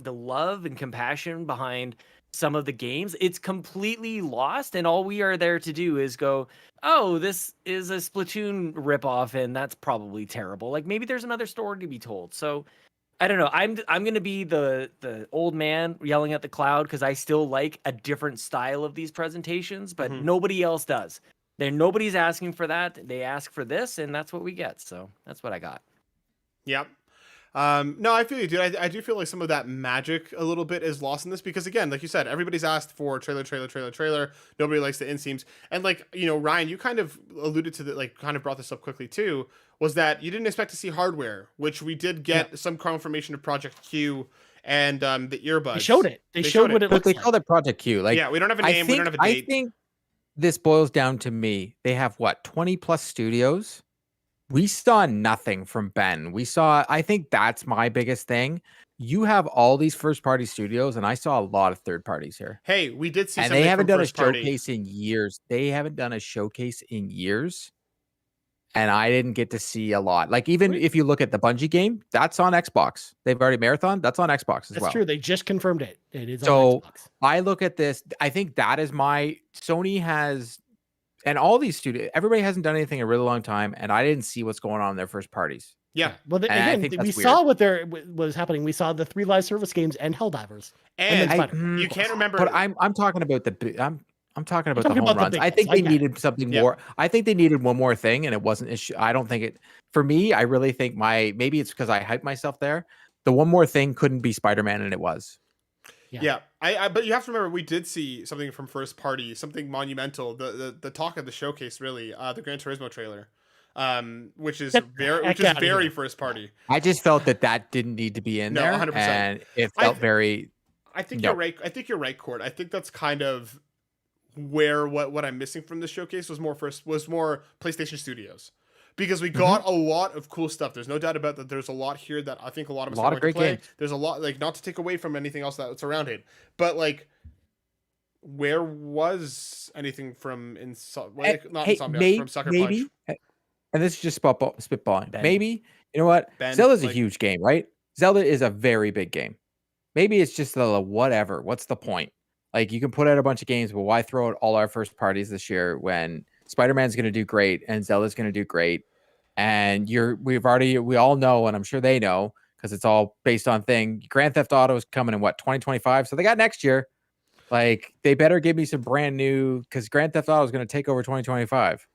C: love and compassion behind some of the games, it's completely lost, and all we are there to do is go, oh, this is a Splatoon ripoff, and that's probably terrible. Like maybe there's another story to be told. So I don't know. I'm gonna be the old man yelling at the cloud because I still like a different style of these presentations, but nobody else does. Nobody's asking for that. They ask for this, and that's what we get. So that's what I got.
B: Yep. No, I feel you, dude. I do feel like some of that magic a little bit is lost in this because, again, like you said, everybody's asked for trailer. Nobody likes the inseams. And, like, you know, Ryan, you kind of alluded to that, like, kind of brought this up quickly, too, was that you didn't expect to see hardware, which we did get some confirmation of Project Q and the earbuds.
D: They showed it. They showed what it looks like.
A: They called it Project Q. Like,
B: yeah, we don't have a name. We don't have a date.
A: I think this boils down to me. They have, what, 20-plus studios? We saw nothing from Ben. I think that's my biggest thing. You have all these first-party studios, and I saw a lot of third parties here.
B: Hey, we did see,
A: and
B: something
A: they haven't done a
B: party.
A: showcase in years. And I didn't get to see a lot. Like even if you look at the Bungie game, that's on Xbox. They've already marathon. That's on Xbox as well.
D: That's true. They just confirmed it. It is
A: on
D: Xbox.
A: I look at this. I think that is Sony has. And all these studios, everybody hasn't done anything in a really long time, and I didn't see what's going on in their first parties.
B: Yeah.
D: Well, again, we saw what was happening. We saw the 3 live service games and Helldivers.
B: And you can't remember.
A: But I'm talking about I'm talking about the home runs. I think they needed something more. I think they needed one more thing, and it wasn't. I don't think it. For me, I really think maybe it's because I hyped myself there. The one more thing couldn't be Spider-Man, and it was.
B: Yeah. But you have to remember, we did see something from first party, something monumental. The talk of the showcase, really, the Gran Turismo trailer, which is very first party.
A: I just felt that didn't need to be in there. 100%. And it felt very.
B: I think you're right. I think you're right, Court. I think that's kind of where what I'm missing from the showcase was more PlayStation Studios. Because we got a lot of cool stuff. There's no doubt about that. There's a lot here that I think a lot of us are going to play. Games. There's a lot, like, not to take away from anything else that's around it, but like, where was anything from from Sucker Punch?
A: And this is just spitballing. Maybe, you know what? Zelda's a huge game, right? Zelda is a very big game. Maybe it's just the whatever. What's the point? Like, you can put out a bunch of games, but why throw out all our first parties this year when Spider-Man's going to do great and Zelda's going to do great, and we all know, and I'm sure they know because it's all based on thing. Grand Theft Auto is coming in 2025, so they got next year. Like, they better give me some brand new, because Grand Theft Auto is going to take over 2025.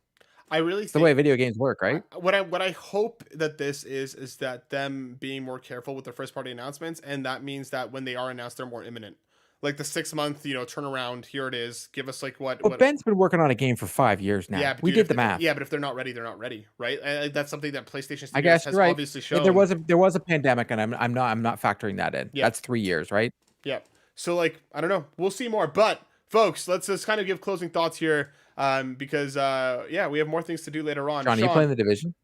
B: I really think
A: the way video games work, right?
B: What I hope that this is that them being more careful with their first party announcements, and that means that when they are announced, they're more imminent. Like the 6 month, turnaround. Here it is. Give us like what?
A: Well, Ben's been working on a game for 5 years now. Yeah, we did the math.
B: Yeah, but if they're not ready, they're not ready, right? That's something that PlayStation Studios has obviously shown.
A: Yeah, there was a pandemic, and I'm not factoring that in. Yeah. That's 3 years, right?
B: Yeah. So like, I don't know. We'll see more. But folks, let's just kind of give closing thoughts here, because we have more things to do later on.
A: Sean, are you playing The Division?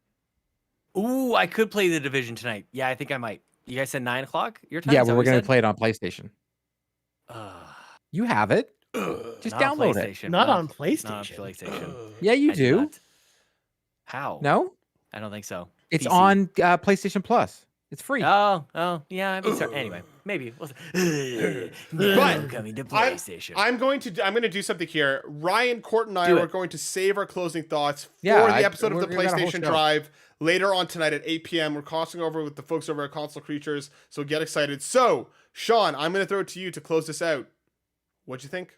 C: Ooh, I could play The Division tonight. Yeah, I think I might. You guys said 9 o'clock your time?
A: Yeah, well, we're gonna play it on PlayStation. You have it. Just download it.
D: Not on PlayStation.
C: Not on PlayStation.
A: Yeah, you do.
C: How?
A: No,
C: I don't think so.
A: It's PC. On PlayStation Plus. It's free.
C: Oh, yeah. I mean, anyway, maybe. But coming to PlayStation.
B: I'm going to do something here. Ryan, Court, and I are going to save our closing thoughts for the episode of the PlayStation Drive later on tonight at 8 p.m. We're crossing over with the folks over at Console Creatures, so get excited. So, Sean, I'm going to throw it to you to close this out. What'd you think?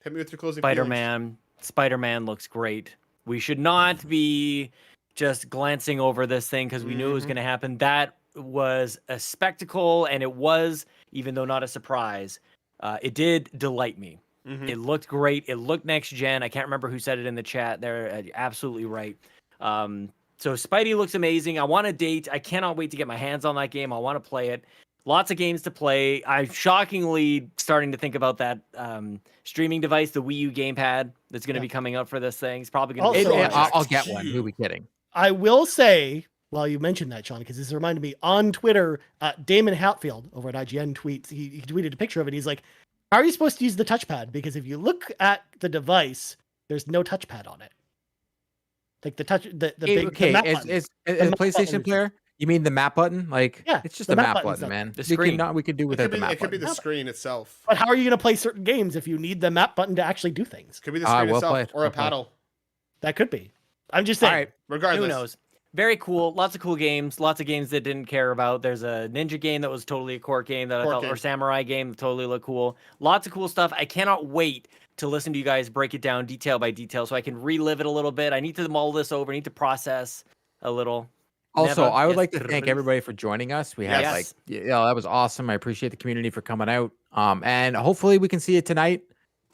B: Hit me with your closing feelings.
C: Spider-Man looks great. We should not be just glancing over this thing because we knew it was going to happen. That was a spectacle, and it was, even though not a surprise, it did delight me. It looked great. It looked next gen. I can't remember who said it in the chat. They're absolutely right. So Spidey looks amazing. I want a date. I cannot wait to get my hands on that game. I want to play it. Lots of games to play. I'm shockingly starting to think about that streaming device, the Wii U gamepad that's going to be coming out for this thing. It's probably going to be
A: I'll get one. Who are we kidding?
D: I will say, while you mentioned that, Sean, because this reminded me, on Twitter, Damon Hatfield over at IGN tweets, he tweeted a picture of it. He's like, how are you supposed to use the touchpad? Because if you look at the device, there's no touchpad on it. Like the
A: is a PlayStation player? You mean the map button? Like, yeah, it's just a map button, man.
C: The screen.
A: We could do without the map button.
B: It could be the screen itself.
D: But how are you going to play certain games if you need the map button to actually do things?
B: Could be the screen itself or a paddle.
D: That could be. I'm just saying.
C: All right.
B: Regardless.
C: Who knows? Very cool. Lots of cool games. Lots of games that didn't care about. There's a ninja game that was totally a court game that I thought, or samurai game that totally looked cool. Lots of cool stuff. I cannot wait to listen to you guys break it down detail by detail so I can relive it a little bit. I need to mull this over. I need to process a little.
A: Also, I would like to thank everybody for joining us. We had that was awesome. I appreciate the community for coming out. And hopefully we can see you tonight.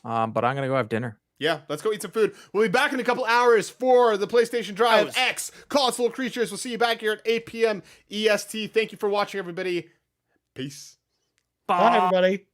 A: But I'm gonna go have dinner.
B: Yeah, let's go eat some food. We'll be back in a couple hours for the PlayStation Drive X Console Creatures. We'll see you back here at 8 p.m. EST. Thank you for watching, everybody. Peace.
D: Bye everybody.